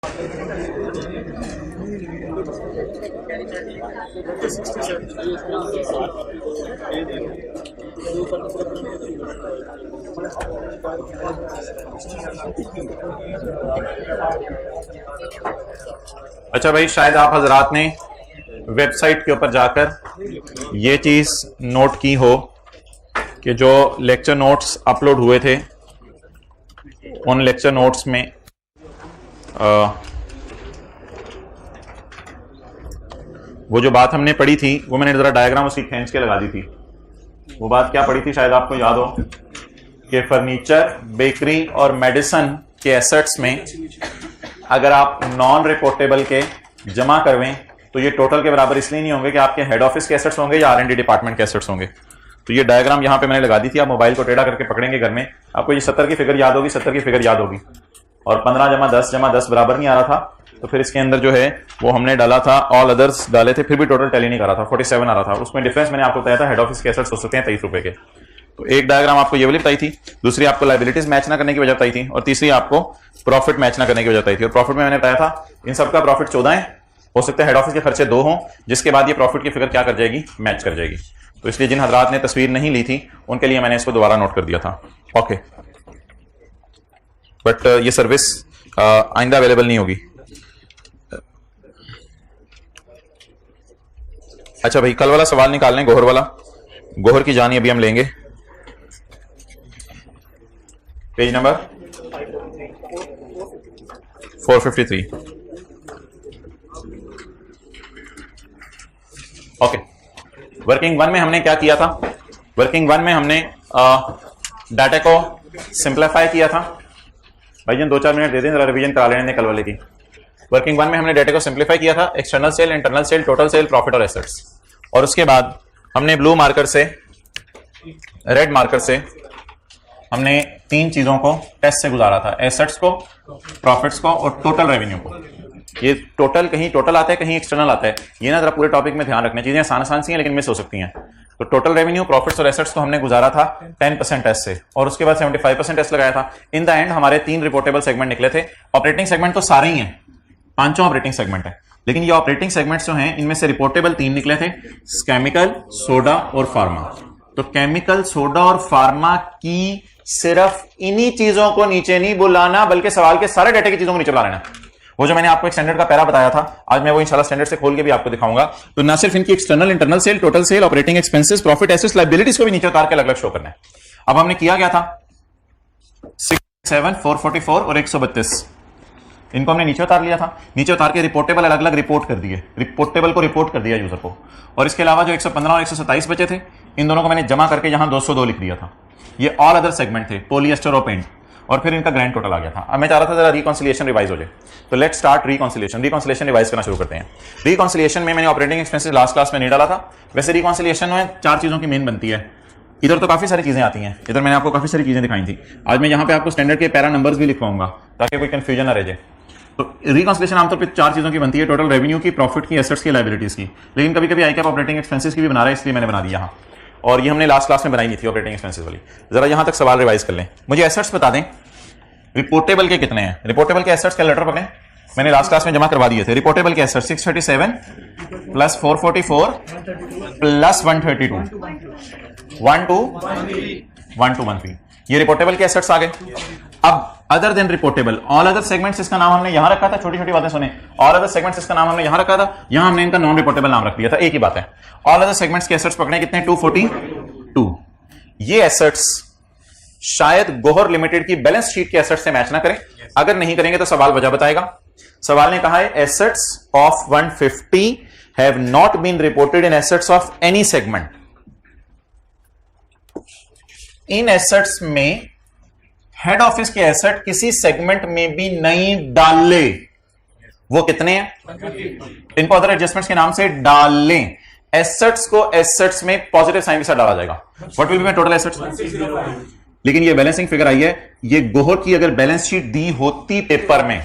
अच्छा भाई, शायद आप हजरात ने वेबसाइट के ऊपर जाकर ये चीज नोट की हो कि जो लेक्चर नोट्स अपलोड हुए थे उन लेक्चर नोट्स में वो जो बात हमने पढ़ी थी वो मैंने जरा डायग्राम उसकी खींच के लगा दी थी। वो बात क्या पढ़ी थी, शायद आपको याद हो कि फर्नीचर, बेकरी और मेडिसिन के एसेट्स में अगर आप नॉन रिपोर्टेबल के जमा करवें तो ये टोटल के बराबर इसलिए नहीं होंगे कि आपके हेड ऑफिस के एसेट्स होंगे या R&D डिपार्टमेंट के एसेट्स होंगे। तो ये डायग्राम यहां पे मैंने लगा दी थी, आप मोबाइल को टेढ़ा करके पकड़ेंगे घर में, आपको ये 70 की फिगर याद होगी, 70 की फिगर याद होगी और 15 जमा 10 बराबर नहीं आ रहा था। तो फिर इसके अंदर जो है वो हमने डाला था, ऑल अदर्स डाले थे, फिर भी टोटल टैली नहीं कर रहा था, 47 आ रहा था। उसमें डिफरेंस मैंने आपको बताया था, हेड ऑफिस के एसेट्स हो सकते हैं 23 रुपए के। तो एक डायग्राम आपको ये वाली बताई थी, दूसरी आपको लाइबिलिटीज मैच ना करने की वजह बताई थी और तीसरी आपको प्रॉफिट मैच ना करने की वजह बताई थी। और प्रॉफिट में मैंने बताया था इन सबका प्रॉफिट 14 है, हो सकता है हेड ऑफिस के खर्चे 2 हों, जिसके बाद ये प्रॉफिट की फिगर क्या कर जाएगी, मैच कर जाएगी। तो इसलिए जिन हजरात ने तस्वीर नहीं ली थी उनके लिए मैंने इसको दोबारा नोट कर दिया था। ओके, बट ये सर्विस आइंदा अवेलेबल नहीं होगी। अच्छा भाई, कल वाला सवाल निकाल लें, गोहर वाला। गोहर की जानी अभी हम लेंगे, पेज नंबर 453। ओके, वर्किंग 1 में हमने क्या किया था? वर्किंग 1 में हमने डाटा को सिंप्लीफाई किया था। भाईजान 2-4 मिनट दे दें, जरा रिवीजन करा लेने कल वाले की। वर्किंग 1 में हमने डाटा को सिंप्लीफाई किया था, external sale, internal sale, total sale, profit और एसेट्स। और उसके बाद हमने ब्लू मार्कर से, रेड मार्कर से हमने 3 चीजों को टेस्ट से गुजारा था, एसेट्स को, प्रॉफिट्स को और टोटल रेवेन्यू को। ये टोटल कहीं टोटल आता है, कहीं एक्सटर्नल आता है, ये ना जरा पूरे टॉपिक में ध्यान रखना। चीजें आसान सी हैं लेकिन मिस हो सकती हैं। तो टोटल रेवेन्यू, प्रॉफिट्स और एसेट्स को हमने गुजारा था 10% टेस्ट से और उसके बाद 75% टेस्ट लगाया था। इन द एंड हमारे 3 रिपोर्टेबल सेगमेंट निकले थे। ऑपरेटिंग सेगमेंट तो सारे ही हैं, 5 ऑपरेटिंग सेगमेंट है, लेकिन ये ऑपरेटिंग सेगमेंट्स जो हैं इनमें से रिपोर्टेबल 3 निकले थे, केमिकल, सोडा और फार्मा। तो केमिकल, सोडा और फार्मा की सिर्फ इन्हीं चीजों को नीचे नहीं बुलाना, बल्कि सवाल के सारे डाटा की चीजों को नीचे बुला लेना। वो जो मैंने आपको एक स्टैंडर्ड का पैरा बताया था, आज मैं वो इंशाल्लाह स्टैंडर्ड से खोल के भी आपको दिखाऊंगा। तो ना सिर्फ इनकी external, internal sale, total sale, operating expenses, profit, assets, liabilities को भी नीचे उतार के अलग अलग शो करना है। अब हमने किया क्या था, 67, 444 और 132 इनको हमने नीचे उतार लिया था। नीचे उतार के रिपोर्टेबल अलग अलग रिपोर्ट कर दिए, रिपोर्टेबल को रिपोर्ट कर दिया यूजर को। और इसके अलावा जो 115 और 127 बचे थे, इन दोनों को मैंने जमा करके यहां 202 लिख दिया था। ये ऑल अदर सेगमेंट थे, पॉलिएस्टर और पेंट, और फिर इनका ग्रैंड टोटल आ गया था। अब मैं चाह रहा था जरा रिकॉन्सिलिएशन रिवाइज हो जाए, तो let start reconciliation. Reconciliation revise करना शुरू करते हैं। रिकॉन्सिलिएशन में मैंने ऑपरेटिंग एक्सपेंसेस लास्ट क्लास में नहीं डाला था। वैसे रिकॉन्सिलिएशन में 4 चीजों की मेन बनती है। इधर तो काफी सारी चीजें आती हैं, इधर मैंने आपको काफी सारी चीजें दिखाई थी। आज मैं यहाँ पे आपको स्टैंडर्ड के पैरा नंबर्स भी लिखवाऊंगा ताकि कोई कंफ्यूजन ना रह जाए। तो रिकॉन्सिलिएशन आमतौर पर 4 चीजों की बनती है, टोटल रेवेन्यू की, प्रॉफिट की, एसेट्स की, लायबिलिटीज की। लेकिन कभी कभी आईकैप ऑपरेटिंग एक्सपेंसेस की भी बना रहा है, इसलिए मैंने बना दी यहाँ। और ये हमने लास्ट क्लास में बनाई नहीं थी ऑपरेटिंग एक्सपेंसेस वाली। जरा यहां तक सवाल रिवाइज कर लें। मुझे एसेट्स बता दें, रिपोर्टेबल के कितने हैं? रिपोर्टेबल के एसेट्स कैलकुलेटर पकड़ें, मैंने लास्ट क्लास में जमा करवा दिए थे। रिपोर्टेबल के एसेट्स 637 प्लस 444 प्लस 132 1213, ये रिपोर्टेबल के एसेट्स आ गए। अब other than reportable, all other segments इसका नाम हमने यहां रखा था। छोटी छोटी बातें सुने, ऑल अदर सेगमेंट्स इसका नाम हमने यहां रखा था, यहां हमने इनका नॉन रिपोर्टेबल नाम रख दिया था। एक ही बात है। ऑल अदर सेगमेंट्स के एसेट्स पकड़े कितने, 242। ये एसेट्स शायद गोहर लिमिटेड की बैलेंस शीट के एसेट्स से मैच ना करें। अगर नहीं करेंगे तो सवाल वजह बताएगा। सवाल ने कहा है assets of 150 have not been reported in assets of any segment. इन एसेट्स में हेड ऑफिस के एसेट किसी सेगमेंट में भी नहीं डाले। वो कितने हैं, इनको अदर एडजस्टमेंट्स के नाम से डाल लें। एसेट्स को एसेट्स में पॉजिटिव साइन के साथ डाला जाएगा। What will be my total assets? लेकिन ये बैलेंसिंग फिगर आई है, ये गोहर की अगर बैलेंस शीट दी होती पेपर में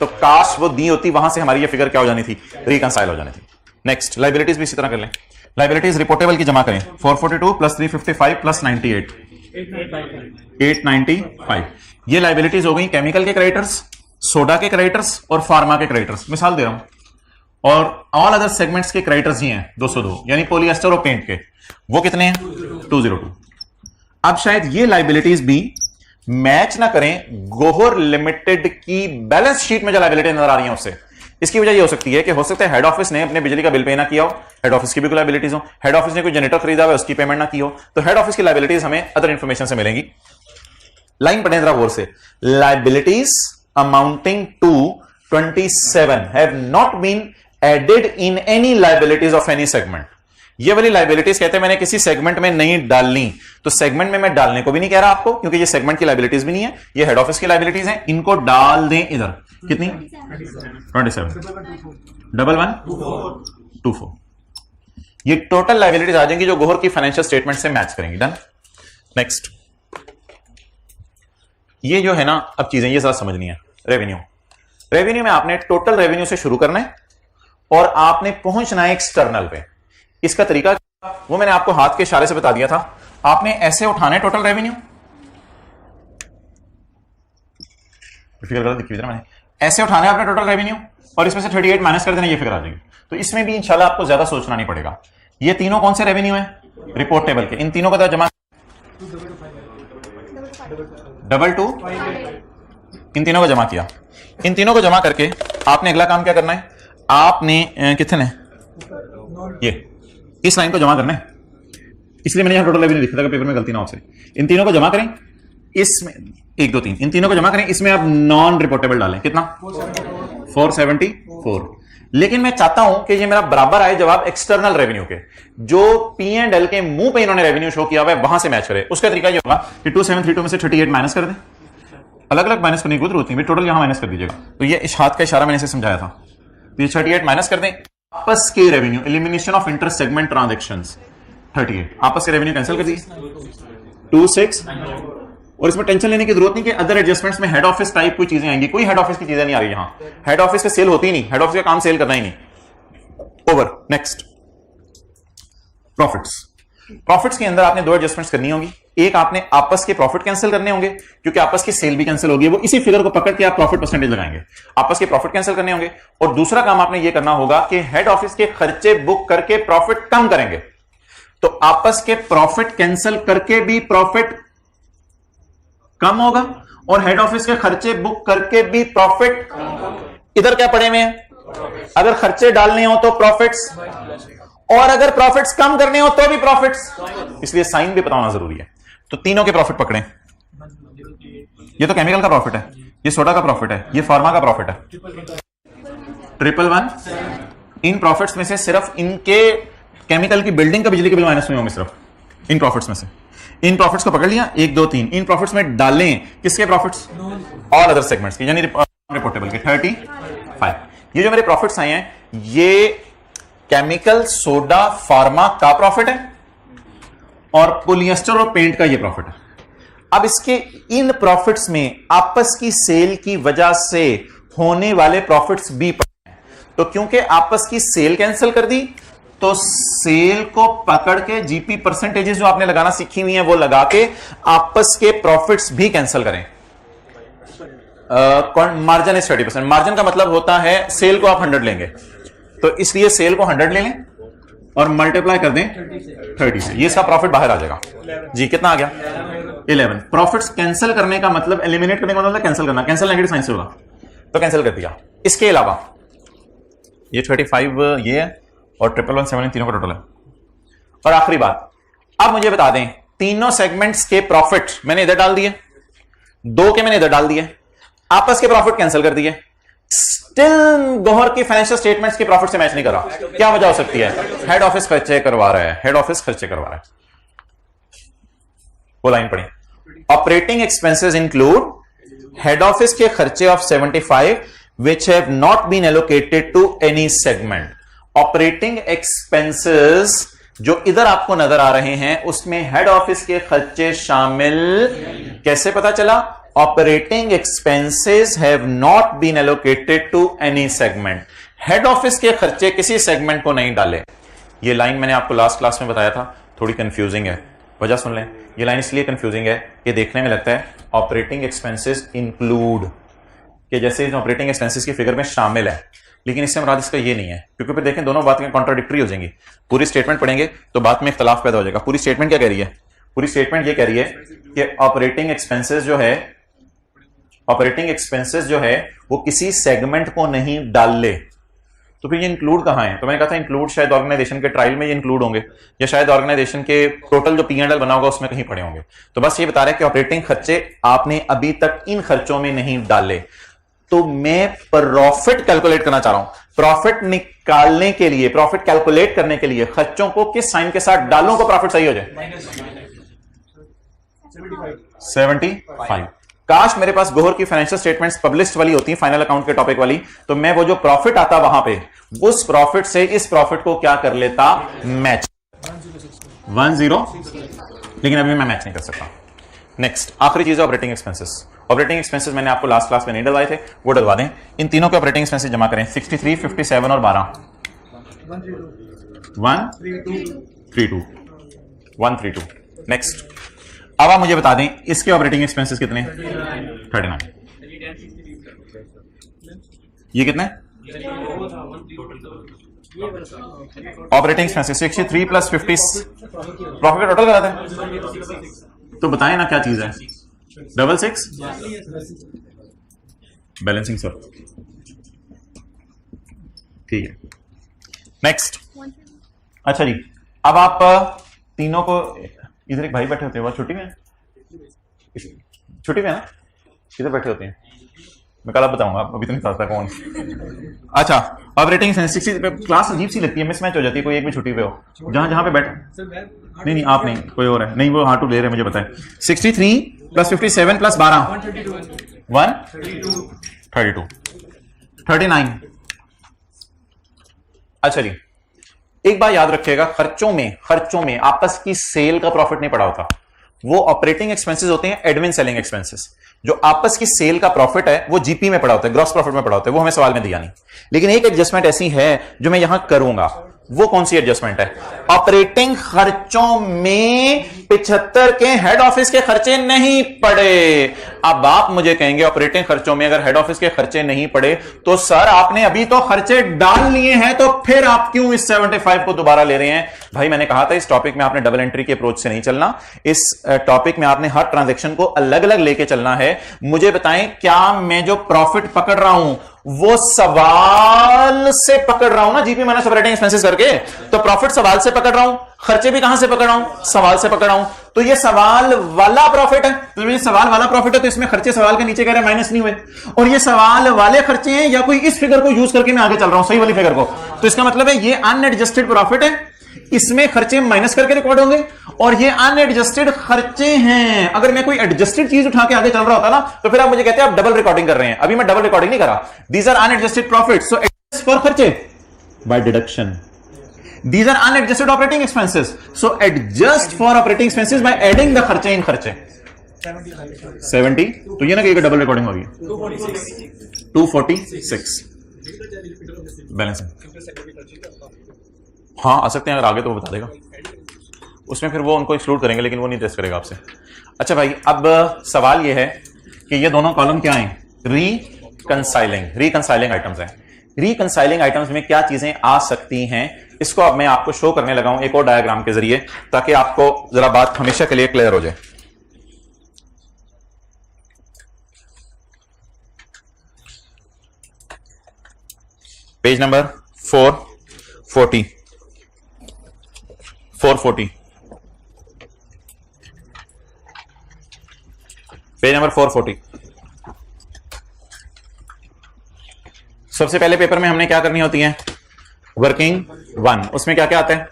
तो काश वो दी होती, वहां से हमारी ये फिगर क्या हो जानी थी, रिकंसाइल हो जानी थी। नेक्स्ट, लायबिलिटीज भी इसी तरह कर लें। लायबिलिटीज रिपोर्टेबल की जमा करें, 442 प्लस 355 प्लस 98 895। ये लायबिलिटीज हो गई केमिकल के क्रेडिटर्स, सोडा के क्रेडिटर्स और फार्मा के क्रेडिटर्स, मिसाल दे रहा हूं, और ऑल अदर सेगमेंट्स के क्रेडिटर्स ही हैं 202, यानी पॉलिएस्टर और पेंट के, वो कितने हैं 202। अब शायद ये लाइबिलिटीज भी मैच ना करें गोहर लिमिटेड की बैलेंस शीट में जो लाइबिलिटी नजर आ रही है उससे। इसकी वजह ये हो सकती है कि हो सकता है हेड ऑफिस ने अपने बिजली का बिल पे ना किया हो, हेड ऑफिस की भी कोई लाइबिलिटीज हो, हेड ऑफिस ने कोई जनरेटर खरीदा हुआ उसकी पेमेंट ना की हो, तो हेड ऑफिस की लाइबिलिटीज हमें अदर इंफॉर्मेशन से मिलेंगी। लाइन पढ़ें जरा गौर से, liabilities amounting to 27 have not been added in any liabilities of any segment. ये वाली लाइबिलिटीज कहते हैं मैंने किसी सेगमेंट में नहीं डालनी, तो सेगमेंट में मैं डालने को भी नहीं कह रहा आपको, क्योंकि ये सेगमेंट की लाइबिलिटीज भी नहीं है, ये हेड ऑफिस की लाइबिलिटीज हैं, इनको डाल दें इधर। कितनी 27 1124, ये टोटल लाइबिलिटीज आ जाएंगी जो गोहर की फाइनेंशियल स्टेटमेंट से मैच करेंगी। डन। नेक्स्ट, ये जो है ना अब चीजें ये जरा समझनी है। रेवेन्यू, रेवेन्यू में आपने टोटल रेवेन्यू से शुरू करना है और आपने पहुंचना है एक्सटर्नल पे। इसका तरीका वो मैंने आपको हाथ के इशारे से बता दिया था। आपने ऐसे उठाना है टोटल रेवेन्यू, मैंने ऐसे उठाना है आपने टोटल रेवेन्यू और इसमें से 38 माइनस कर देना, ये फिगर आ जाएगी। तो इसमें भी इंशाल्लाह आपको ज्यादा सोचना नहीं पड़ेगा। ये तीनों कौन से रेवेन्यू है रिपोर्ट टेबल के, इन तीनों को जमा 22, इन तीनों को जमा किया। इन तीनों को जमा करके आपने अगला काम क्या करना है, आपने कितने ये इस लाइन को जमा करना है, इसलिए मैंने यहां टोटल रेवेन्यू लिखा था पेपर में, गलती ना हो से। इन तीनों को जमा करें, इसमें 1 2 3, इन तीनों को जमा करें, इसमें आप नॉन रिपोर्टेबल डालें। कितना 474। लेकिन मैं चाहता हूं कि ये मेरा बराबर आए जवाब एक्सटर्नल रेवेन्यू के, जो P&L के मुंह पे इन्होंने रेवेन्यू शो किया हुआ है वहां से मैच करे। उसका तरीका ये होगा कि 2732 में से 38 माइनस कर दें, अलग अलग माइनस करने की जरूरत नहीं, टोटल यहां माइनस कर दीजिएगा। तो ये इस हाथ का इशारा मैंने इसे समझाया था। तो ये 38 माइनस कर दें, आपस के revenue, elimination of inter segment transactions 38, आपस के रेवेन्यू कैंसिल कर दीजिए 26। और इसमें टेंशन लेने की जरूरत नहीं कि अदर एडजस्टमेंट्स में हेड ऑफिस टाइप कोई चीजें आएंगी, कोई हेड ऑफिस की चीजें नहीं आ रही यहां। हेड ऑफिस का सेल होती ही नहीं, हेड ऑफिस का काम सेल करना ही नहीं। ओवर। Next, profits. प्रॉफिट्स के अंदर आपने 2 एडजस्टमेंट्स करनी होंगी। एक, आपने आपस के प्रॉफिट कैंसिल करने होंगे, क्योंकि आपस की सेल भी कैंसिल होगी, वो इसी फिगर को पकड़ के आप प्रॉफिट परसेंटेज लगाएंगे। आपस के प्रॉफिट कैंसिल करने होंगे। और दूसरा काम आपने ये करना होगा कि हेड ऑफिस के खर्चे बुक करके प्रॉफिट कम करेंगे। तो आपस के प्रॉफिट कैंसिल करके भी प्रॉफिट कम होगा और हेड ऑफिस के खर्चे बुक करके भी प्रॉफिट। इधर क्या पड़े हुए हैं, अगर खर्चे डालने हो तो प्रॉफिट्स, और अगर प्रॉफिट्स कम करने हो तो भी प्रॉफिट्स, इसलिए साइन भी बताना जरूरी है। तो तीनों के प्रॉफिट पकड़ें। ये तो केमिकल का प्रॉफिट है, ये सोडा का प्रॉफिट है, ये फार्मा का प्रॉफिट है। 111 इन प्रॉफिट्स में से सिर्फ इनके केमिकल की बिल्डिंग का बिजली के बिल माइनस में होंगे, सिर्फ इन प्रॉफिट्स में से। इन प्रॉफिट्स को पकड़ लिया 1 2 3, इन प्रॉफिट्स में डालें किसके प्रॉफिट्स, ऑल अदर सेगमेंट्स के, यानी रिपोर्टेबल के 35। ये जो मेरे प्रॉफिट्स आए हैं, ये केमिकल, सोडा, फार्मा का प्रॉफिट है और पॉलिएस्टर और पेंट का ये प्रॉफिट है। अब इसके इन प्रॉफिट्स में आपस की सेल की वजह से होने वाले प्रॉफिट्स भी पड़े हैं। तो क्योंकि आपस की सेल कैंसिल कर दी, तो सेल को पकड़ के जीपी परसेंटेजेस जो आपने लगाना सीखी हुई हैं वो लगा के आपस के प्रॉफिट्स भी कैंसिल करें। Margin is 30%। मार्जिन का मतलब होता है सेल को आप 100 लेंगे, तो इसलिए सेल को 100 ले लें और मल्टीप्लाई कर दें 30 से, ये इसका प्रॉफिट बाहर आ जाएगा जी। कितना आ गया 11। प्रॉफिट्स कैंसिल करने का मतलब, एलिमिनेट करने का मतलब कैंसिल करना, कैंसिल नेगेटिव साइन से होगा, तो कैंसिल कर दिया। इसके अलावा ये 35 ये है और 111 तीनों का टोटल है। और आखिरी बात, अब मुझे बता दें, तीनों सेगमेंट्स के प्रॉफिट मैंने इधर डाल दिए, 2 के मैंने इधर डाल दिए, आपस के प्रॉफिट कैंसिल कर दिए, स्टिल गोहर की फाइनेंशियल स्टेटमेंट्स के प्रॉफिट से मैच नहीं कर रहा। क्या वजह हो सकती है, हेड ऑफिस खर्चे करवा रहा है, हेड ऑफिस खर्चे करवा रहा है। वो लाइन पढ़ी, operating expenses include head office के खर्चे of 75 which have not been allocated to any segment। Operating expenses जो इधर आपको नजर आ रहे हैं उसमें हेड ऑफिस के खर्चे शामिल, कैसे पता चला, operating expenses have not been allocated to any segment. Head office के खर्चे किसी सेगमेंट को नहीं डाले। ये लाइन मैंने आपको लास्ट क्लास में बताया था, थोड़ी कंफ्यूजिंग है, वजह सुन लें। ये लाइन इसलिए कंफ्यूजिंग है कि देखने में लगता है ऑपरेटिंग एक्सपेंसेस इंक्लूड, कि जैसे ऑपरेटिंग एक्सपेंसेस की फिगर में शामिल है, लेकिन इससे मुराद इसका ये नहीं है, क्योंकि फिर देखें दोनों बातें कॉन्ट्राडिक्टरी हो जाएंगी। पूरी स्टेटमेंट पढ़ेंगे तो बात में इख्तलाफ पैदा हो जाएगा। पूरी स्टेटमेंट क्या कह रही है? पूरी स्टेटमेंट ये कह रही है कि ऑपरेटिंग एक्सपेंसेस जो है वो किसी सेगमेंट को नहीं डाल ले। तो फिर ये इंक्लूड कहां है? तो मैंने कहा था इंक्लूड शायद ऑर्गेनाइजेशन के ट्रायल में ये इंक्लूड होंगे, या शायद ऑर्गेनाइजेशन के टोटल जो P&L बना होगा उसमें कहीं पड़े होंगे। तो बस ये बता रहे हैं कि ऑपरेटिंग खर्चे आपने अभी तक इन खर्चों में नहीं डाले। तो मैं प्रॉफिट कैलकुलेट करना चाह रहा हूं। प्रॉफिट निकालने के लिए, प्रॉफिट कैलकुलेट करने के लिए खर्चों को किस साइन के साथ डालूं को प्रॉफिट सही हो जाए? 75। काश मेरे पास गोहर की फाइनेंशियल स्टेटमेंट्स पब्लिश्ड वाली होती, फाइनल अकाउंट के टॉपिक वाली, तो मैं वो जो प्रॉफिट आता वहां पे उस प्रॉफिट से इस प्रॉफिट को क्या कर लेता? मैच 10, लेकिन अभी मैं मैच नहीं कर सकता। नेक्स्ट आखिरी चीज है ऑपरेटिंग एक्सपेंसेस। ऑपरेटिंग एक्सपेंसेस मैंने आपको लास्ट क्लास में नहीं डलवाए थे, वो डलवा दें। इन तीनों के ऑपरेटिंग एक्सपेंसेस जमा करें, 63, 57 और 12। 132। नेक्स्ट अब आप मुझे बता दें इसके ऑपरेटिंग एक्सपेंसेस कितने? 39। ये कितने ऑपरेटिंग एक्सपेंसेस? 63 प्लस 50 प्रॉफिट का टोटल कराते हैं। तो बताएं ना क्या चीज है? 66 बैलेंसिंग सर, ठीक है। नेक्स्ट, अच्छा जी, अब आप तीनों को, इधर एक भाई बैठे होते हैं, वो छुट्टी में है ना, किधर बैठे होते हैं? मैं कल आप बताऊंगा, अभी तो नहीं पता कौन। अच्छा, ऑपरेटिंग एक्सपेंसेस क्लास अजीब सी लगती है, मिसमैच हो जाती है, कोई एक भी छुट्टी पे हो, जहां पे बैठे। नहीं आप नहीं, कोई और है। नहीं वो हार्ट टू ले रहे हैं, मुझे पता है। 63 प्लस 57 प्लस 12 132 39। अच्छा जी, एक बात याद रखिएगा, खर्चों में आपस की सेल का प्रॉफिट नहीं पड़ा होता। वो ऑपरेटिंग एक्सपेंसेस होते हैं एडमिन सेलिंग एक्सपेंसेस। जो आपस की सेल का प्रॉफिट है वो जीपी में पड़ा होता है, ग्रॉस प्रॉफिट में पड़ा होता है, वो हमें सवाल में दिया नहीं। लेकिन एक एडजस्टमेंट ऐसी है जो मैं यहां करूंगा, वो कौन सी एडजस्टमेंट है? ऑपरेटिंग खर्चों में 75 के हेड ऑफिस के खर्चे नहीं पड़े। अब आप मुझे कहेंगे ऑपरेटिंग खर्चों में अगर हेड ऑफिस के खर्चे नहीं पड़े तो सर आपने अभी तो खर्चे डाल लिए हैं, तो फिर आप क्यों इस 75 को दोबारा ले रहे हैं? भाई मैंने कहा था इस टॉपिक में आपने डबल एंट्री के अप्रोच से नहीं चलना, इस टॉपिक में आपने हर ट्रांजैक्शन को अलग अलग लेके चलना है। मुझे बताएं, क्या मैं जो प्रॉफिट पकड़ रहा हूं वो सवाल से पकड़ रहा हूं ना, जीपी माइनस ऑपरेटिंग एक्सपेंसेस करके? तो प्रॉफिट सवाल से पकड़ रहा हूं, खर्चे भी कहां से पकड़ रहा हूं? सवाल से पकड़ रहा हूं। तो ये सवाल वाला प्रॉफिट है, तो ये सवाल वाला प्रॉफिट है, तो इसमें खर्चे सवाल के नीचे कह रहे हैं माइनस नहीं हुए, और ये सवाल वाले खर्चे हैं, या कोई इस फिगर को यूज करके मैं आगे चल रहा हूं, सही वाली फिगर को। तो इसका मतलब है ये अनएडजस्टेड प्रॉफिट है, इसमें खर्चे माइनस करके रिकॉर्ड होंगे, और ये अनएडजस्टेड खर्चे हैं। अगर मैं कोई एडजस्टेड चीज उठा के आगे चल रहा होता ना, तो फिर आप मुझे कहते हैं आप डबल रिकॉर्डिंग कर रहे हैं। अभी मैं डबल रिकॉर्डिंग नहीं करा। These are unadjusted profit, so adjust for खर्चे by deduction. These are unadjusted operating expenses, so adjust for operating expenses by adding the खर्चे इन खर्चे। 70, तो ये ना कि डबल रिकॉर्डिंग होगी। 246 बैलेंसिंग। हाँ आ सकते हैं, अगर आगे तो वो बता देगा, उसमें फिर वो उनको एक्सक्लूड करेंगे, लेकिन वो नहीं टेस्ट करेगा आपसे। अच्छा भाई, अब सवाल ये है कि ये दोनों कॉलम क्या हैं? रिकंसाइलिंग आइटम्स हैं। रिकंसाइलिंग आइटम्स में क्या चीजें आ सकती हैं, इसको अब मैं आपको शो करने लगा हूं एक और डायग्राम के जरिए, ताकि आपको जरा बात हमेशा के लिए क्लियर हो जाए। Page number 440 page number 440। सबसे पहले पेपर में हमने क्या करनी होती है? वर्किंग 1, उसमें क्या क्या आता है?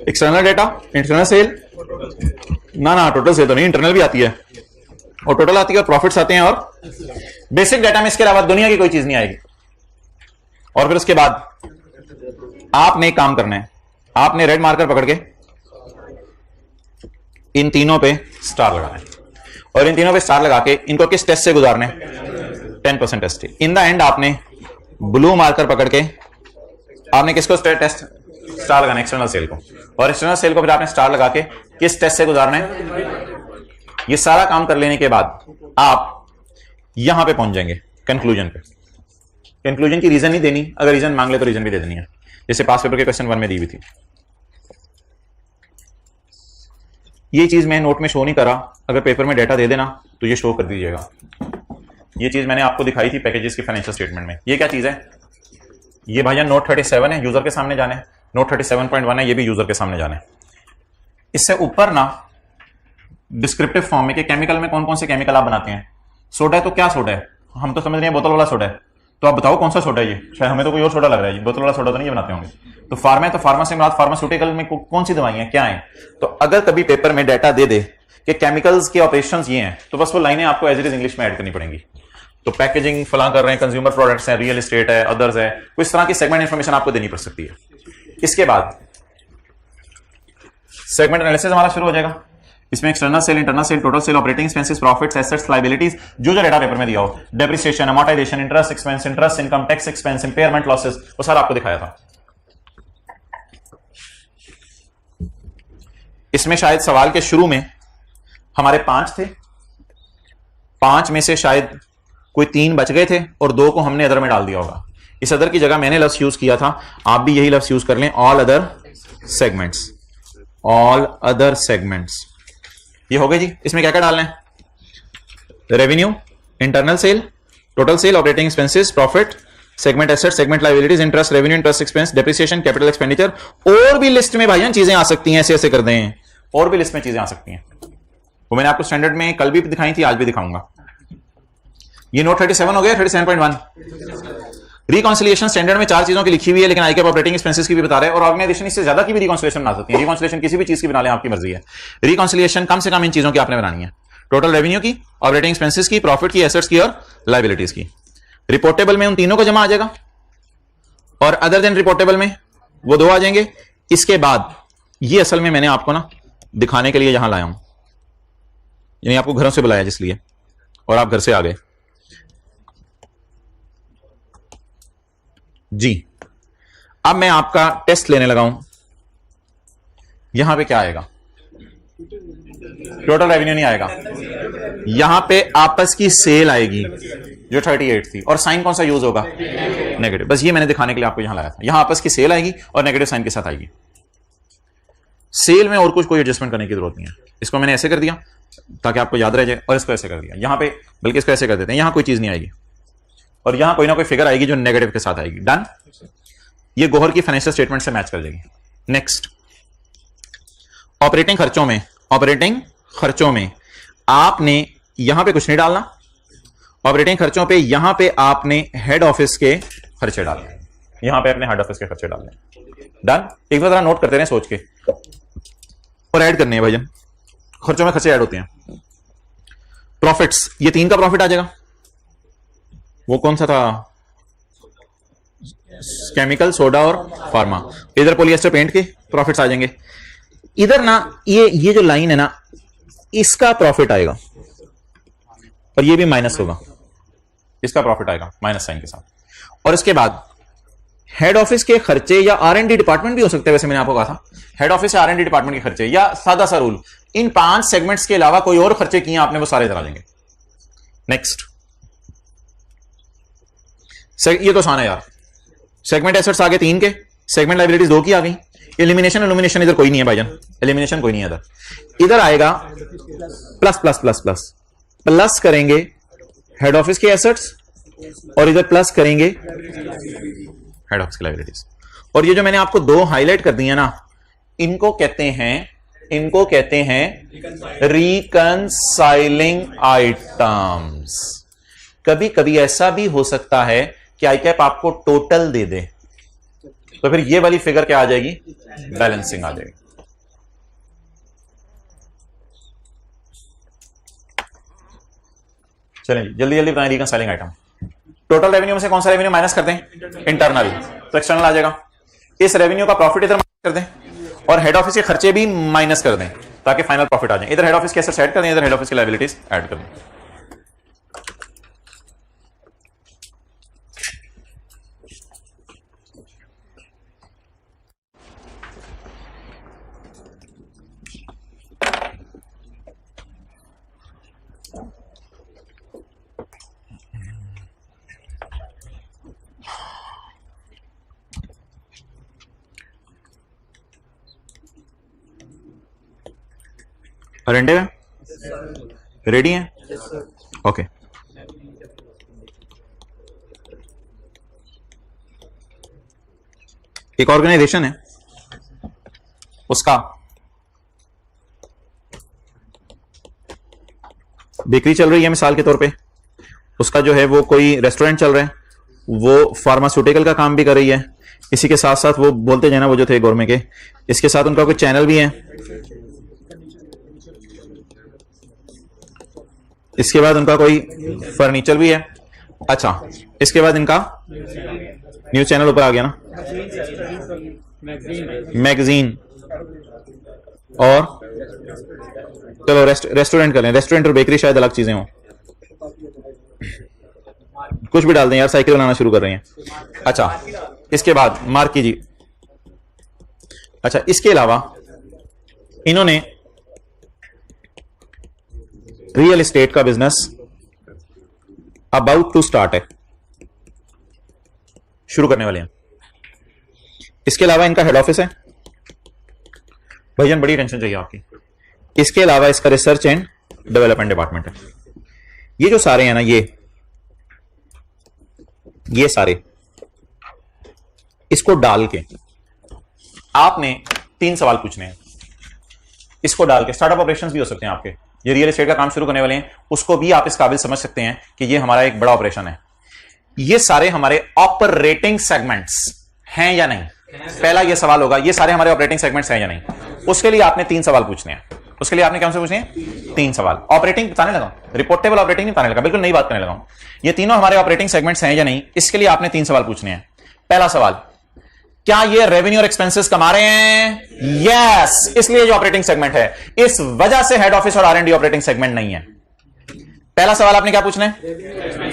एक्सटर्नल डेटा, इंटरनल सेल, ना टोटल सेल तो नहीं, इंटरनल भी आती है, और टोटल आती है, और प्रॉफिट्स आते हैं, और बेसिक डेटा में इसके अलावा दुनिया की कोई चीज नहीं आएगी। और फिर उसके बाद आपने एक काम करना है, आपने रेड मार्कर पकड़ के इन तीनों पे स्टार लगाना है, और इन तीनों पे स्टार लगा के इनको किस टेस्ट से गुजारना है? 10% टेस्ट। इन द एंड आपने ब्लू मार्कर पकड़ के आपने किसको टेस्ट स्टार लगाना है? एक्सटर्नल सेल को, और एक्सटर्नल सेल को फिर आपने स्टार लगा के किस टेस्ट से गुजारना है? ये सारा काम कर लेने के बाद आप यहां पे पहुंच जाएंगे कंक्लूजन पे। कंक्लूजन की रीजन नहीं देनी, अगर रीजन मांग ले तो रीजन भी दे देनी है, जैसे पास पेपर के क्वेश्चन 1 में दी हुई थी। ये चीज मैं नोट में शो नहीं करा, अगर पेपर में डेटा दे देना तो ये शो कर दीजिएगा। ये चीज मैंने आपको दिखाई थी पैकेजेस की फाइनेंशियल स्टेटमेंट में। ये क्या चीज है? ये भाईजान नोट 37 है, यूजर के सामने जाने। नोट 37.1 है, ये भी यूजर के सामने जाने। इससे ऊपर ना डिस्क्रिप्टिव फॉर्म में कि केमिकल में कौन कौन से केमिकल आप बनाते हैं। सोडा है तो क्या सोडा है? हम तो समझ रहे हैं बोतल वाला सोडा है, तो आप बताओ कौन सा सोडा है ये? शायद हमें तो कोई और सोडा लग रहा है, ये बोतल वाला सोडा तो नहीं बनाते होंगे। तो फार्मा है तो फार्मा से मुराद फार्मास्यूटिकल में कौन सी दवाइयां क्या है? तो अगर कभी पेपर में डाटा दे दे कि केमिकल्स के ऑपरेशंस ये हैं, तो बस वो लाइनें आपको एज इट इज इंग्लिश में ऐड करनी पड़ेंगी। तो पैकेजिंग फला कर रहे हैं, कंज्यूमर प्रोडक्ट्स है, रियल एस्टेट है, अदर्स है, तो इस तरह की सेगमेंट इंफॉर्मेशन आपको देनी पड़ सकती है। इसके बाद सेगमेंट एनालिसिस हमारा शुरू हो जाएगा। इसमें external sale, internal sale, total sale, operating expenses, profits, assets, liabilities, जो डेटा पेपर में दिया हो, depreciation, amortisation, interest expense, interest income, tax expense, impairment losses, वो सारा आपको दिखाया था। इसमें शायद सवाल के शुरू में हमारे 5 थे, 5 में से शायद कोई 3 बच गए थे और 2 को हमने अदर में डाल दिया होगा। इस अदर की जगह मैंने लफ्ज यूज किया था, आप भी यही लफ्ज यूज कर लें, all other segments. All other segments ये हो गए जी। इसमें क्या क्या डालना है? Revenue, internal sale, total sale, operating expenses, profit, segment asset, segment liabilities, interest, revenue, interest expense, depreciation, capital expenditure. और भी लिस्ट में भाईजान चीजें आ सकती हैं, ऐसे ऐसे कर दें, और भी लिस्ट में चीजें आ सकती हैं। वो मैंने आपको स्टैंडर्ड में कल भी दिखाई थी, आज भी दिखाऊंगा। ये नोट 37 हो गया। 37.1 रिकॉन्सिलिएशन स्टैंडर्ड में 4 चीजों की लिखी हुई है, लेकिन आईकैप ऑपरेटिंग एक्सपेंसेस की भी बता रहे हैं, और ऑर्गेनाइजेशन इससे ज्यादा की भी रिकॉन्सिलिएशन बना सकती है। रिकॉन्सिलिएशन किसी भी चीज की बना लें, आपकी मर्जी है। रिकॉन्सिलिएशन कम से कम इन चीजों की आपने बनानी है, टोटल रेवेन्यू की, ऑपरेटिंग एक्सपेंसेस की, प्रॉफिट की, एसेट्स की और लायबिलिटीज की। रिपोर्टेबल में उन तीनों को जमा आ जाएगा, और अदर देन रिपोर्टेबल में वो 2 आ जाएंगे। इसके बाद ये असल में मैंने आपको ना दिखाने के लिए यहां लाया हूं, यानी आपको घरों से बुलाया जिसलिए, और आप घर से आ गए जी। अब मैं आपका टेस्ट लेने लगा हूं। यहां पे क्या आएगा? टोटल रेवेन्यू नहीं आएगा, यहां पे आपस की सेल आएगी जो 38 थी, और साइन कौन सा यूज होगा? नेगेटिव। बस ये मैंने दिखाने के लिए आपको यहां लाया था। यहां आपस की सेल आएगी और नेगेटिव साइन के साथ आएगी। सेल में और कुछ कोई एडजस्टमेंट करने की जरूरत नहीं है। इसको मैंने ऐसे कर दिया ताकि आपको याद रह जाए, और इसको ऐसे कर दिया यहां पे, बल्कि इसको ऐसे कर देते हैं, यहां कोई चीज नहीं आएगी, और यहां कोई ना कोई फिगर आएगी जो नेगेटिव के साथ आएगी। डन। ये गोहर की फाइनेंशियल स्टेटमेंट से मैच कर जाएगी। नेक्स्ट, ऑपरेटिंग खर्चों में, ऑपरेटिंग खर्चों में आपने यहां पे कुछ नहीं डालना। ऑपरेटिंग खर्चों पे यहां पे आपने हेड ऑफिस के खर्चे डालने, यहां पे अपने हेड ऑफिस के खर्चे डालने। डन। एक बार जरा नोट करते रहे सोच के, और ऐड करने हैं भाईजान, खर्चों में खर्चे ऐड होते हैं। प्रॉफिट्स, ये 3 का प्रॉफिट आ जाएगा। वो कौन सा था? केमिकल, सोडा और फार्मा। इधर पॉलिएस्टर पेंट के प्रॉफिट्स आ जाएंगे। इधर ना ये जो लाइन है ना, इसका प्रॉफिट आएगा, और ये भी माइनस होगा, इसका प्रॉफिट आएगा माइनस साइन के साथ। और इसके बाद हेड ऑफिस के खर्चे, या R&D डिपार्टमेंट भी हो सकते हैं, वैसे मैंने आपको कहा था हेड ऑफिस या R&D डिपार्टमेंट के खर्चे, या सादा सा रूल, इन 5 सेगमेंट्स के अलावा कोई और खर्चे किए आपने, वो सारे इधर आ जाएंगे। नेक्स्ट, ये तो आसान है यार। सेगमेंट एसेट्स आगे 3 के, सेगमेंट लायबिलिटीज 2 की आ गई। एलिमिनेशन इल्यूमिनेशन इधर कोई नहीं है भाईजान, एलिमिनेशन कोई नहीं है इधर। इधर आएगा plus plus plus plus, plus करेंगे हेड ऑफिस के एसेट्स, और इधर प्लस करेंगे हेड ऑफिस की लायबिलिटीज। और ये जो मैंने आपको 2 हाईलाइट कर दी है ना, इनको कहते हैं रिकंसाइलिंग आइटम्स। कभी कभी ऐसा भी हो सकता है कि आईकैप आपको टोटल दे दे, तो फिर ये वाली फिगर क्या आ जाएगी? बैलेंसिंग आ जाएगी। चलें जल्दी जल्दी बताएं रिकंसाइलिंग आइटम। टोटल रेवेन्यू में से कौन सा रेवेन्यू माइनस कर दें? इंटरनल, तो एक्सटर्नल आ जाएगा। इस रेवेन्यू का प्रॉफिट इधर माइनस कर दें, और हेड ऑफिस के खर्चे भी माइनस कर दें ताकि फाइनल प्रॉफिट आ जाए। इधर हेड ऑफिस के एसेट्स ऐड कर दें, इधर हेड ऑफिस की लायबिलिटीज ऐड कर दें। अटेंटिव है, रेडी है, ओके। एक ऑर्गेनाइजेशन है, उसका बेकरी चल रही है मिसाल के तौर पे, उसका जो है वो कोई रेस्टोरेंट चल रहा है, वो फार्मास्यूटिकल का काम भी कर रही है, इसी के साथ साथ वो बोलते जाना वो जो थे गवर्नमेंट के, इसके साथ उनका कोई चैनल भी है, इसके बाद उनका कोई फर्नीचर भी है। अच्छा, इसके बाद इनका न्यूज चैनल ऊपर आ गया ना, मैगजीन, और चलो रेस्टोरेंट कर लें, रेस्टोरेंट और बेकरी शायद अलग चीजें हों, कुछ भी डाल दें यार, साइकिल बनाना शुरू कर रहे हैं। अच्छा, इसके बाद मार्की जी। अच्छा, इसके अलावा इन्होंने रियल एस्टेट का बिजनेस अबाउट टू स्टार्ट है, शुरू करने वाले हैं। इसके अलावा इनका हेड ऑफिस है, भैया बड़ी टेंशन चाहिए आपकी। इसके अलावा इसका रिसर्च एंड डेवलपमेंट डिपार्टमेंट है। ये जो सारे हैं ना, ये सारे इसको डाल के आपने 3 सवाल पूछने हैं। इसको डाल के स्टार्टअप ऑपरेशंस भी हो सकते हैं आपके, ये रियल एस्टेट का काम शुरू करने वाले हैं, उसको भी आप इस काबिल समझ सकते हैं कि ये हमारा एक बड़ा ऑपरेशन है। ये सारे हमारे ऑपरेटिंग सेगमेंट्स हैं या नहीं, पहला ये सवाल होगा, ये सारे हमारे ऑपरेटिंग सेगमेंट्स हैं या नहीं। उसके लिए आपने 3 सवाल पूछने हैं। उसके लिए आपने क्या से पूछने हैं? 3 सवाल। ऑपरेटिंग बताने लगा, रिपोर्टेबल ऑपरेटिंग नहीं बताने लगा, बिल्कुल नई बात करने लगा। ये तीनों हमारे ऑपरेटिंग सेगमेंट्स हैं या नहीं, इसके लिए आपने 3 सवाल पूछने हैं। पहला सवाल, क्या ये रेवेन्यू और एक्सपेंसेस कमा रहे हैं? यस, इसलिए जो ऑपरेटिंग सेगमेंट है, इस वजह से हेड ऑफिस और R&D ऑपरेटिंग सेगमेंट नहीं है। पहला सवाल आपने क्या पूछना है?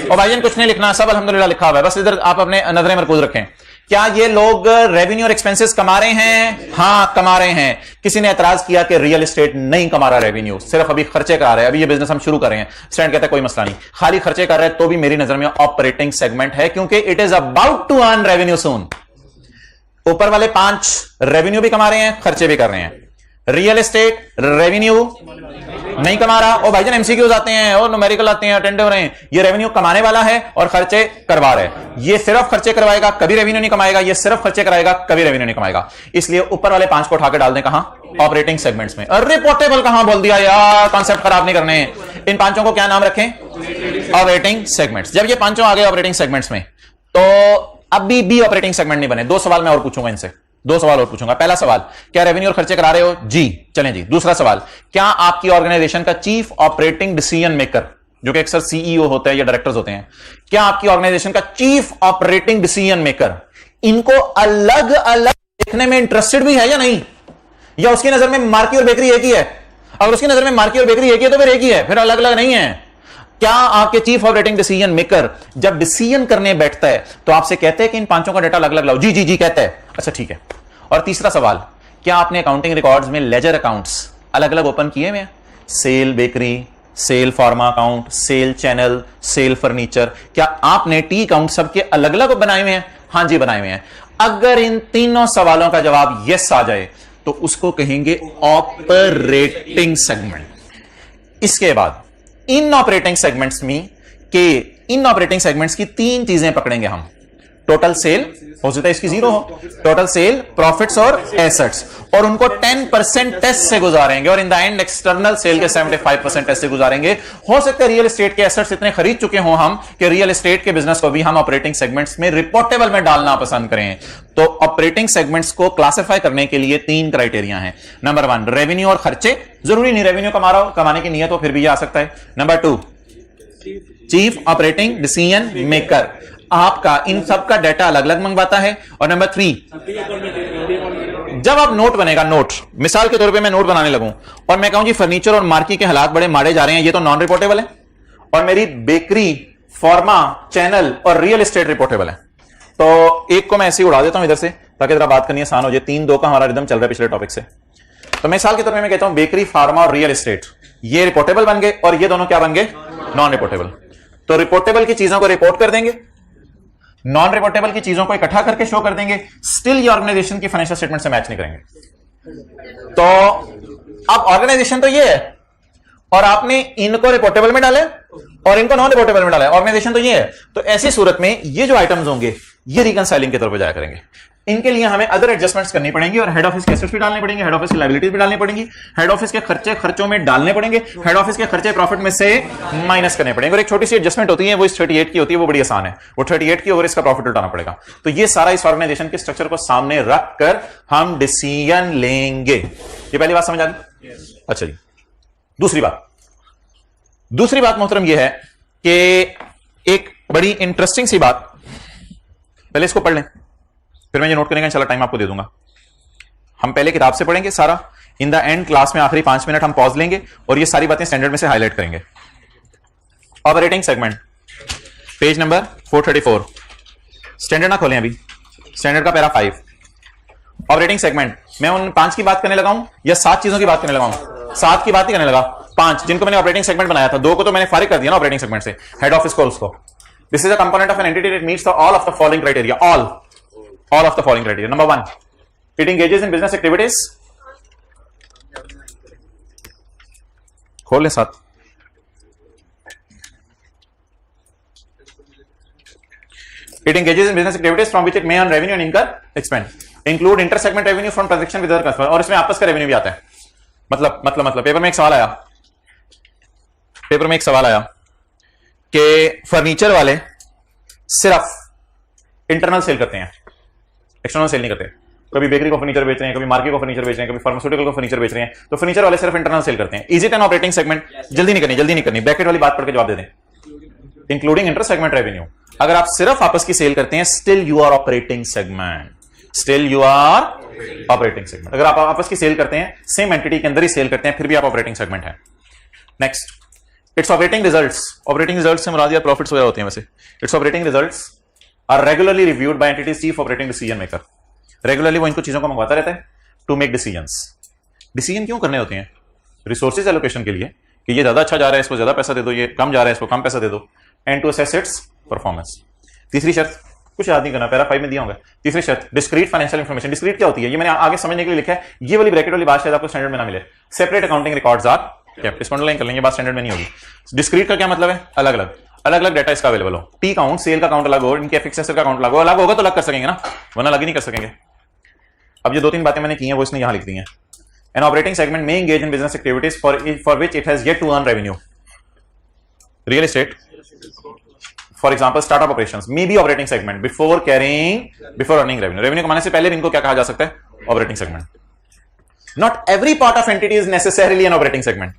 और भाईजान कुछ नहीं लिखना, सब अल्हम्दुलिल्लाह लिखा हुआ है, बस इधर आप अपने नजरें मरकूज रखें। क्या ये लोग रेवेन्यू और एक्सपेंसेस कमा रहे हैं? हां, कमा रहे हैं। किसी ने एतराज किया कि रियल एस्टेट नहीं कमा रहा रेवेन्यू, सिर्फ अभी खर्चे करा रहे हैं, अभी ये बिजनेस हम शुरू कर रहे हैं। स्टैंड कहता है कोई मसला नहीं, खाली खर्चे कर रहे हैं तो भी मेरी नजर में ऑपरेटिंग सेगमेंट है, क्योंकि it is about to earn revenue soon. ऊपर वाले 5 रेवेन्यू भी कमा रहे हैं, खर्चे भी कर रहे हैं। रियल एस्टेट रेवेन्यू नहीं कमा रहा, और भाईजान एमसीक्यूज आते हैं और न्यूमेरिकल आते हैं, अटेंड हो रहे हैं। ये रेवेन्यू कमाने वाला है और खर्चे करवा रहे हैं। ये सिर्फ खर्चे करवाएगा, कभी रेवेन्यू नहीं कमाएगा, ये सिर्फ खर्चे कराएगा, कभी रेवेन्यू नहीं कमाएगा। इसलिए ऊपर वाले 5 को उठा के डाल दें कहां? ऑपरेटिंग सेगमेंट्स में। रिपोर्टेबल कहां बोल दिया यार, कॉन्सेप्ट खराब नहीं करने। इन 5 को क्या नाम रखें? Operating segments. जब ये 5 आ गए ऑपरेटिंग सेगमेंट्स में, तो अभी भी ऑपरेटिंग सेगमेंट नहीं बने। 2 सवाल मैं और पूछूंगा इनसे, 2 सवाल और पूछूंगा। पहला सवाल, क्या रेवेन्यू और खर्चे करा रहे हो? जी, चलें जी। दूसरा सवाल, क्या आपकी ऑर्गेनाइजेशन का चीफ ऑपरेटिंग डिसीजन मेकर, जो कि अक्सर सीईओ होता है या डायरेक्टर्स होते हैं, क्या आपकी ऑर्गेनाइजेशन का चीफ ऑपरेटिंग डिसीजन मेकर इनको अलग अलग देखने में इंटरेस्टेड भी है या नहीं? या उसकी नजर में मार्की और बेकरी एक ही है? अगर उसकी नजर में मार्की और बेकरी एक ही है तो फिर एक ही है, फिर अलग अलग नहीं है। क्या आपके चीफ ऑपरेटिंग डिसीजन मेकर जब डिसीजन करने बैठता है तो आपसे कहते हैं कि इन 5 का डाटा अलग अलग लाओ? जी जी जी कहता है, अच्छा ठीक है। और तीसरा सवाल, क्या आपने अकाउंटिंग रिकॉर्ड्स में लेजर अकाउंट्स अलग अलग ओपन किए हुए हैं? Sale bakery, sale pharma account, sale channel, sale furniture, क्या आपने टी अकाउंट सबके अलग अलग बनाए हुए हैं? हां जी, बनाए हुए हैं। अगर इन तीनों सवालों का जवाब यस आ जाए तो उसको कहेंगे ऑपरेटिंग सेगमेंट। इसके बाद इन ऑपरेटिंग सेगमेंट्स की 3 चीजें पकड़ेंगे हम। टोटल सेल, हो सकता है इसकी 0 हो, टोटल सेल, प्रॉफिट्स और एसेट्स, और उनको 10% टेस्ट से गुजारेंगे, और in the end external sale के 75% टेस्ट से गुजारेंगे। हो सकता है रियल एस्टेट के एसेट्स इतने खरीद चुके हों हम कि रियल एस्टेट के बिजनेस को भी हम ऑपरेटिंग सेगमेंट्स में रिपोर्टेबल में डालना पसंद करें। तो ऑपरेटिंग सेगमेंट्स को क्लासिफाई करने के लिए 3 क्राइटेरिया हैं। नंबर 1, रेवेन्यू और खर्चे, जरूरी नहीं रेवेन्यू कमाने की नीयत हो, फिर भी ये आ सकता है। Number 2, chief operating decision maker, आपका इन सब का डाटा अलग अलग मंगवाता है। और नंबर 3, जब आप नोट बनेगा, नोट मिसाल के तौर पे मैं नोट बनाने लगूं और मैं कहूं जी फर्नीचर और मार्की के हालात बड़े माड़े जा रहे हैं, ये तो नॉन रिपोर्टेबल है, और मेरी बेकरी, फार्मा, चैनल और रियल एस्टेट रिपोर्टेबल है, तो एक को मैं ऐसे ही उड़ा देता हूं इधर से ताकि जरा बात करनी आसान हो जाए। 3-2 का हमारा रिदम चल रहा है पिछले टॉपिक से। तो मिसाल के तौर पे मैं कहता हूं बेकरी, फार्मा और रियल एस्टेट, ये रिपोर्टेबल बन गए और ये दोनों क्या बन गए? Non reportable. तो रिपोर्टेबल की चीजों को रिपोर्ट कर देंगे, नॉन रिपोर्टेबल की चीजों को इकट्ठा करके शो कर देंगे, स्टिल ये ऑर्गेनाइजेशन की फाइनेंशियल स्टेटमेंट से मैच नहीं करेंगे। तो अब ऑर्गेनाइजेशन तो ये है, और आपने इनको रिपोर्टेबल में डाले और इनको नॉन रिपोर्टेबल में डाला है। ऑर्गेनाइजेशन तो ये है। तो ऐसी सूरत में ये जो आइटम्स होंगे ये रिकंसाइलिंग के तौर पर जाया करेंगे। इनके लिए हमें अदर एडजस्टमेंट्स करनी पड़ेंगी और हेड ऑफिस के एसेट्स भी डालने पड़ेंगे, हेड ऑफिस की लायबिलिटीज भी डालनी पड़ेंगी, हेड ऑफिस के खर्चों में डालने पड़ेंगे, हेड ऑफिस के खर्चे प्रॉफिट में से माइनस करने पड़ेंगे। और एक छोटी सी एडजस्टमेंट होती है वो इस 38 की होती है, वो बड़ी आसान है। वो 38 की ओवर इसका प्रॉफिट उठाना पड़ेगा। तो ये सारा इस ऑर्गेनाइजेशन के स्ट्रक्चर को सामने रख कर हम डिसीजन लेंगे। ये पहली बात समझ आ गई? अच्छा जी, दूसरी बात मोहतरम ये है कि एक बड़ी इंटरेस्टिंग सी बात, पहले इसको पढ़ लें फिर मैं ये नोट करेंगे, इंशाल्लाह टाइम आपको दे दूंगा। हम पहले किताब से पढ़ेंगे सारा, इन द एंड क्लास में आखिरी 5 मिनट हम पॉज लेंगे और ये सारी बातें स्टैंडर्ड में से हाईलाइट करेंगे। Operating segment page number 434, standard ना खोलें अभी, स्टैंडर्ड का पैरा 5। ऑपरेटिंग सेगमेंट, मैं उन 5 की बात करने लगा हूं या 7 चीजों की बात करने लगा हूं? 7 की बात ही करने लगा, 5 जिनको मैंने ऑपरेटिंग सेगमेंट बनाया था, 2 को तो मैंने फारिग कर दिया ना ऑपरेटिंग सेगमेंट से, हेड ऑफिस को उसको। This is a component of an entity that meets all of the following criteria, all of the following criteria. Number 1, it engages in business activities. खोल ले साथ। It engages in business activities from which it may earn revenue and incur expense. Include inter-segment revenue from transaction with other customers. और इसमें आपस का revenue भी आता है। मतलब पेपर में एक सवाल आया कि फर्नीचर वाले सिर्फ इंटरनल सेल करते हैं, एक्सटर्नल सेल नहीं करते। कभी बेकरी को फर्नीचर बेच रहे हैं, कभी मार्केट को फर्नीचर बेच रहे हैं, कभी फार्मास्यूटिकल को फर्नीचर बेच रहे हैं, तो फर्नीचर वाले सिर्फ इंटरनल सेल करते हैं। Is it N operating segment? जल्दी नहीं करनी, ब्रैकेट वाली बात पढ़ के जवाब दे दें। इंक्लूडिंग इंटर सेगमेंट रेवेन्यू, अगर आप सिर्फ आपस की सेल करते हैं, still you are operating segment, अगर आप आपस की सेल करते हैं, सेम एंटिटी के अंदर ही सेल करते हैं, फिर भी आप ऑपरेटिंग सेगमेंट है। Next, it's operating results. Operating result से मुराद या प्रॉफिट्स वगैरह होते हैं वैसे। It's operating results are regularly reviewed by entity's chief operating decision maker. Regularly वो इनको चीजों को मंगवाता रहता है टू मेक डिसीजंस। डिसीजन क्यों करने होते हैं? रिसोर्सेज एलोकेशन के लिए, कि ये ज्यादा अच्छा जा रहा है इसको ज्यादा पैसा दे दो, ये कम जा रहा है इसको कम पैसा दे दो, and to assess its performance. तीसरी शर्त, कुछ याद नहीं करना, पैरा 5 में दिया होगा। तीसरी शर्त, डिस्क्रीट फाइनेंशियल इंफॉर्मेशन। डिस्क्रीट क्या होती है? ये मैंने आगे समझने के लिए लिखा है, ये वाली ब्रैकेट वाली बात शायद आपको स्टैंडर्ड में ना मिले। Separate accounting records are kept, इसको अंडरलाइन कर लेंगे, बात स्टैंडर्ड में नहीं होगी। डिस्क्रीट का क्या मतलब है? अलग अलग डाटा इसका अवेलेबल हो। टी काउंट, सेल का काउंट अलग हो, इनके फिक्स का काउंट अलग होगा तो अलग कर सकेंगे ना, वरना अलग ही नहीं कर सकेंगे। अब ये 2-3 बातें मैंने की हैं वो इसने यहां लिख दी हैं। एन ऑपरेटिंग सेगमेंट में engage in business activities for which it has yet to earn revenue. Real estate, for example startup operations may be operating segment before earning revenue. Revenue कमाने से पहले भी इनको क्या कहा जा सकता है? Operating segment. Not every part of entity is necessarily an operating segment.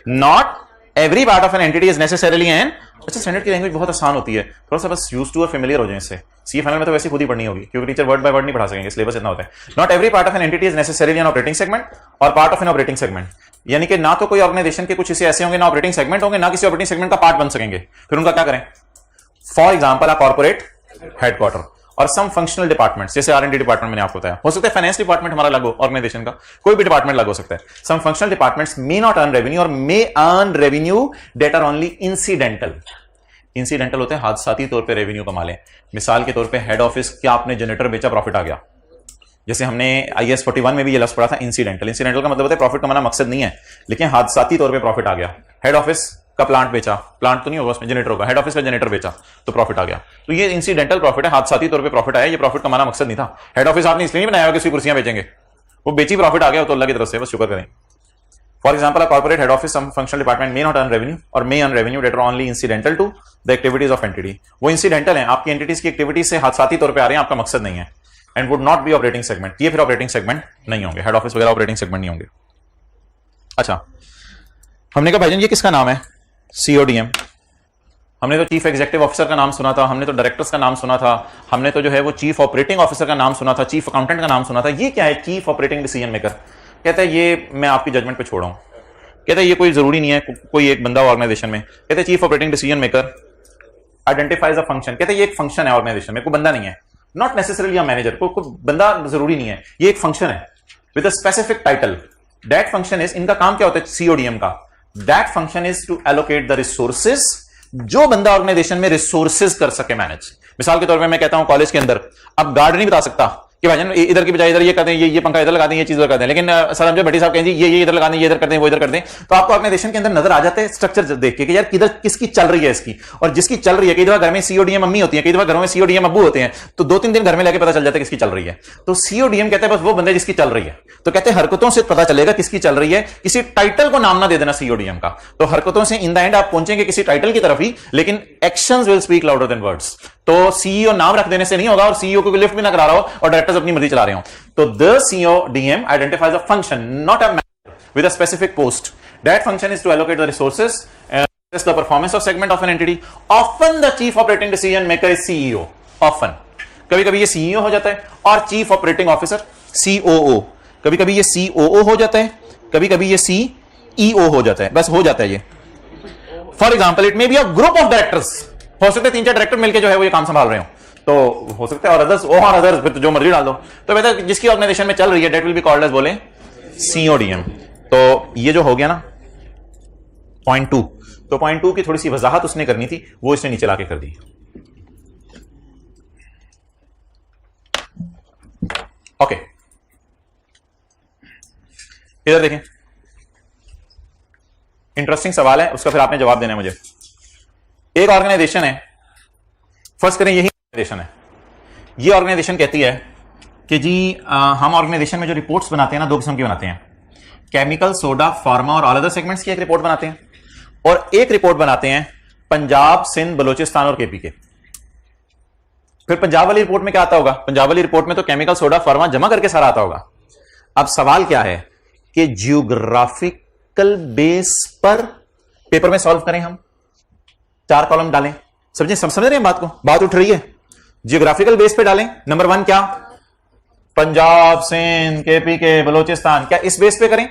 Not every part of an entity is necessarily an. अच्छा, स्टैंडर्ड की लैंग्वेज बहुत आसान होती है, थोड़ा सा बस यूज टू और फेमिलियर हो जाए इससे। सी फाइनल में तो वैसे खुद ही पढ़नी होगी क्योंकि टीचर वर्ड बाय वर्ड नहीं पढ़ा सकेंगे, सिलेबस इतना होता है। Not every part of an entity is necessarily an operating segment or part of an operating segment, यानी कि ना तो कोई ऑर्गेनाइजेशन के कुछ हिस्से ऐसे होंगे ना ऑपरेटिंग सेगमेंट होंगे, ना किसी ऑपरेटिंग सेगमेंट का पार्ट बन सकेंगे। फिर उनका क्या करें? For example a corporate headquarter और सम फंक्शनल डिपार्टमेंट्स, जैसे R&D डिपार्टमेंट मैंने आपको बताया, हो सकता है फाइनेंस डिपार्टमेंट हमारा लागू, ऑर्गेनाइजेशन का कोई भी डिपार्टमेंट लागू हो सकता है। Some functional departments may not earn revenue or may earn revenue that are only incidental. Incidental होते हैं हादसाती तौर पे रेवेन्यू कमा लें। मिसाल के तौर पे हेड ऑफिस क्या आपने जनरेटर बेचा, प्रॉफिट आ गया, जैसे हमने IAS 41 में भी ये लफ्ज पढ़ा था इंसिडेंटल। इंसिडेंटल का मतलब होता है प्रॉफिट कमाना मकसद नहीं है, लेकिन हादसाती तौर पे प्रॉफिट आ गया। हेड ऑफिस का प्लांट बेचा, प्लांट तो नहीं होगा उसमें, जनरेटर होगा, हेड ऑफिस का जनरेटर बेचा तो प्रॉफिट आ गया। तो ये इंसिडेंटल प्रॉफिट है, हादसाती तौर पे प्रॉफिट आया, ये प्रॉफिट कमाना मकसद नहीं था। हेड ऑफिस आपने इसलिए नहीं बनाया कि उसकी कुर्सियां बेचेंगे, वो बेची प्रॉफिट आ गया तो अल्लाह की तरफ से, बस शुक्र करें। For example a corporate head office some functional department may not earn revenue or may earn revenue that are only incidental to the activities of entity. वो इंसिडेंटल है, आपकी एंटिटीज की एक्टिविटीज से हादसाती तौर पे आ रहे हैं, आपका मकसद नहीं है, and would not be operating segment. ये फिर ऑपरेटिंग सेगमेंट नहीं होंगे, हेड ऑफिस वगैरह ऑपरेटिंग सेगमेंट नहीं होंगे। अच्छा, हमने कहा भाईजान ये किसका नाम है? CODM। हमने तो चीफ एग्जीक्यूटिव ऑफिसर का नाम सुना था, हमने तो डायरेक्टर्स का नाम सुना था, हमने तो जो है वो चीफ ऑपरेटिंग ऑफिसर का नाम सुना था, चीफ अकाउंटेंट का नाम सुना था। ये क्या है? Chief operating decision maker. कहता है ये मैं आपकी जजमेंट पे छोड़ा हूं। कहता है ये कोई जरूरी नहीं है कोई एक बंदा ऑर्गेनाइजेशन में। कहते हैं chief operating decision maker identifies a function. कहते हैं ये एक फंक्शन है ऑर्गेनाइजेशन में, कोई बंदा नहीं है, नॉट नेसेसरली अ मैनेजर, कोई बंदा जरूरी नहीं है, ये एक फंक्शन है with a specific title. That function is, इनका काम क्या होता है CODM का? That function is to allocate the resources, जो बंदा ऑर्गेनाइजेशन में रिसोर्सेज कर सके मैनेज। मिसाल के तौर पे मैं कहता हूं कॉलेज के अंदर, अब गार्ड नहीं बता सकता कि भाईजान इधर की बजाय इधर ये कर दें, ये पंखा इधर लगा दें, ये चीज उधर कर दें, लेकिन सर हम जो भट्टी साहब कहें जी ये इधर लगा दें, ये इधर कर दें, वो इधर कर दें, तो आपको ऑर्गेनाइजेशन के अंदर नजर आ जाते हैं स्ट्रक्चर देख के कि यार किधर किसकी चल रही है इसकी, और जिसकी चल रही है, कई दफा घर में सीओडीएम मम्मी होती है, कई दफा घरों में सीओडीएम अब्बू होते हैं, तो 2-3 दिन घर में लेके पता चल जाता है किसकी चल रही है। तो सीओडीएम कहते हैं बस वो बंदे जिसकी चल रही है, तो कहते हैं हरकतों से पता चलेगा किसकी चल रही है, किसी टाइटल को नाम ना दे देना सीओडीएम का, तो हरकतों से इन द एंड आप पहुंचेंगे किसी टाइटल की तरफ ही, लेकिन actions will speak louder than words. तो सीईओ नाम रख देने से नहीं होगा, और सीईओ को लिफ्ट भी ना करा रहा हो और डायरेक्टर्स अपनी मर्जी चला रहे हो। तो the CODM identifies a function, not a man with a specific post. That function is to allocate the resources, the performance of segment of an entity. Often the chief operating decision maker is CEO. Often. कभी कभी ये CEO हो जाता है, और chief operating officer COO, कभी कभी ये COO हो जाता है, कभी कभी ये CEO हो जाता है, बस हो जाता है ये। For example it may be a group of directors, हो सकते हैं 3-4 डायरेक्टर मिलकर जो है वो ये काम संभाल रहे हो, तो हो सकता है, और अदर्स और अदर्स, फिर जो मर्जी डाल दो, तो बेटा जिसकी ऑर्गेनाइजेशन में चल रही है that will be called as बोले CODM। तो ये जो हो गया ना पॉइंट 2, तो पॉइंट 2 की थोड़ी सी वजाहत उसने करनी थी, वो इसने नीचे लाके कर दी। ओके, इधर देखें, इंटरेस्टिंग सवाल है, उसका फिर आपने जवाब देना है मुझे। एक ऑर्गेनाइजेशन है, फर्स्ट करें यही ऑर्गेनाइजेशन है, ये ऑर्गेनाइजेशन कहती है कि जी हम ऑर्गेनाइजेशन में जो रिपोर्ट्स बनाते हैं ना, 2 किस्म की बनाते हैं, केमिकल, सोडा, फार्मा और ऑल अदर सेगमेंट्स की एक रिपोर्ट बनाते हैं, और एक रिपोर्ट बनाते हैं पंजाब, सिंध, बलूचिस्तान और केपी के। फिर पंजाब वाली रिपोर्ट में क्या आता होगा? पंजाब वाली रिपोर्ट में तो केमिकल, सोडा, फार्मा जमा करके सारा आता होगा। अब सवाल क्या है कि जियोग्राफिकल बेस पर पेपर में सॉल्व करें, हम 4 कॉलम डालें, समझ रहे हैं बात को, बात उठ रही है, जियोग्राफिकल बेस पे डालें। नंबर 1 क्या? पंजाब, सिंध, केपी के, बलूचिस्तान, क्या इस बेस पे करें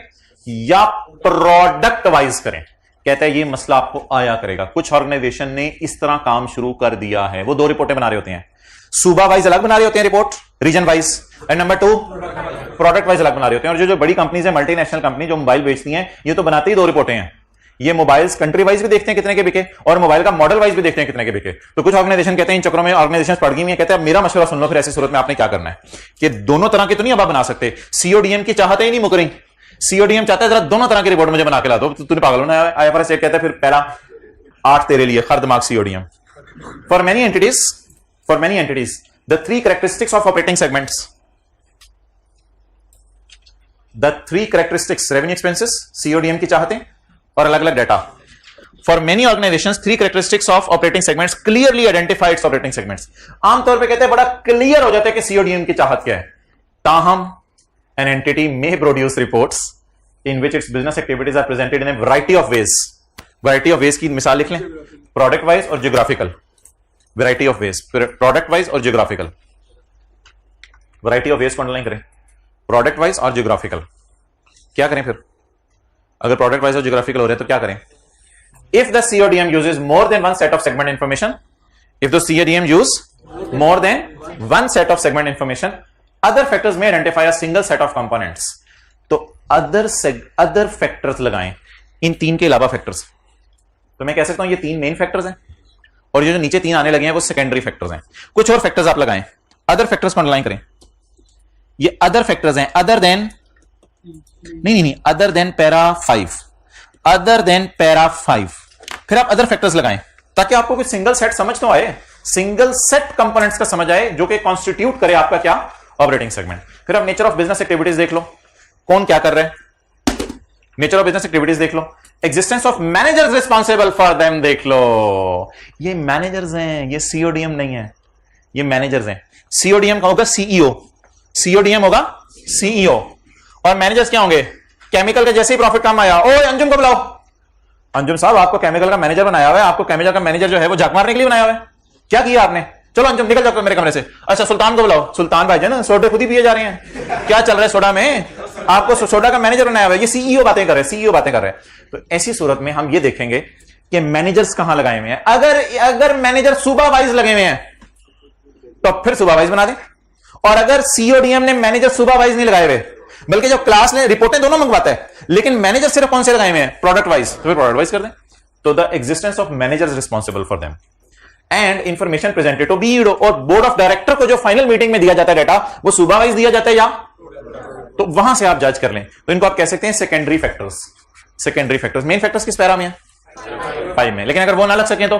या प्रोडक्ट वाइज करें? कहता है ये मसला आपको आया करेगा। कुछ ऑर्गेनाइजेशन ने इस तरह काम शुरू कर दिया है, वो 2 रिपोर्टें बना रहे होते हैं, सूबा वाइज अलग बना रहे होते हैं report, region wise, and number 2 product wise अलग बना रहे होते हैं। और जो बड़ी कंपनीज है, मल्टीनेशनल कंपनी जो मोबाइल बेचती हैं, ये तो बनाते ही 2 रिपोर्टें हैं। ये मोबाइल्स कंट्री वाइज भी देखते हैं कितने के बिके, और मोबाइल का मॉडल वाइज भी देखते हैं कितने के बिके। तो कुछ ऑर्गेनाइजेशन कहते हैं इन चक्रों में ऑर्गेनाइजेशन पड़ गई है, कहते हैं मेरा मशवरा सुन लो, फिर ऐसी सूरत में आपने क्या करना है कि दोनों तरह के तो नहीं अब आप बना सकते। सीओडीएम की चाहते ही नहीं मुकरी, सीओडीएम चाहता है जरा दोनों तरह की रिपोर्ट मुझे बना के ला दो, तो तूने पागल होना है। IFRS 8 कहता है फिर पहला 8 तेरे लिए, हर दिमाग CODM. For many entities the 3 characteristics of operating segments, the 3 characteristics, revenue, expenses, CODM की चाहते हैं और अलग अलग data. For many organisations 3 characteristics of operating segments clearly identified operating segments. आमतौर पे कहते हैं बड़ा क्लियर हो जाता है कि सीओडीएम की चाहत क्या है। ताहम an entity may produce reports in which its business activities are presented in a variety of ways. Variety of ways की मिसाल लिख लें, प्रोडक्ट वाइज और geographical. Variety of ways, product wise और जियोग्राफिकल। वैरायटी ऑफ वेज को underline करें, product wise और geographical. क्या करें फिर अगर प्रोडक्ट वाइज और जियोग्राफिकल हो रहे हैं तो क्या करें? If the CODM uses more than one set of segment information, if the CODM use more than one set of segment information, other factors may identify a single set of components. तो other factors लगाएं, इन 3 के अलावा factors. तो मैं कह सकता हूं ये 3 मेन फैक्टर्स हैं, और ये जो नीचे 3 आने लगे हैं वो सेकेंडरी फैक्टर्स हैं। कुछ और फैक्टर्स आप लगाएं, अदर फैक्टर्स को अंडरलाइन करें। ये अदर फैक्टर्स हैं, अदर देन नहीं, other than para 5, other than para 5। फिर आप अदर फैक्टर्स लगाएं ताकि आपको कोई सिंगल सेट समझ तो आए, सिंगल सेट कंपोनेंट्स का समझ आए जो कि कॉन्स्टिट्यूट करे आपका क्या? Operating segment. फिर आप नेचर ऑफ बिजनेस एक्टिविटीज देख लो, कौन क्या कर रहे हैं, नेचर ऑफ बिजनेस एक्टिविटीज देख लो। Existence of managers responsible for them देख लो। ये मैनेजर्स हैं, ये सीओडीएम नहीं है, ये मैनेजर्स हैं। सीओडीएम का होगा सीईओ, सीओडीएम होगा सीईओ, और मैनेजर्स क्या होंगे? केमिकल का जैसे ही प्रॉफिट कम आया, ओ अंजुम को बुलाओ, अंजुम साहब आपको केमिकल का मैनेजर बनाया हुआ है, आपको केमिकल का मैनेजर जो है वो झाक मारने के लिए बनाया हुआ है, क्या किया आपने? चलो अंजुम निकल जाओ मेरे कमरे से। अच्छा सुल्तान को बुलाओ, सुल्तान भाई ना सोडे खुद ही पिए जा रहे हैं, क्या चल रहा है सोडा में? आपको सोडा का मैनेजर बनाया हुआ है, ये सीईओ बातें कर रहे हैं, सीईओ बातें कर रहे हैं। तो ऐसी सूरत में हम ये देखेंगे कि मैनेजर्स कहां लगाए हुए हैं। अगर मैनेजर सूबा वाइज लगे हुए हैं तो फिर सूबा वाइज बना दें, और अगर सीओडीएम ने मैनेजर सूबा वाइज नहीं लगाए हुए, बल्कि जो क्लास ने रिपोर्टें दोनों मंगवाता है, लेकिन मैनेजर सिर्फ कौन से लगाए हुए हैं? प्रोडक्ट वाइज, तो फिर प्रोडक्ट वाइज कर दें। तो the existence of managers responsible for them and information presented to बीड, और बोर्ड ऑफ डायरेक्टर को जो फाइनल मीटिंग में दिया जाता है डाटा वो सुपरवाइज दिया जाता है या, तो वहां से आप जज कर लें। तो इनको आप कह सकते हैं secondary factors. Secondary factors, main factors किस पैरा में है? 5 में। लेकिन अगर वो ना लग सके तो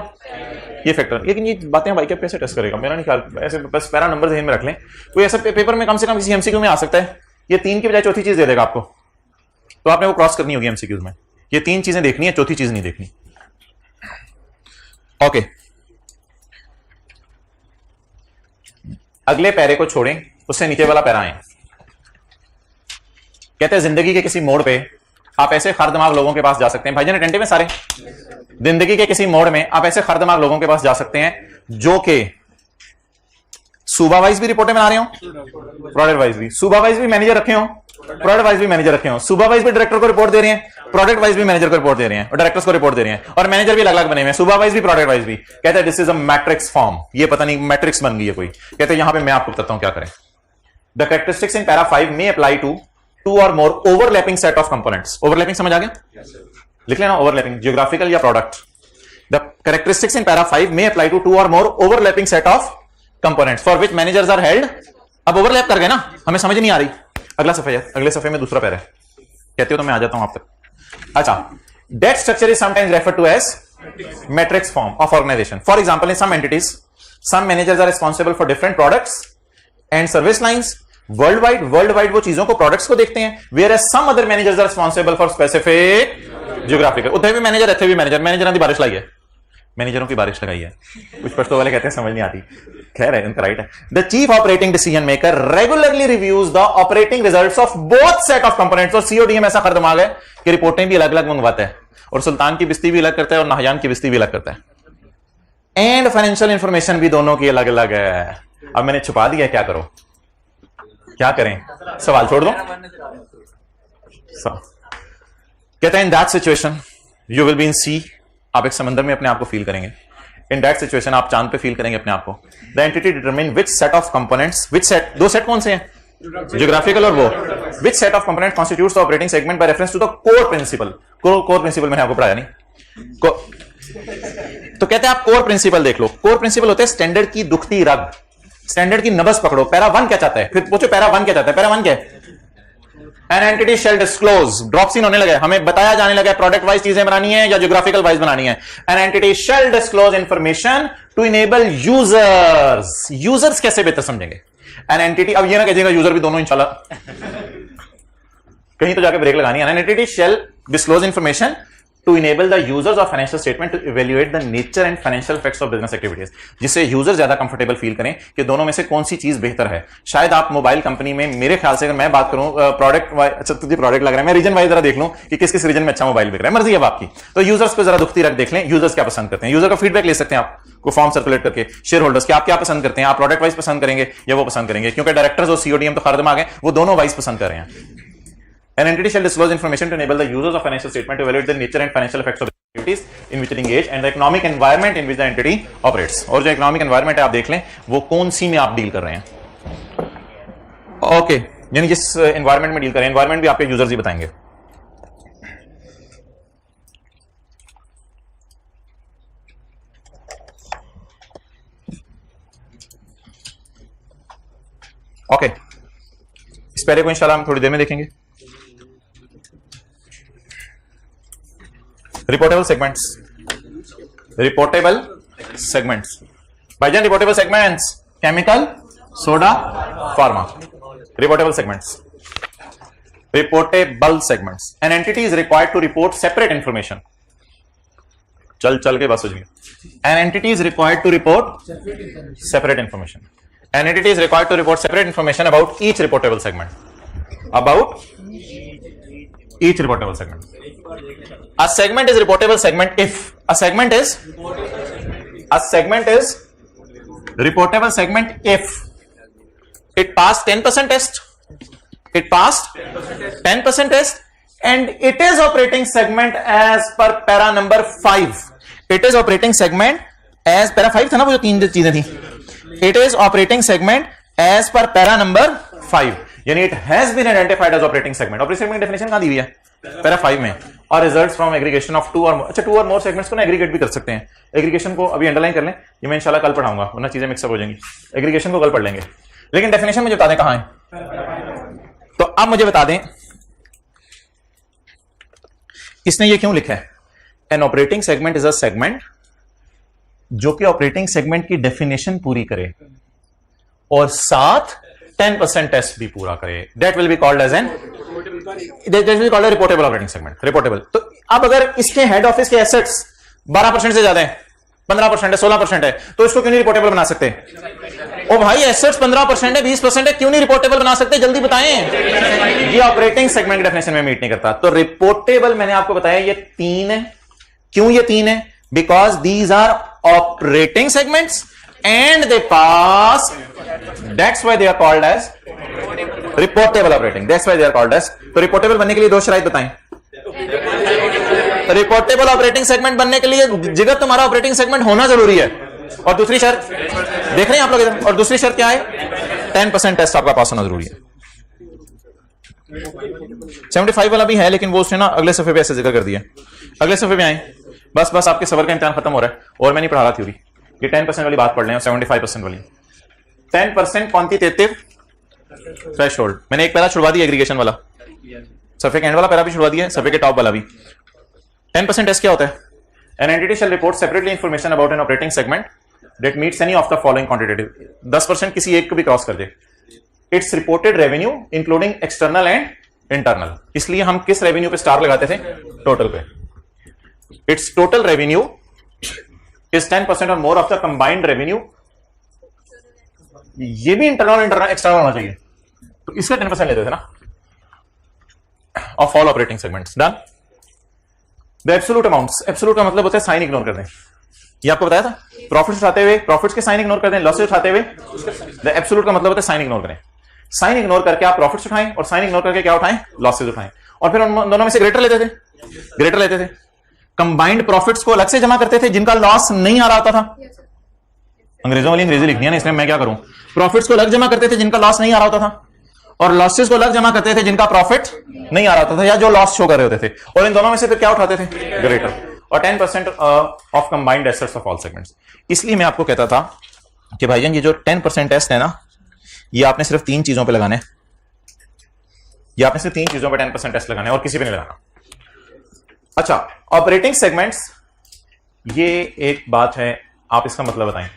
ये फैक्टर। लेकिन ये बातें भाई क्या कैसे टेस्ट करेगा, मेरा नहीं ख्याल, ऐसे बस पैरा नंबर ध्यान में रख लें। कोई ऐसा पेपर में कम से कम किसी एमसीक्यू में आ सकता है ये 3 की बजाय चौथी चीज दे देगा आपको, तो आपने वो क्रॉस करनी होगी एमसीक्यूज में। ये 3 चीजें देखनी है, चौथी चीज नहीं देखनी। ओके, अगले पैरे को छोड़ें, उससे नीचे वाला पैरा है। कहते हैं जिंदगी के किसी मोड़ पे आप ऐसे खरदमाग लोगों के पास जा सकते हैं, भाईजान अटेंटिव में सारे, जिंदगी के किसी मोड़ में आप ऐसे खरदमाग लोगों के पास जा सकते हैं जो कि सूबा वाइज भी रिपोर्टें बना रहे हो, प्रोडक्ट वाइज भी, सूबा वाइज भी मैनेजर रखे हो, प्रोडक्ट वाइज भी मैनेजर रखे हो, सूबा वाइज भी डायरेक्टर को रिपोर्ट दे रहे हैं, प्रोडक्ट वाइज भी मैनेजर को रिपोर्ट दे रहे हैं और डायरेक्टर्स को रिपोर्ट दे रहे हैं, और मैनेजर भी अलग अलग बने हुए हैं, सूबा वाइज भी प्रोडक्ट वाइज भी। कहते हैं this is a matrix form, ये पता नहीं मैट्रिक्स बन गई है कोई। कहते हैं यहां पे मैं आपको बताता हूं क्या करें। द कैरेक्टरिस्टिक्स इन पैरा 5 में apply to 2 or more overlapping set of components। overlapping समझ आ गया? लिख लेना overlapping, geographical या product। The characteristics in para 5 may apply to 2 or more overlapping set of components for which managers are held। अब overlap कर गए ना, हमें समझ नहीं आ रही। अगला सफे है, अगले सफे में दूसरा पैरा है, कहते हो तो मैं आ जाता हूं आप तक। अच्छा, that structure is sometimes referred to as matrix form of organization। For example, in some entities, some managers are responsible for different products and service lines। World wide वो चीजों को, प्रोडक्ट्स को देखते हैं। Whereas some other managers are responsible for specific geographical. उधर भी manager, इतने भी मैनेजर, मैनेजरों की बारिश लाई है, मैनेजरों की बारिश लगाई है। कुछ पश्तो वाले कहते हैं समझ नहीं आती, खैर है, उनका राइट है। The chief operating decision maker regularly reviews the operating results of both set of components. और सीओडीएम ऐसा खर दिमाग है कि रिपोर्टें भी अलग अलग मंगवाता है, और सुल्तान की बिस्ती भी अलग करता है और नाहयान की बिस्ती भी अलग करता है, एंड फाइनेंशियल इंफॉर्मेशन भी दोनों की अलग अलग है। अब मैंने छुपा दिया, क्या करो, क्या करें, सवाल छोड़ दो। कहते हैं in that situation you will be in sea, आप एक समंदर में अपने आप को फील करेंगे। इन दैट सिचुएशन आप चांद पे फील करेंगे अपने आप को। The entity determine which set of components, which set, 2 set कौन से हैं, जियोग्राफिकल और वो, which set of component constitutes the operating segment by reference to the core principle. Core principle मैंने आपको पढ़ाया नहीं, तो कहते हैं आप कोर प्रिंसिपल देख लो। कोर प्रिंसिपल होते हैं स्टैंडर्ड की दुखती रग, स्टैंडर्ड की नबज पकड़ो। पैरा 1 क्या चाहता है, फिर पूछो पैरा 1 क्या चाहता है। पैरा 1 क्या है? An entity shall disclose, drop scene होने लगा, हमें बताया जाने लगा प्रोडक्ट वाइज चीजें बनानी है या ज्योग्राफिकल वाइज बनानी है। An entity shall disclose information to enable users. Users कैसे बेहतर समझेंगे? एन एंटिटी, अब ये ना कहिएगा यूजर भी दोनों इंशाल्लाह, कहीं तो जाके ब्रेक लगानी है। An entity shall disclose information to enable the users of financial statement to evaluate the nature and financial effects of business activities, जिससे यूजर ज्यादा कंफर्टेबल फील करें कि दोनों में से कौन सी चीज बेहतर है। शायद आप मोबाइल कंपनी में, मेरे ख्याल से अगर मैं बात करूं प्रोडक्ट, अच्छा तुझे प्रोडक्ट लग रहा है, मैं रीजन वाइज जरा देख लूं कि किस किस रीजन में अच्छा मोबाइल बिक रहा है, मर्जी है आपकी। तो यूजर्स पे जरा दुखती रख देख लें, यूजर्स क्या पसंद करते हैं, यूजर का फीडबैक ले सकते हैं आप को फॉर्म सर्कुलेट करके, शेयर होल्डर्स के आप क्या पसंद करते हैं, आप प्रोडक्ट वाइज पसंद करेंगे या वो पसंद करेंगे, क्योंकि डायरेक्टर्स और सीओडीएम तो खर दिमाग है, वो दोनों वाइज पसंद कर रहे हैं। An entity shall disclose information to enable the users of financial statement to evaluate the nature and financial effects of activities in which it engage and the economic environment in which the entity operates। और जो economic environment है आप देख लें वो कौन सी में आप डील कर रहे हैं। ओके, यानी जिस एनवायरमेंट में डील कर रहे हैं, एनवायरमेंट भी आपके यूजर्स ही बताएंगे। ओके, इस पैरे को इंशाल्लाह हम थोड़ी देर में देखेंगे। रिपोर्टेबल सेगमेंट्स, रिपोर्टेबल सेगमेंट्स भाईजान, reportable segments, chemical, soda, pharma, reportable segments, reportable segments. An entity is required to report separate information, चल के बस हो जाएगी। An entity is required to report separate information. An entity is required to report separate information about each reportable segment. About each reportable segment. A segment is reportable segment if a segment is reportable segment if it passed 10% test. It passed 10% test and it is operating segment as per para number 5. It is operating segment as para 5 था ना, वो जो 3 चीजें थी। It is operating segment as per para number 5, यानी it has been identified as operating segment। operating segment definition कहां दी हुई है? पैरा 5 में, और रिजल्ट्स फ्रॉम एग्रीगेशन ऑफ 2 और अच्छा 2 और मोर सेगमेंट्स को ना एग्रीगेट भी कर सकते हैं। एग्रीगेशन को अभी अंडरलाइन कर लें, ये मैं इंशाल्लाह कल पढ़ाऊंगा, वरना चीजें मिक्सअप हो जाएंगी। एग्रीगेशन को कल पढ़ लेंगे, लेकिन डेफिनेशन मुझे बता दें कहां है। तो अब मुझे बता दें इसने ये क्यों लिखा है, N operating segment is a segment जो कि ऑपरेटिंग सेगमेंट की डेफिनेशन पूरी करे और साथ 10% टेस्ट भी पूरा करे, that will be called as an reportable operating segment. Reportable. तो अब अगर इसके हेड ऑफिस के एसेट्स 12% से ज्यादा है, 15% है, 16% है, तो इसको क्यों नहीं रिपोर्टेबल बना सकते? ओ भाई एसेट्स 15% है, 20% है, क्यों नहीं रिपोर्टेबल बना सकते? जल्दी बताएं। ये ऑपरेटिंग सेगमेंट की डेफिनेशन में मीट नहीं करता। तो रिपोर्टेबल मैंने आपको बताया ये 3 है। क्यों ये 3 है? Because these are operating segments and they pass, that's why they are called as reportable operating, that's why they are called as. तो रिपोर्टेबल बनने के लिए 2 शराइत बताएं। रिपोर्टेबल ऑपरेटिंग सेगमेंट बनने के लिए जिगर तुम्हारा ऑपरेटिंग सेगमेंट होना जरूरी है, और दूसरी शर्त देख रहे हैं आप लोग इधर, और दूसरी शर्त क्या है? 10% टेस्ट आपका पास होना जरूरी है। 75 वाला भी है, लेकिन वो उसने ना अगले सफे पे ऐसे जिक्र कर दिया। अगले सफे पे आए, बस आपके सबर का इम्तिहान खत्म हो रहा है, और मैं नहीं पढ़ा रहा थ्योरी, ये 10% वाली बात पढ़ लें और 75% वाली। 10% क्वांटिटेटिव थ्रेशोल्ड, मैंने एक पैरा छुड़वा दिया एग्रीगेशन वाला, सफे के एंड वाला पैरा भी छुड़वा दिया, सफे के टॉप वाला भी। 10% टेस्ट क्या होता है? An entity shall report separately information about an operating segment that meets any of the following quantitative. 10% किसी एक को भी क्रॉस कर दे, it's reported revenue including external and internal. इसलिए हम किस रेवेन्यू पे स्टार लगाते थे? टोटल पे। It's total revenue is 10% or more of the combined revenue. ये भी इंटरनल एक्सटर्नल होना चाहिए, तो इसका 10% लेते थे ना of all operating segments. Done. The absolute amounts, absolute का मतलब होता है साइन इग्नोर कर दें, ये आपको बताया था। प्रॉफिट्स उठाते हुए प्रॉफिट्स के साइन इग्नोर कर दें, लॉसेस उठाते हुए द एब्सोल्यूट का मतलब होता है साइन इग्नोर करें। साइन इग्नोर करके आप प्रॉफिट्स उठाएं और साइन इग्नोर करके क्या उठाएं? लॉसेस उठाएं, और फिर उन दोनों में से ग्रेटर लेते थे। ग्रेटर लेते थे। कंबाइंड प्रॉफिट्स को अलग से जमा करते थे जिनका लॉस नहीं आ रहा होता था। अंग्रेजों वाली अंग्रेजी लिखनी है ना, इसलिए मैं क्या करूं, प्रॉफिट्स को अलग जमा करते थे जिनका लॉस नहीं आ रहा होता था, और लॉसेस को अलग जमा करते थे जिनका प्रॉफिट नहीं आ रहा होता था या जो लॉस शो कर रहे होते थे, और इन दोनों में से फिर क्या उठाते थे? ग्रेटर। और 10% of combined assets of all segments. इसलिए मैं आपको कहता था कि भाईजान ये जो 10% टेस्ट है ना, ये आपने सिर्फ 3 चीजों पे लगाना है। ये आपने सिर्फ 3 चीजों पे 10% टेस्ट लगाना है और किसी पे नहीं लगाना। अच्छा, ऑपरेटिंग सेगमेंट्स, ये एक बात है, आप इसका मतलब बताएं।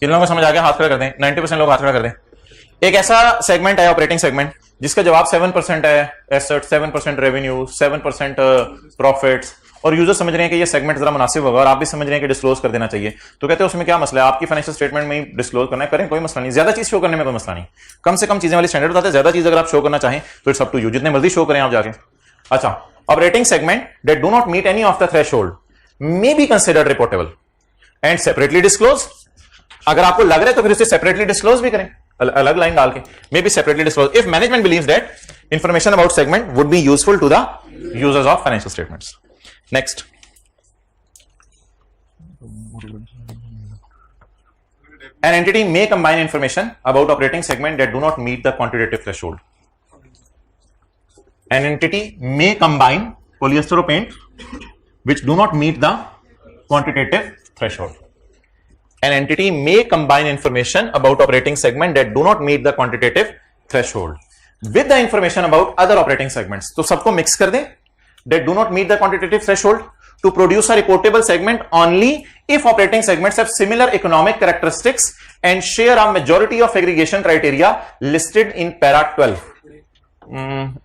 किन लोगों को समझ आ गया? हाथ खड़ा कर दें। 90% लोग हाथ खड़ा कर दें। एक ऐसा सेगमेंट है ऑपरेटिंग सेगमेंट जिसका जवाब 7% है एसेट, 7% रेवेन्यू, 7% प्रॉफिट्स, और यूजर समझ रहे हैं कि ये सेगमेंट जरा मुनासिब होगा, और आप भी समझ रहे हैं कि डिस्क्लोज कर देना चाहिए। तो कहते हैं उसमें क्या मसला है, आपकी फाइनेंशियल स्टेटमेंट में ही डिस्क्लोज करना है, करें, कोई मसला नहीं। ज्यादा चीज शो करने में कोई मसला नहीं, कम से कम चीजें वाली स्टैंडर्ड बताते हैं। ज्यादा चीज अगर आप शो करना चाहें तो इट्स अप टू यू, जितने मर्जी शो करें आप जाके। अच्छा, operating segment that do not meet any of the threshold may be considered reportable and separately disclose. अगर आपको लग रहा है तो फिर उसे सेपरेटली डिस्क्लोज भी करें, अलग लाइन डाल के, may be separately disclose if management believes that information about segment would be useful to the users of financial statements. Next, an entity may combine information about operating segment that do not meet the quantitative threshold. An entity may combine polyester or paint which do not meet the quantitative threshold. An entity may combine information about operating segment that do not meet the quantitative threshold with the information about other operating segments. तो सबको mix कर दें, that do not meet the quantitative threshold to produce a reportable segment only if operating segments have similar economic characteristics and share a majority of aggregation criteria listed in para 12.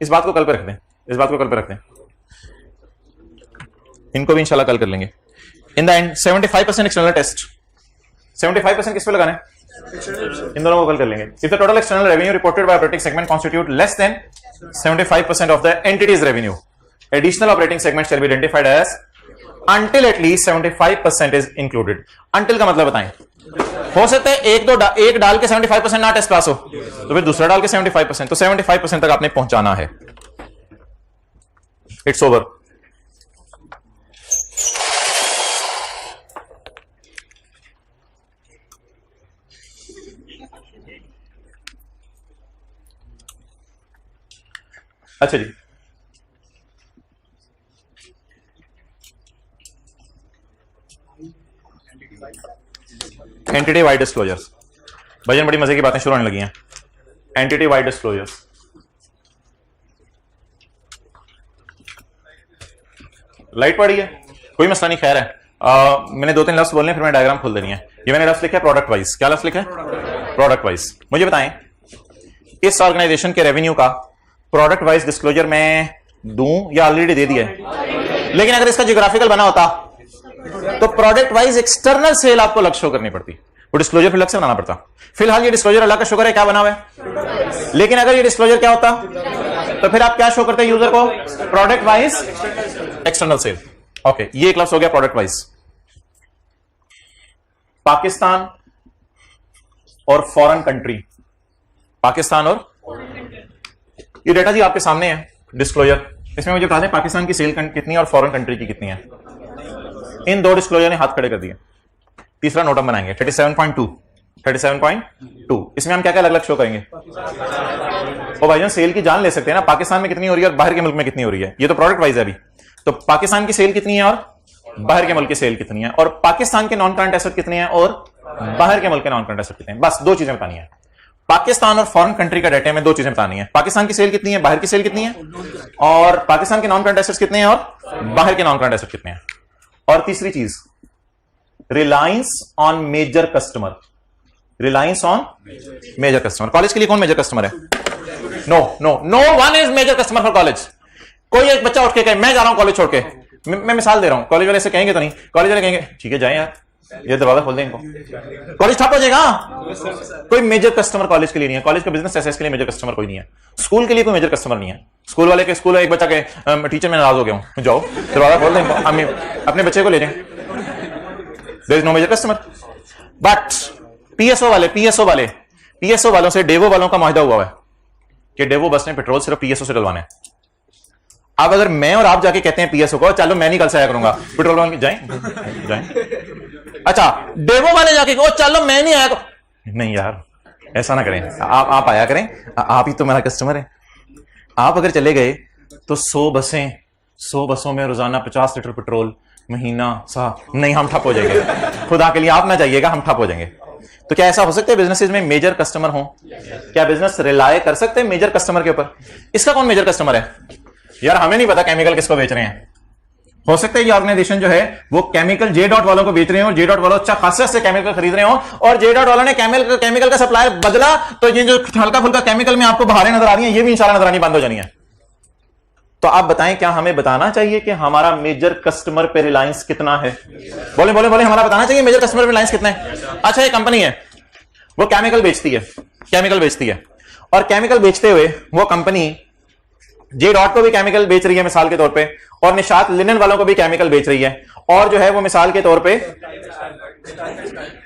इस बात को कल पे रख दें, इस बात को कल पे रख दें, इनको भी इंशाल्लाह कल कर लेंगे। In the end 75% external test, 75% किस पे लगाना है? इन दोनों को कल कर लेंगे। If the total external revenue reported by operating segment constitute less than 75% of the entity's revenue, additional operating segment shall be identified as until at least 75% is included. Until का मतलब बताएं। हो सकता है एक डाल के 75% ना टेस्ट पास हो, तो फिर दूसरा डाल के 75%, तो 75% तक आपने पहुंचाना है। It's over. अच्छा जी, एंटिटी वाइड डिस्क्लोजर्स। भजन बड़ी मजे की बातें शुरू होने लगी हैं। एंटिटी वाइड डिस्क्लोजर्स, लाइट पड़ी है, कोई मसला नहीं, खैर है। मैंने 2-3 लफ्ज बोलने, फिर मैं डायग्राम खोल देनी है। ये मैंने लफ्ज लिखा है प्रोडक्ट वाइज। क्या लफ्ज लिखा है? Product wise. मुझे बताएं इस ऑर्गेनाइजेशन के रेवेन्यू का प्रोडक्ट वाइज डिस्क्लोजर मैं दूं या ऑलरेडी दे दिया है? लेकिन अगर इसका जियोग्राफिकल बना होता तो प्रोडक्ट वाइज एक्सटर्नल सेल आपको अलग शो करनी पड़ती, वो डिस्क्लोजर फिर अलग से बनाना पड़ता। फिलहाल ये डिस्क्लोजर अलग का शो करे, क्या बना हुआ है। लेकिन अगर ये डिस्क्लोजर क्या होता तो फिर आप क्या शो करते हैं यूजर को? Product wise external sale. Okay, ये एक लफ्ज हो गया प्रोडक्ट वाइज। पाकिस्तान और फॉरेन कंट्री, पाकिस्तान और ये डेटा जी आपके सामने है डिस्क्लोजर। इसमें मुझे बता दें पाकिस्तान की सेल कितनी है और फॉरेन कंट्री की कितनी है। इन दो डिस्क्लोजर ने हाथ खड़े कर दिए। तीसरा नोट हम बनाएंगे 37.2। इसमें हम क्या क्या अलग अलग शो करेंगे? ओ भाईजान, सेल की जान ले सकते हैं ना, पाकिस्तान में कितनी हो रही है और बाहर के मुल्क में कितनी हो रही है। ये तो प्रोडक्ट वाइज है अभी। तो पाकिस्तान की सेल कितनी है और बाहर के मुल्क की सेल कितनी है, और पाकिस्तान के नॉन करंट एसेट कितनी है और बाहर के मुल्क के नॉन करंट एसेट कितने हैं। बस दो चीजें बतानी है। पाकिस्तान और फॉरेन कंट्री का डाटा में दो चीजें बतानी है। पाकिस्तान की सेल कितनी है, बाहर की सेल कितनी है, और पाकिस्तान के नॉन करंट एसेट्स कितने हैं और बाहर के नॉन करंट एसेट कितने हैं। और तीसरी चीज, reliance on major customer. Reliance on major customer. College के लिए कौन मेजर कस्टमर है? No one is major customer for college. कोई एक बच्चा उठ के कहे मैं जा रहा हूं कॉलेज छोड़ के, मैं मिसाल दे रहा हूं, कॉलेज वाले से कहेंगे तो नहीं, कॉलेज वाले कहेंगे ठीक है जाए यार, ये दरवाजा खोल दें इनको, कॉलेज ठप हो जाएगा। कोई मेजर कस्टमर कॉलेज के लिए नहीं है। कॉलेज का बिजनेस एसेस के लिए मेजर कस्टमर कोई नहीं है। स्कूल के लिए कोई मेजर कस्टमर नहीं है। स्कूल वाले के स्कूल एक बच्चा के टीचर मैं नाराज हो गया हूं, जाओ दरवाजा खोल दें, अपने बच्चे को ले जाएं, there is no major customer. But PSO वालों से डेवो वालों का मुआहदा हुआ है कि डेवो बस ने पेट्रोल सिर्फ पीएसओ से डलवाना है। अब अगर मैं और आप जाके कहते हैं पीएसओ को चलो मैं नहीं कल से आया करूंगा, पेट्रोल वाले जाएं। अच्छा, डेवो वाले जाके ओ चलो मैं नहीं आया, नहीं यार ऐसा ना करें, आप आया करें, आप ही तो मेरा कस्टमर है। आप अगर चले गए तो 100 बसों में रोजाना 50 लीटर पेट्रोल महीना सा, नहीं हम ठप हो जाएंगे। खुदा के लिए आप ना जाइएगा, हम ठप हो जाएंगे। तो क्या ऐसा हो सकता है बिजनेसेस में मेजर कस्टमर हो? क्या बिजनेस रिलाय कर सकते हैं मेजर कस्टमर के ऊपर? इसका कौन मेजर कस्टमर है? यार हमें नहीं पता केमिकल किसको बेच रहे हैं। हो सकता है ये ऑर्गेनाइजेशन जो है वो केमिकल जे डॉट वालों को बेच रहे हो और जे डॉट वालों अच्छा खासा से केमिकल खरीद रहे हो, और जे डॉट वालों ने केमिकल का सप्लायर बदला, तो ये जो हल्का फुल्का केमिकल में आपको बहारें नजर आ रही हैं, ये भी इंशाल्लाह नजर आनी बंद हो जानी है। तो आप बताएं क्या हमें बताना चाहिए कि हमारा मेजर कस्टमर पे रिलायंस कितना है? बोले हमारा बताना चाहिए मेजर कस्टमर पे रिलायंस कितना है। अच्छा, ये कंपनी है वो केमिकल बेचती है, और केमिकल बेचते हुए वो कंपनी जे डॉट को भी केमिकल बेच रही है मिसाल के तौर पे, और निशात लिनन वालों को भी केमिकल बेच रही है, और जो है वो मिसाल के तौर पे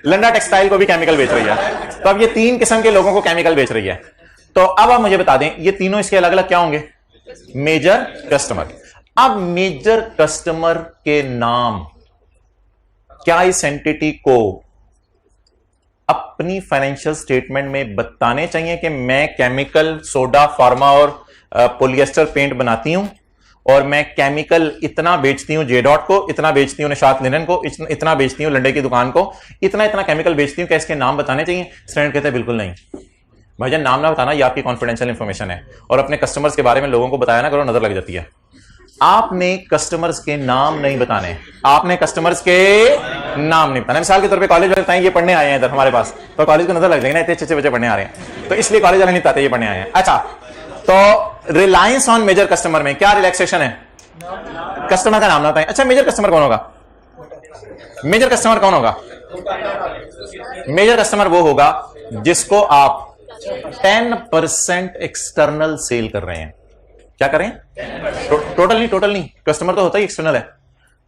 लंडा टेक्सटाइल को भी केमिकल बेच रही है। तो अब ये 3 किस्म के लोगों को केमिकल बेच रही है। तो अब आप मुझे बता दें ये तीनों इसके अलग अलग क्या होंगे? Major customer. अब मेजर कस्टमर के नाम क्या इस एंटिटी को अपनी फाइनेंशियल स्टेटमेंट में बताने चाहिए कि मैं केमिकल, सोडा, फार्मा और पॉलिएस्टर पेंट बनाती हूं, और मैं केमिकल इतना बेचती हूं जे डॉट को, इतना बेचती हूं निशात लिनन को, इतना बेचती हूं लंडे की दुकान को, इतना केमिकल बेचती हूं, क्या इसके नाम बताने चाहिए? स्टूडेंट कहते हैं बिल्कुल नहीं भाईजान, नाम ना बताना, ये आपकी कॉन्फिडेंशियल इंफॉर्मेशन है, और अपने कस्टमर्स के बारे में लोगों को बताया ना करो, नजर लग जाती है। आपने कस्टमर्स के नाम नहीं बताने, मिसाल के तौर पे कॉलेज वाले बताएं ये पढ़ने आए हैं इधर हमारे पास, तो कॉलेज को नजर लग जाएगी ना इतने अच्छे बच्चे पढ़ने आ रहे हैं, तो इसलिए कॉलेज वाले नहीं बताते ये पढ़ने आए हैं। अच्छा, तो रिलायंस ऑन मेजर कस्टमर में क्या रिलैक्सेशन है? कस्टमर का नाम ना बताएं। अच्छा, मेजर कस्टमर कौन होगा? मेजर कस्टमर वो होगा जिसको आप 10% एक्सटर्नल सेल कर रहे हैं। क्या करें? टोटल नहीं, कस्टमर तो होता ही एक्सटर्नल है,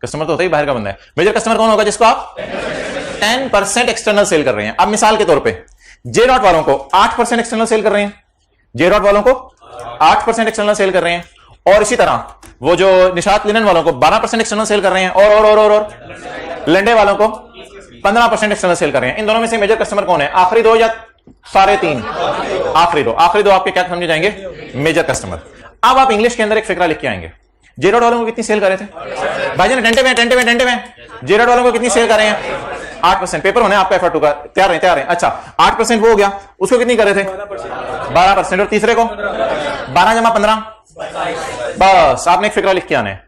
कस्टमर तो होता ही बाहर का बंदा है। मेजर कस्टमर कौन होगा? जिसको आप 10% एक्सटर्नल सेल कर रहे हैं। अब मिसाल के तौर पे जे डॉट वालों को 8% एक्सटर्नल सेल कर रहे हैं, जे डॉट वालों को 8% एक्सटर्नल सेल कर रहे हैं, और इसी तरह वो जो निशात लिनन वालों को 12% एक्सटर्नल सेल कर रहे हैं, और लंडे वालों को 15% एक्सटर्नल सेल कर रहे हैं। इन दोनों में से मेजर कस्टमर कौन है? आखिरी दो या सारे तीन? आखिरी दो आपके क्या समझे जाएंगे? Major customer. अब आप इंग्लिश के अंदर एक फिक्रा लिख के आएंगे, जेरोड वालों को कितनी सेल कर रहे थे भाईजान? टेंटे में जेरोड वालों को कितनी सेल कर रहे हैं? 8%। पेपर होने आपका एफर्ट होगा, तैयार है। अच्छा 8% वो हो गया, उसको कितनी कर रहे थे? 12%। और तीसरे को 12 जमा 15, बस आपने एक फिक्रा लिख के आना है,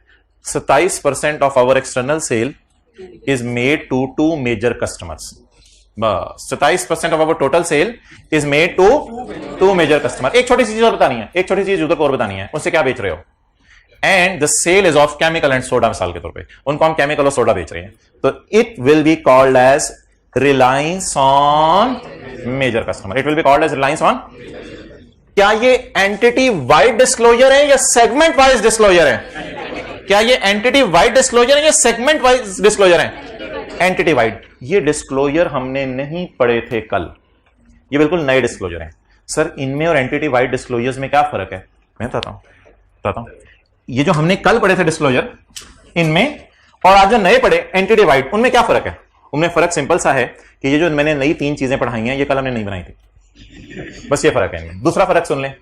27% of our external sale is made to 2 major customers. बस 27% of our total sale is made to 2 major customer. एक छोटी सी चीज और बतानी है, एक छोटी सी चीज उधर को और बतानी है, उससे क्या बेच रहे हो? And the sale is of chemical and soda, मिसाल के तौर पे उनको हम केमिकल और सोडा बेच रहे हैं, तो it will be called as reliance on major customer. It will be called as reliance on. क्या ये एंटिटी वाइड डिस्क्लोजर है या सेगमेंट वाइज डिस्क्लोजर है? क्या ये एंटिटी वाइड डिस्क्लोजर है या सेगमेंट वाइज डिस्क्लोजर है? Entity wide. ये डिस्क्लोजर हमने नहीं पढ़े थे कल, ये बिल्कुल नए डिस्क्लोजर हैं। सर इनमें और एंटिटी वाइड डिस्क्लोजर्स में क्या फर्क है? मैं बताता हूं। ये जो हमने कल पढ़े थे डिस्क्लोजर, इनमें और आज जो नए पढ़े एंटिटी वाइड, उनमें क्या फर्क है? उनमें फर्क सिंपल सा है कि ये जो मैंने नई 3 चीजें पढ़ाई हैं, ये कल हमने नहीं बनाई थी, बस ये फर्क है इनमें। दूसरा फर्क सुन लें,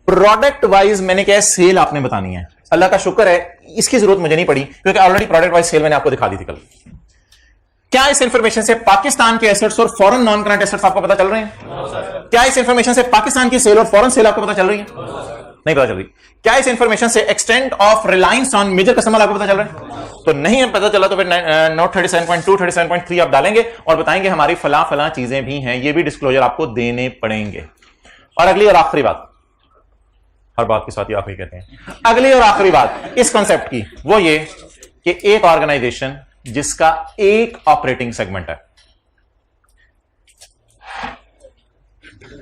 प्रोडक्ट वाइज मैंने क्या है, सेल आपने बतानी है। अल्लाह का शुक्र है इसकी जरूरत मुझे नहीं पड़ी, क्योंकि ऑलरेडी प्रोडक्ट वाइज सेल मैंने आपको दिखा दी थी कल। क्या इस इंफॉर्मेशन से पाकिस्तान के एसेट्स और फॉरेन नॉन करंट एसेट्स आपको पता चल रहे हैं? क्या इस इंफॉर्मेशन से पाकिस्तान की सेल और फॉरेन सेल आपको पता चल रही है? नहीं पता चल रही। क्या इस इंफॉर्मेशन से extent of reliance on major customer आपको पता चल रहा है? तो नहीं पता चला तो फिर नोट 37.2 37.3 आप डालेंगे और बताएंगे हमारी फला चीजें भी हैं, ये भी डिस्क्लोजर आपको देने पड़ेंगे। और अगली और आखिरी बात, हर बात के साथ ही आखिरी कहते हैं, अगली और आखिरी बात इस कॉन्सेप्ट की, वो ये कि एक ऑर्गेनाइजेशन जिसका एक ऑपरेटिंग सेगमेंट है,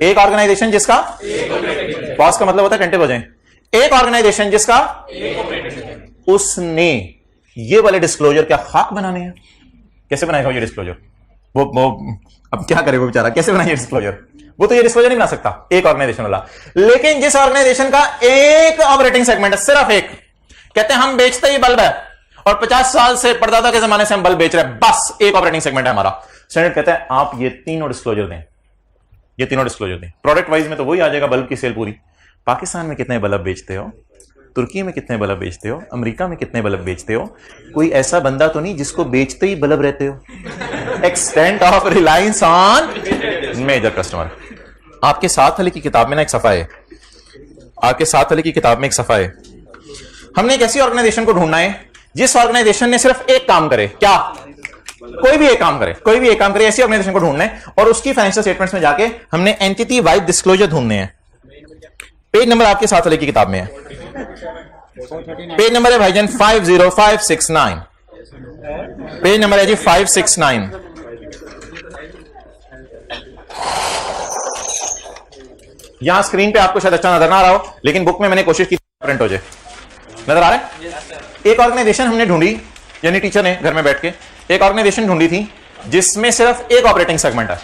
एक ऑर्गेनाइजेशन जिसका बॉस का मतलब होता है घंटे बजाएं, एक ऑर्गेनाइजेशन जिसका उसने ये वाले डिस्क्लोजर क्या खाक बनाने हैं? कैसे बनाएगा ये डिस्क्लोजर? वो अब क्या करेगा बेचारा, कैसे बनाएगा डिस्क्लोजर? वो तो ये डिस्क्लोजर नहीं बना सकता एक ऑर्गेनाइजेशन वाला। लेकिन जिस ऑर्गेनाइजेशन का एक ऑपरेटिंग सेगमेंट है, सिर्फ एक, कहते हैं हम बेचते ही बल्ब है और 50 साल से परदादा के जमाने से हम बल्ब बेच रहे हैं, बस एक ऑपरेटिंग सेगमेंट है हमारा। स्टैंडर्ड कहता है आप ये तीनों डिस्क्लोजर दें, ये तीनों डिस्क्लोजर दें। प्रोडक्ट वाइज में तो वही आ जाएगा बल्ब की सेल पूरी। पाकिस्तान में कितने बल्ब बेचते हो, तुर्की में कितने बल्ब बेचते हो, अमेरिका में कितने बल्ब बेचते हो? कोई ऐसा बंदा तो नहीं जिसको बेचते ही बल्ब रहते हो। Extent of reliance on major customer. आपके साथ वाले की किताब में ना एक सफा है, आपके साथ वाले की किताब में एक सफा है। हमने एक ऐसी ऑर्गेनाइजेशन को ढूंढना है जिस ऑर्गेनाइजेशन ने सिर्फ एक काम करे। क्या? कोई भी एक काम करे, कोई भी एक काम करे, ऐसी ऑर्गेनाइजेशन को ढूंढना है और उसकी फाइनेंशियल स्टेटमेंट्स में जाके हमने एंटिटी वाइड डिस्क्लोजर ढूंढने हैं। पेज नंबर आपके साथ वाले की किताब में है, पेज नंबर है भाईजान 50569, पेज नंबर है जी 569। यहां स्क्रीन पे आपको शायद अच्छा नजर ना आ रहा हो, लेकिन बुक में मैंने कोशिश की प्रिंट हो जाए। नजर आ रहा है? एक ऑर्गेनाइजेशन हमने ढूंढी, यानी टीचर ने घर में बैठ के एक ऑर्गेनाइजेशन ढूंढी थी जिसमें सिर्फ एक ऑपरेटिंग सेगमेंट है।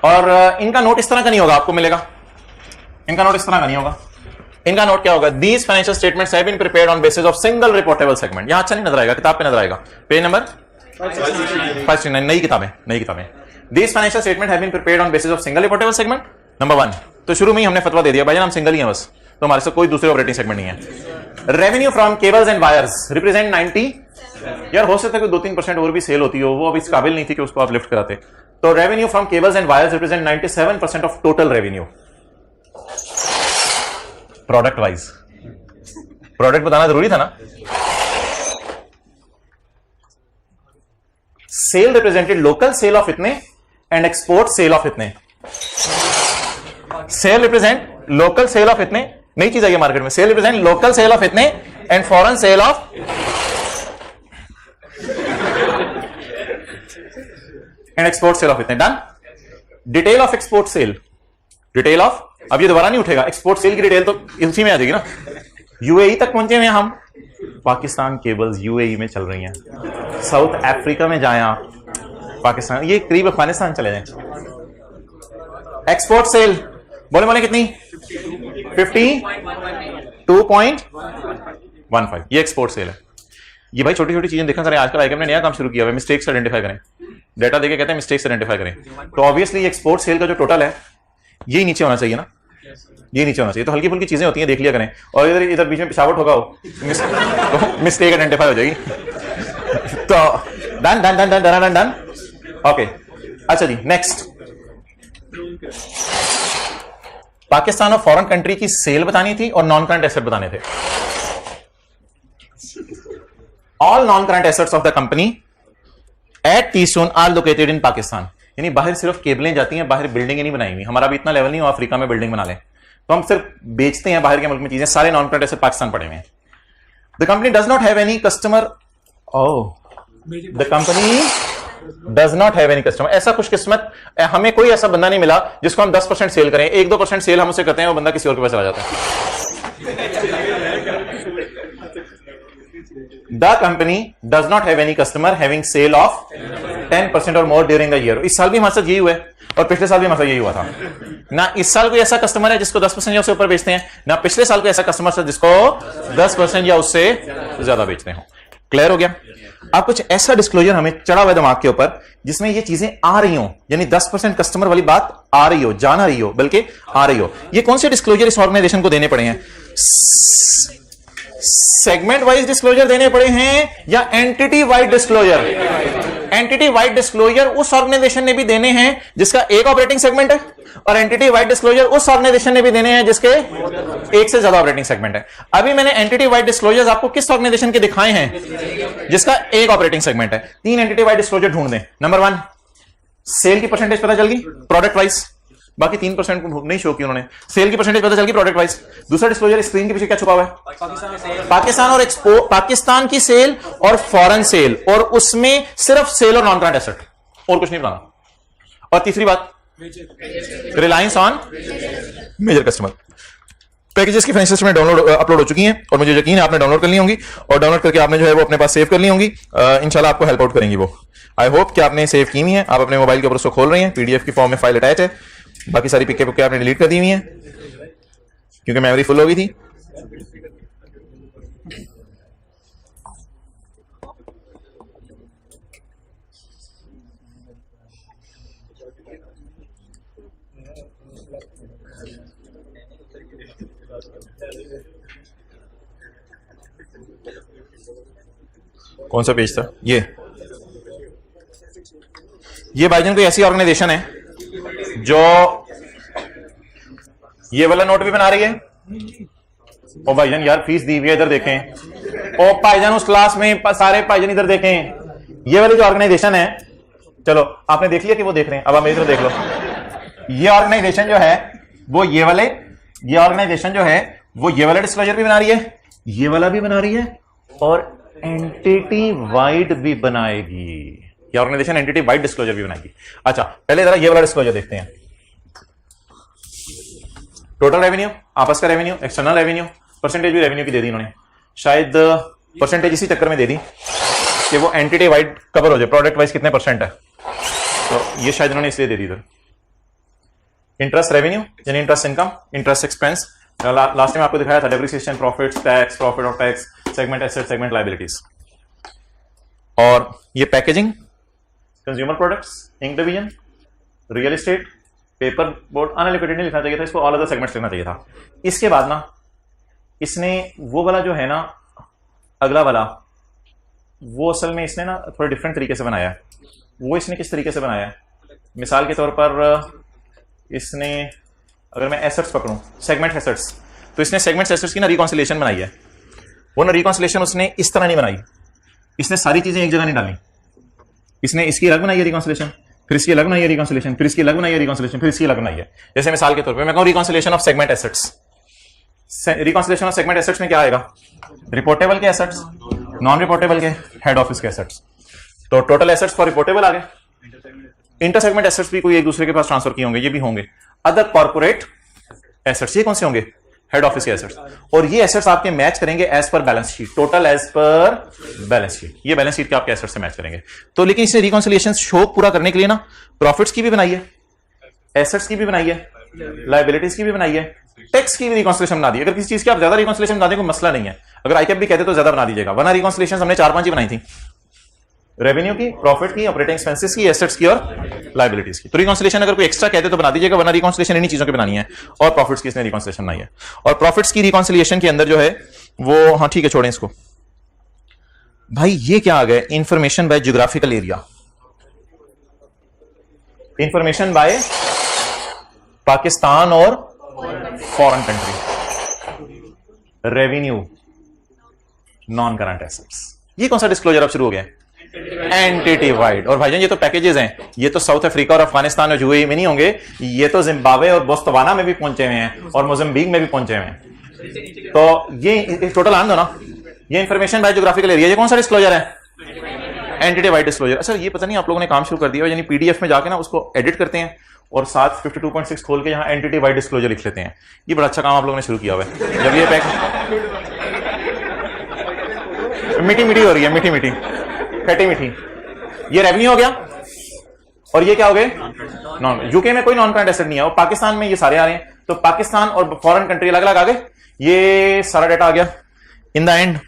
और इनका नोट इस तरह का नहीं होगा, आपको मिलेगा, इनका नोट इस तरह का नहीं होगा। इनका नोट क्या होगा? These financial statements have been prepared on basis of single reportable segment. यहां अच्छा नहीं नजर आएगा, किताब पे नजर आएगा, पेज नंबर 569, नई किताबें, नई किताबें। These financial statement have been prepared on basis of single reportable segment. Number 1, तो शुरू में ही हमने फतवा दे दिया भाई हम सिंगल ही हैं बस, तो हमारे साथ कोई दूसरे ऑपरेटिंग सेगमेंट नहीं है। Revenue from cables and wires represent 90। यार हो सकता है कि 2-3% और भी सेल होती हो, वो अब इस काबिल नहीं थी कि उसको आप लिफ्ट कराते। तो revenue from cables and wires represent 97% of total revenue. Product wise product बताना जरूरी था ना। Sale represented local sale of इतने एंड एक्सपोर्ट सेल ऑफ इतने। Sale represent local sale of इतने, नई चीज आई है मार्केट में। Sale represent local sale of इतने and foreign sale of and export sale of इतने। Done. Detail of export sale, detail of, अब ये दोबारा नहीं उठेगा, एक्सपोर्ट सेल की डिटेल तो इसी में आ जाएगी ना। यूएई तक पहुंचे हुए हम, पाकिस्तान केबल्स यूएई में चल रही हैं। साउथ अफ्रीका में जाए आप, पाकिस्तान, ये करीब अफगानिस्तान चले जाए। एक्सपोर्ट सेल बोले बोले कितनी? 52.15, ये एक्सपोर्ट सेल है। ये भाई छोटी छोटी चीजें देखा करें, आजकल आईकॉम ने नया काम शुरू किया है, मिस्टेक्स आइडेंटिफाई करें, डेटा देके कहते हैं मिस्टेक्स आइडेंटिफाई करें। तो ऑब्वियसली एक्सपोर्ट सेल का जो टोटल है यही नीचे होना चाहिए ना। ये नीचे होना चाहिए। तो हल्की फुल्की चीजें होती हैं, देख लिया करें। और इधर इधर बीच में पिशावट होगा तो मिस्टेक आइडेंटिफाई हो जाएगी। तो done done done done done done done. Okay, अच्छा जी, नेक्स्ट पाकिस्तान और फॉरेन कंट्री की सेल बतानी थी और नॉन करंट एसेट बताने थे। All non current assets of the company at टीस्टोन आर लोकेटेड इन पाकिस्तान। यानी बाहर सिर्फ केबलें जाती हैं, बाहर बिल्डिंगें नहीं बनाई हुई। हमारा भी इतना लेवल नहीं हो अफ्रीका में बिल्डिंग बना लें, तो हम सिर्फ बेचते हैं बाहर के मुल्क में चीजें। सारे नॉन करंट एसेट पाकिस्तान पड़े हुए हैं। The company does not have any customer. The company does not have any customer. ऐसा खुशकिस्मत, हमें कोई ऐसा बंदा नहीं मिला जिसको हम 10% सेल करें, 1-2% सेल हम उसे करते हैं, वो बंदा किसी और के पास चला जाता है। The company does not have any customer having sale of 10% or more during the year. इस साल भी हमारे साथ यही हुआ है और पिछले साल भी हमारे साथ यही हुआ था ना। इस साल कोई ऐसा कस्टमर है जिसको 10% या उससे ऊपर बेचते हैं ना, पिछले साल कोई ऐसा कस्टमर है जिसको 10% या उससे ज्यादा बेचते हो। क्लियर हो गया? आप कुछ ऐसा डिस्क्लोजर हमें चढ़ा हुआ दिमाग के ऊपर जिसमें ये चीजें आ रही हो, यानी 10% कस्टमर वाली बात आ रही हो, जान आ रही हो, बल्कि आ रही हो। ये कौन से डिस्क्लोजर इस ऑर्गेनाइजेशन को देने पड़े हैं? सेगमेंट वाइज डिस्क्लोजर देने पड़े हैं या entity wide disclosure? Entity wide disclosure उस ऑर्गेनाइजेशन ने भी देने हैं जिसका एक ऑपरेटिंग सेगमेंट है, और एंटिटी वाइड डिस्क्लोजर उस ऑर्गेनाइजेशन ने भी देने हैं जिसके एक से ज्यादा ऑपरेटिंग सेगमेंट है। अभी मैंने एंटिटी वाइड डिस्क्लोजर्स आपको किस ऑर्गेनाइजेशन के दिखाए हैं? जिसका एक ऑपरेटिंग सेगमेंट है। 3 एंटिटी वाइड डिस्क्लोजर ढूंढ दें। नंबर 1, सेल की परसेंटेज पता चल गई प्रोडक्ट वाइज, बाकी 3% को नहीं शो की उन्होंने। सेल की परसेंटेज पता चल गई प्रोडक्ट वाइज। दूसरा डिस्क्लोजर स्क्रीन के पीछे क्या छुपा हुआ है? पाकिस्तान और एक्सपोर्ट, पाकिस्तान की सेल और फॉरेन सेल, और उसमें सिर्फ सेल और नॉन करंट एसेट, और कुछ नहीं बताना। और तीसरी बात, reliance on major customer. Packages की फाइनेंशियल स्टेटमेंट डाउनलोड अपलोड हो चुकी हैं और मुझे यकीन है आपने डाउनलोड कर ली होंगी, और डाउनलोड करके आपने जो है वो अपने पास सेव कर ली होंगी। इंशाल्लाह आपको हेल्प आउट करेंगी वो। आई होप कि आपने सेव की हुई है, आप अपने मोबाइल के ऊपर उसको खोल रहे हैं, पीडीएफ की फॉर्म में फाइल अटैच है। बाकी सारी पिक्के पुक्के आपने डिलीट कर दी हुई हैं क्योंकि मेमोरी फुल हो गई थी। कौन सा पेज था? ये भाईजान कोई ऐसी ऑर्गेनाइजेशन है जो ये वाला नोट भी बना रही है। ओ भाईजान यार फीस दी हुई है, इधर देखें। ओ भाईजान उस क्लास में सारे भाईजान इधर देखें। ये वाली जो ऑर्गेनाइजेशन है, चलो आपने देख लिया कि वो देख रहे हैं, अब आप इधर देख लो। ये ऑर्गेनाइजेशन जो है वो ये ऑर्गेनाइजेशन जो है वो ये वाला डिस्क्लोजर भी बना रही है, ये वाला भी बना रही है, और एंटिटी वाइड भी बनाएगी। ये ऑर्गेनाइजेशन एंटिटी वाइड डिस्क्लोजर भी बनाएगी। अच्छा, पहले जरा ये वाला डिस्क्लोजर देखते हैं। टोटल रेवेन्यू, आपस का रेवेन्यू, एक्सटर्नल रेवेन्यू, परसेंटेज भी रेवेन्यू की दे दी इन्होंने। शायद परसेंटेज इसी चक्कर में दे दी कि वो एंटिटी वाइड कवर हो जाए, प्रोडक्ट वाइज कितने परसेंट है, तो ये शायद इन्होंने इसलिए दे दी इधर। इंटरेस्ट रेवेन्यू यानी interest income, interest expense, last time आपको दिखाया था depreciation, profit, tax, profit of tax, segment asset, segment liabilities. और ये packaging, consumer products, ink division, real estate, paper board, unallocated नहीं लिखना चाहिए था इसको, ऑल अदर सेगमेंट्स लिखना चाहिए था। इसके बाद ना इसने वो वाला जो है ना अगला वाला, वो असल में इसने ना थोड़ा डिफरेंट तरीके से बनाया है। वो इसने किस तरीके से बनाया है? मिसाल के तौर पर इसने, अगर मैं एसेट्स पकड़ूं, सेगमेंट एसेट्स, तो इसने सेगमेंट एसेट्स की ना रिकॉन्सिलेशन बनाई है। वो ना रिकॉन्सिलेशन उसने इस तरह नहीं बनाई, इसने सारी चीजें एक जगह नहीं डाली। इसने इसकी अलग बनाई है रिकॉन्सिलेशन, फिर इसकी अलग बनाई है रिकॉन्सिलेशन, फिर इसकी अलग बनाई है रिकॉन्सिलेशन, फिर इसकी अलग बनाई है। जैसे मिसाल के तौर पे मैं कहूं reconciliation of segment assets. Reconciliation of segment assets में क्या आएगा? रिपोर्टेबल के एसेट्स, नॉन रिपोर्टेबल के, हेड ऑफिस के एसेट्स। तो टोटल एसेट्स फॉर रिपोर्टेबल आ गए। इंटर सेगमेंट एसेट्स भी कोई एक दूसरे के पास ट्रांसफर किए होंगे, ये भी होंगे। अदर कॉर्पोरेट एसेट्स, ये कौन से होंगे? हेड ऑफिस के एसेट्स। और ये एसेट्स आपके मैच करेंगे as per balance sheet, total as per balance sheet. ये बैलेंस शीट के आपके एसेट्स से मैच करेंगे। तो लेकिन इसने रिकॉन्सिलिएशन शोक पूरा करने के लिए ना प्रॉफिट्स की भी बनाई है, एसेट्स की भी बनाई है, लायबिलिटीज की भी बनाई है, टैक्स की भी रिकॉन्सिलिएशन बना दी। अगर किसी चीज की आप ज्यादा रिकॉन्सिलिएशन बना दें कोई मसला नहीं है, अगर आईकेप भी कहते तो ज्यादा बना दीजिएगा, वरना रिकॉन्सिलिएशन हमने 4-5 ही बनाई थी। रेवेन्यू की, प्रॉफिट की, ऑपरेटिंग एक्सपेंसेस की, एसेट्स की और लायबिलिटीज की। तो रिकॉन्सिलेशन अगर कोई एक्स्ट्रा कहते तो बना दीजिएगा, वरना रिकॉन्सिलेशन इन्हीं चीजों की बनानी है। और प्रॉफिट्स की इसने रिकॉन्सिलेशन बनाई है। और प्रॉफिट्स की रिकॉन्सिलिएशन के अंदर जो है वो, हाँ ठीक है छोड़ें इसको भाई। ये क्या आ गया? Information by geographical area, information by Pakistan और foreign country, revenue, non current assets. ये कौन सा डिस्क्लोजर अब शुरू हो गया? Entity wide. और भाईजान ये तो पैकेजेस हैं, ये तो साउथ अफ्रीका और अफगानिस्तान और यूएई में नहीं होंगे, ये तो जिम्बाब्वे और बोत्सवाना में भी पहुंचे हुए हैं और मोजाम्बिक में भी पहुंचे हुए हैं। तो ये टोटल आन दो ना, ये इंफॉर्मेशन बाय ज्योग्राफिकल एरिया, ये कौन सा डिस्क्लोजर है? Entity wide disclosure. अच्छा ये पता नहीं आप लोगों ने काम शुरू कर दिया, यानी पीडीएफ में जाके ना उसको एडिट करते हैं और साथ 52.6 खोल के यहाँ एंटिटी वाइड डिस्क्लोजर लिख लेते हैं। ये बड़ा अच्छा काम आप लोगों ने शुरू किया हुआ है। जब ये पैक मीठी मीठी हो रही है, मीठी मीठी खट्टी मीठी, ये रेवेन्यू हो गया। और ये क्या हो गए? नॉन। यूके में कोई नॉन करंट एसेट नहीं है और पाकिस्तान में ये सारे आ रहे हैं, तो पाकिस्तान और फॉरेन कंट्री अलग अलग आ गए, ये सारा डाटा आ गया। In the end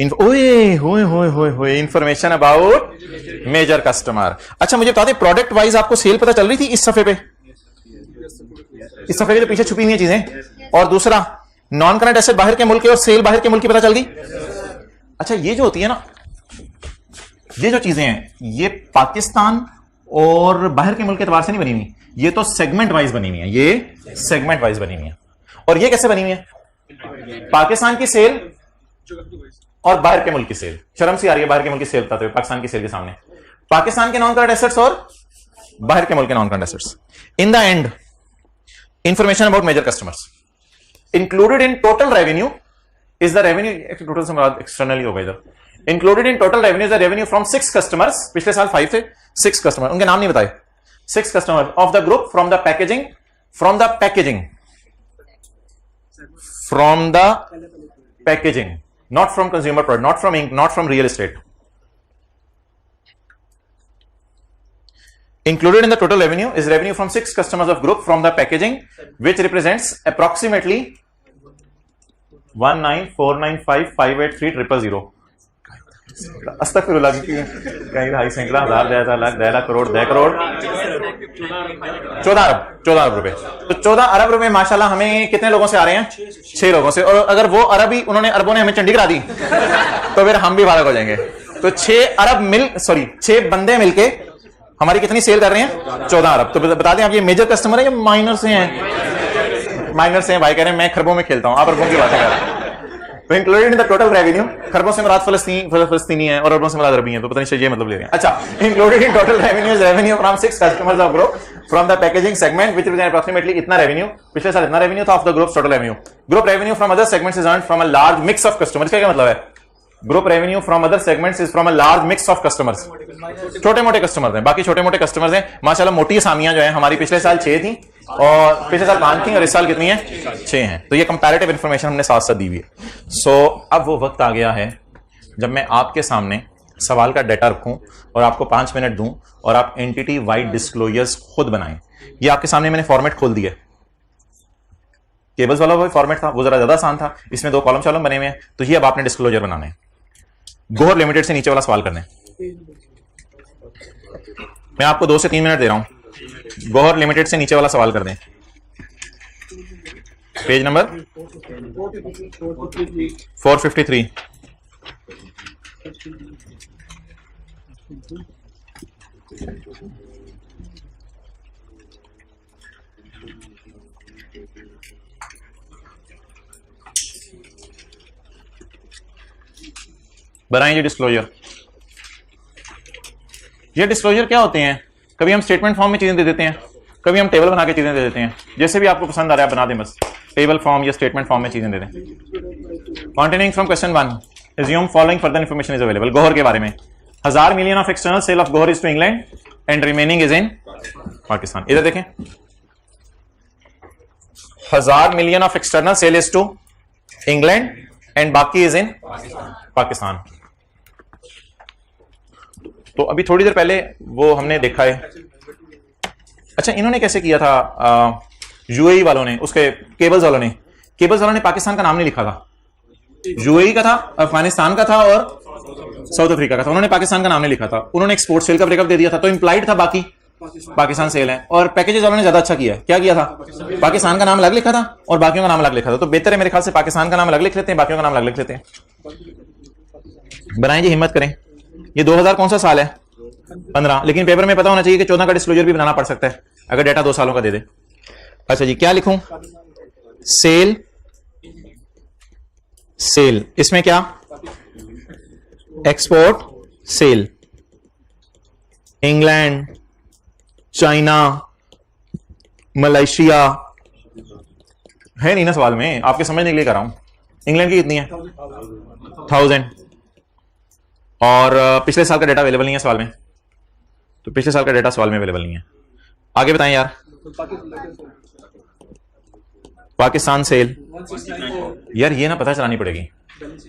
information about major customer. अच्छा मुझे बता दें, प्रोडक्ट वाइज आपको सेल पता चल रही थी इस सफे पे? इस सफे के तो पीछे छुपी हुई है चीजें। और दूसरा, नॉन करंट एसेट बाहर के मुल्क के और सेल बाहर के मुल्क की पता चल गई। अच्छा ये जो होती है ना, ये जो चीजें हैं, ये पाकिस्तान और बाहर के मुल्क के एतबार से नहीं बनी हुई, ये तो सेगमेंट वाइज बनी हुई है, ये सेगमेंट वाइज बनी हुई है। और ये कैसे बनी हुई है? पाकिस्तान की सेल और बाहर के मुल्क की सेल। शर्म सी आ रही है बाहर के मुल्क की सेल बताते हुए पाकिस्तान की सेल के सामने। पाकिस्तान के नॉन करंट एसेट्स और बाहर के मुल्क के non current assets. In the end information about major customers included in total revenue is the revenue, total से मुराद एक्सटर्नली होगा इधर। Included in total revenue is the revenue from 6 customers. पिछले साल 5 थे, 6 कस्टमर, उनके नाम नहीं बताए। 6 customer of the group from the packaging, from the packaging, from the packaging, not from consumer product, not from ink, not from real estate. Included in the total revenue is revenue from 6 customers of group from the packaging, which represents approximately 19495583000. अस्तगफिरुल्लाह, कहीं ढाई सैकड़ा हजार 10 लाख 10 लाख करोड़ 10 करोड़ 14 अरब रुपए। तो 14 अरब रुपए माशाल्लाह हमें कितने लोगों से आ रहे हैं? 6 लोगों से। और अगर वो अरब ही उन्होंने अरबों ने हमें चंडी करा दी तो फिर हम भी फारग हो जाएंगे। तो 6 बंदे मिलके हमारी कितनी सेल कर रहे हैं? 14 अरब। तो बता दें आप ये मेजर कस्टमर है या माइनर से हैं? माइनर से हैं भाई, कह रहे हैं मैं खरबों में खेलता हूं, आप अरबों की बातें कर रहे हैं। तो included in the total revenue, खरबों से मुराद फलस्तीनी है और अरबों से मुराद अरबी है, तो पता नहीं ये मतलब ले रहे हैं। अच्छा, included in total revenue is revenue from 6 customers of group from the packaging segment which represent approximately इतना रेवेन्यू। पिछले साल इतना रेवेन्यू था of the group total revenue. Group revenue from other segments is earned from a large mix of customers. क्या मतलब है? Group revenue from other segments is from a large mix of customers. छोटे मोटे customers हैं, बाकी छोटे मोटे customers हैं माशाल्लाह। मोटी असामियां जो है हमारी पिछले साल 6 थी और पिछले साल 5 थी और इस साल कितनी है? 6 हैं। तो ये कंपैरेटिव इंफॉर्मेशन हमने साथ साथ दी हुई है। सो अब वो वक्त आ गया है जब मैं आपके सामने सवाल का डाटा रखूं और आपको 5 मिनट दूं और आप एंटिटी वाइड डिस्क्लोजर्स खुद बनाएं। ये आपके सामने मैंने फॉर्मेट खोल दिया है। केबल्स वाला वो फॉर्मेट था, वो जरा ज्यादा आसान था, इसमें 2 कॉलम शालम बने हुए हैं। तो ये अब आपने डिस्क्लोजर बनाना है। गोहर लिमिटेड से नीचे वाला सवाल करना है। मैं आपको 2 से 3 मिनट दे रहा हूं। गोहर लिमिटेड से नीचे वाला सवाल कर दें। Page number 453। बनाइए डिस्क्लोजर। ये डिस्क्लोजर क्या होते हैं? कभी हम स्टेटमेंट फॉर्म में चीजें दे देते हैं, कभी हम टेबल बना के चीजें दे देते हैं। जैसे भी आपको पसंद आ रहा है बना दें, बस टेबल फॉर्म या स्टेटमेंट फॉर्म में चीजें दे दें। Continuing from question 1, assume following further information is available। Gohar के बारे में 1000 million of external sale of Gohar is to England and remaining is in Pakistan. इधर देखें, 1000 million of external sale is to England and बाकी इज इन पाकिस्तान। तो अभी थोड़ी देर पहले वो हमने देखा है। अच्छा, इन्होंने कैसे किया था? यूएई वालों ने, उसके केबल्स वालों ने पाकिस्तान का नाम नहीं लिखा था। यूएई का था, अफगानिस्तान का था और साउथ अफ्रीका का था, उन्होंने पाकिस्तान का नाम नहीं लिखा था, उन्होंने एक्सपोर्ट सेल का ब्रेकअप दे दिया था, तो इंप्लाइड था बाकी पाकिस्तान सेल है। और पैकेजेस वालों ने ज्यादा अच्छा किया है, क्या किया था, पाकिस्तान का नाम अलग लिखा था और बाकियों का नाम अलग लिखा था। तो बेहतर है मेरे ख्याल से पाकिस्तान का नाम अलग लिख लेते हैं, बाकियों का नाम अलग लिख लेते हैं। बनाएं जी, हिम्मत करें। ये 2000 कौन सा साल है, 15, लेकिन पेपर में पता होना चाहिए कि 14 का डिस्क्लोजर भी बनाना पड़ सकता है अगर डेटा 2 सालों का दे दे। अच्छा जी, क्या लिखूं, सेल, सेल, इसमें क्या, export cell, England, China, Malaysia, है नहीं ना सवाल में, आपके समझने के लिए कर रहा हूं। इंग्लैंड की कितनी है, 1000, और पिछले साल का डेटा अवेलेबल नहीं है सवाल में, तो पिछले साल का डेटा सवाल में अवेलेबल नहीं है। आगे बताएं यार, पाकिस्तान सेल, यार ये ना पता चलानी पड़ेगी,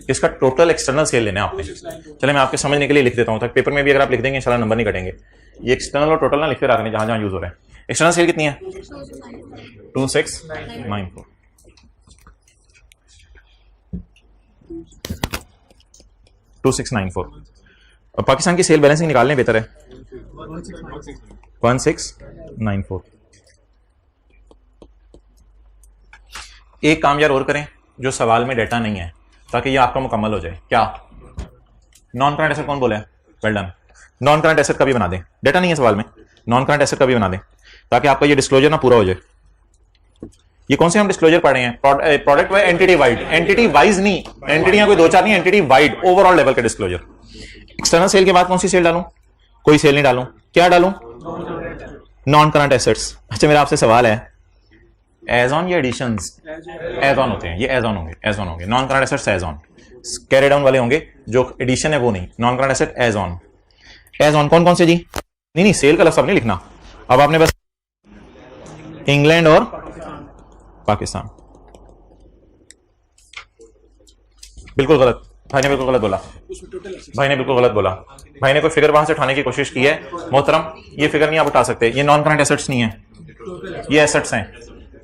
इसका टोटल एक्सटर्नल सेल लेना है आपने। चले मैं आपके समझने के लिए लिख देता हूं, तक पेपर में भी अगर आप लिख देंगे इंशाल्लाह नंबर नहीं कटेंगे। ये एक्सटर्नल और टोटल ना लिख के रखने जहां जहां यूज हो रहा है। एक्सटर्नल सेल कितनी है, 2694, 2694। और पाकिस्तान की सेल बैलेंसिंग निकालने बेहतर है, 1694। एक काम यार और करें, जो सवाल में डेटा नहीं है, ताकि ये आपका मुकम्मल हो जाए। क्या, नॉन करंट एसेट कौन बोला है, well done, non current asset का भी बना दें, डेटा नहीं है सवाल में, नॉन करंट एसेट का भी बना दें, ताकि आपका ये डिस्क्लोजर ना पूरा हो जाए। ये कौन से हम डिस्क्लोजर पढ़ रहे हैं, product wise, entity wide, entity wise नहीं, एंटिटियां कोई 2-4 नहीं, एंटिटी वाइड ओवरऑल लेवल का डिस्क्लोजर। एक्सटर्नल सेल के बाद कौन सी सेल डालूं, कोई सेल नहीं डालूं, क्या डालूं, नॉन करंट एसेट्स। अच्छा मेरा आपसे सवाल है, एज ऑन या एडिशंस, एज ऑन होते हैं, ये एज ऑन होंगे, एज ऑन होंगे, non current assets as on, carry down वाले होंगे, जो एडिशन है वो नहीं, non current asset as on. As on कौन कौन से जी, नहीं नहीं सेल का लफ्ज़ नहीं लिखना, अब आपने बस इंग्लैंड और पाकिस्तान। बिल्कुल गलत, भाई ने बिल्कुल गलत बोला, भाई ने बिल्कुल गलत बोला, भाई ने कोई फिगर वहां से उठाने की कोशिश की है मोहतरम, ये फिगर नहीं आप उठा सकते, ये नॉन करंट एसेट्स नहीं है, ये एसेट्स हैं,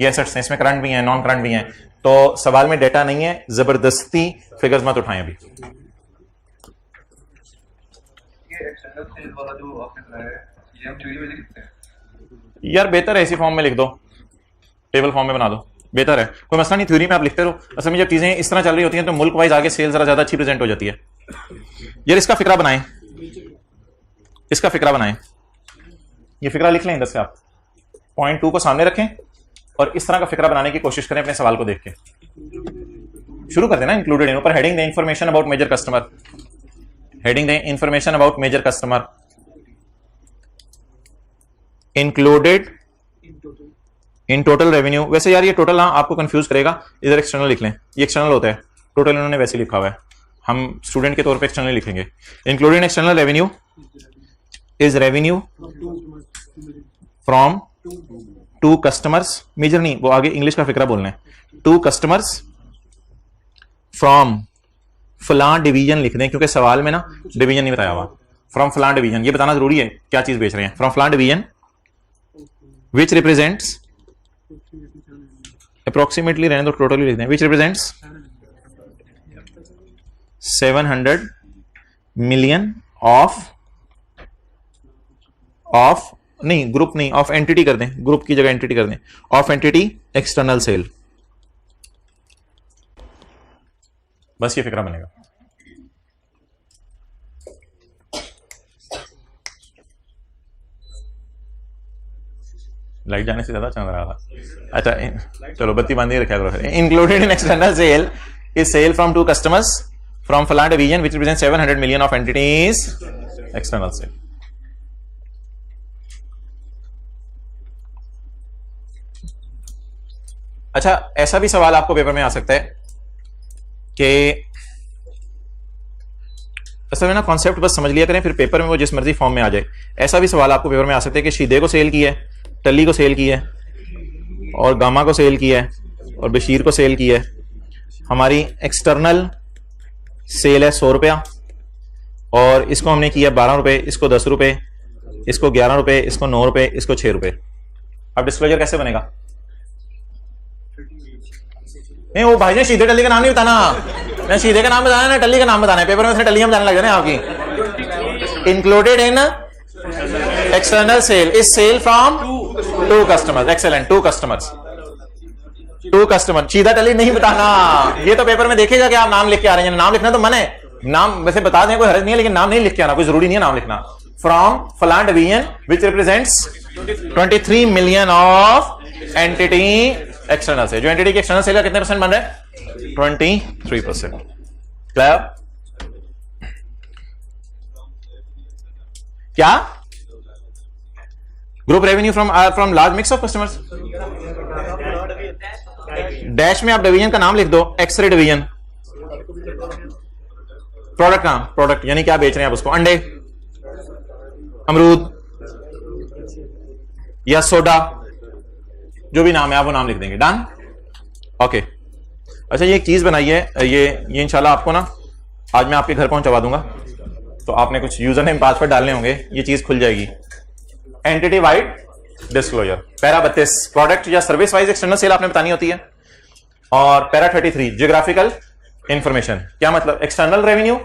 ये एसेट्स हैं, इसमें करंट भी हैं, नॉन करंट भी हैं, तो सवाल में डेटा नहीं है, जबरदस्ती फिगर्स मत उठाएं अभी। यार बेहतर है इसी फॉर्म में लिख दो, टेबल फॉर्म में बना दो, बेहतर है, कोई मसला नहीं, थ्योरी में आप लिखते रहो। असल में जब चीजें इस तरह चल रही होती हैं तो मुल्क वाइज आगे सेल जरा ज्यादा अच्छी प्रेजेंट हो जाती है। यार इसका फिक्रा बनाएं, इसका फिक्रा बनाएं, ये फिक्रा लिख लें इधर से आप, पॉइंट 2 को सामने रखें और इस तरह का फिक्रा बनाने की कोशिश करें अपने सवाल को देख के। शुरू कर देना, इंक्लूडेड इन, ऊपर हेडिंग दें information about major customer, heading दें information about major customer, included in total revenue. वैसे यार ये टोटल ना आपको कंफ्यूज करेगा, इधर एक्सटर्नल लिख लें, ये एक्सटर्नल होता है, टोटल इन्होंने वैसे लिखा हुआ है, हम स्टूडेंट के तौर पे एक्सटर्नल लिखेंगे। Included external revenue is revenue from two customers, major नहीं, वो आगे इंग्लिश का फिक्रा बोलना है, टू कस्टमर्स फ्रॉम फलां डिवीजन लिख दें, क्योंकि सवाल में ना डिवीजन नहीं बताया हुआ, फ्रॉम फलां डिवीजन, ये बताना जरूरी है क्या चीज बेच रहे हैं, फ्रॉम फलां डिवीजन विच रिप्रेजेंट्स, अप्रोक्सीमेटली रहने दो, टोटली लिख दें, विच रिप्रेजेंट्स 700 मिलियन ऑफ नहीं, ग्रुप नहीं, ऑफ एंटिटी कर दें, ग्रुप की जगह एंटिटी कर दें, ऑफ एंटिटी एक्सटर्नल सेल, बस ये फिक्रा बनेगा। लाइट जाने से ज्यादा चल रहा था, अच्छा चलो बत्ती बांधी रखा करो। Included in external sale is sale from two customers from फलां division which represent 700 million of entities external sale. अच्छा ऐसा भी सवाल आपको पेपर में आ सकता है कि असल में ना कॉन्सेप्ट बस समझ लिया करें, फिर पेपर में वो जिस मर्जी फॉर्म में आ जाए। ऐसा भी सवाल आपको पेपर में आ सकता है कि शीदे को सेल की है, टली को सेल की है, और गामा को सेल किया है, और बशीर को सेल किया है। हमारी एक्सटर्नल सेल है 100 रुपया, और इसको हमने किया 12 रुपए, इसको 10 रुपए, इसको 11 रुपए, इसको 9 रुपए, इसको 6 रुपए। अब डिस्क्लोजर कैसे बनेगा? नहीं वो भाई ने सीधे टली का नाम नहीं बताना, मैं सीधे का नाम बताना है ना टल्ली का नाम बताना है, पेपर में से टल्ली हम जाने लग जाए आपकी। Included in external sale is sale from two customers. Excellent, two customers, two customer. सीधा टली नहीं बताना, ये तो पेपर में देखेगा कि आप नाम लिख के आ रहे हैं। नाम लिखना तो मन है, नाम वैसे बता दें कोई हर्ज नहीं है, लेकिन नाम नहीं लिख के आना, कोई जरूरी नहीं है नाम लिखना। फ्रॉम फलान division which represents 23 million of entity external sale. जो एंटिटी के एक्सटर्नल सेल का कितने परसेंट बन रहा है? 23%। क्लियर? क्या? Group revenue from large mix of customers. Dash में आप डिवीजन का नाम लिख दो, एक्सरे डिवीजन। प्रोडक्ट नाम, प्रोडक्ट यानी क्या बेच रहे हैं आप उसको, अंडे, अमरूद या सोडा, जो भी नाम है आप वो नाम लिख देंगे। डन? ओके। अच्छा, ये एक चीज बनाई है, ये इंशाल्लाह आपको ना आज मैं आपके घर पहुंचवा दूंगा, तो आपने कुछ यूजर नेम पासवर्ड डालने होंगे, ये चीज खुल जाएगी। Entity wide disclosure, para 32 product या सर्विस वाइज एक्सटर्नल सेल आपने बतानी होती है। और पैरा 33 जियोग्राफिकल इंफॉर्मेशन, क्या मतलब? एक्सटर्नल रेवेन्यू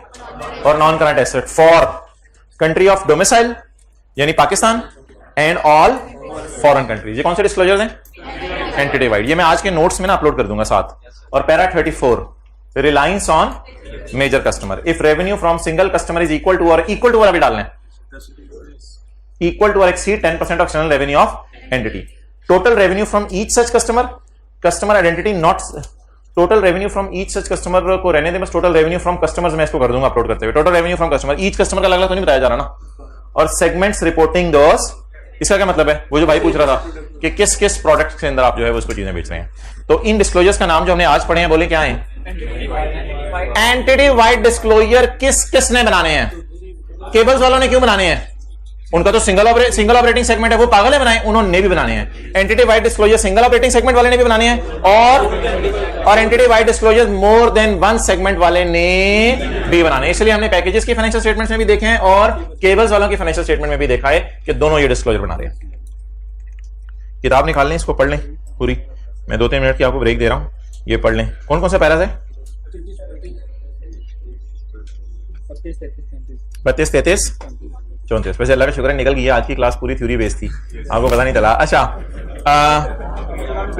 और non current asset for country of domicile यानी Pakistan and all foreign countries. ये कौन से डिस्क्लोजर्स हैं? Entity wide. ये मैं आज के नोट्स में ना अपलोड कर दूंगा साथ। और para 34 reliance on major customer. If revenue from single customer is equal to और अभी डालना है, equal to or exceed 10% of external revenue of entity. Total revenue from each such customer identity not total revenue from each such customer को रहने दे, बस total revenue from customers मैं इसको कर दूंगा अपलोड करते हुए। total revenue from customer, each customer का अलग-अलग तो नहीं बताया जा रहा ना। और segments reporting those, इसका क्या मतलब है? वो जो भाई पूछ रहा था कि किस किस प्रोडक्ट के अंदर आप जो है वो उसको चीजें बेच रहे हैं। तो इन डिस्क्लोजर्स का नाम जो हमने आज पढ़े हैं, बोले क्या है? एंटिटी वाइड डिस्क्लोजर किस किसने बनाने हैं? केबल्स वालों ने क्यों बनाने हैं? उनका तो सिंगल ऑपरेटिंग सेगमेंट है, वो पागल है बनाए, उन्होंने भी बनाने हैं। Entity wide disclosure single operating segment वाले ने भी बनाने हैं, और entity wide disclosure more than one segment वाले ने भी बनाने हैं। इसलिए हमने पैकेजेस की फाइनेंशियल स्टेटमेंट्स में भी देखे हैं और केबल्स वालों की फाइनेंशियल स्टेटमेंट में भी देखा है कि दोनों ये डिस्क्लोजर बना रहे हैं। किताब निकाल लें, इसको पढ़ लें पूरी। मैं 2-3 मिनट की आपको ब्रेक दे रहा हूं, ये पढ़ लें। कौन कौन से पैराज है? 32, 33, 34। वैसे अल्लाह का शुक्र है निकल गई है, आज की क्लास पूरी थ्योरी बेस्ड थी, आपको पता नहीं चला। अच्छा,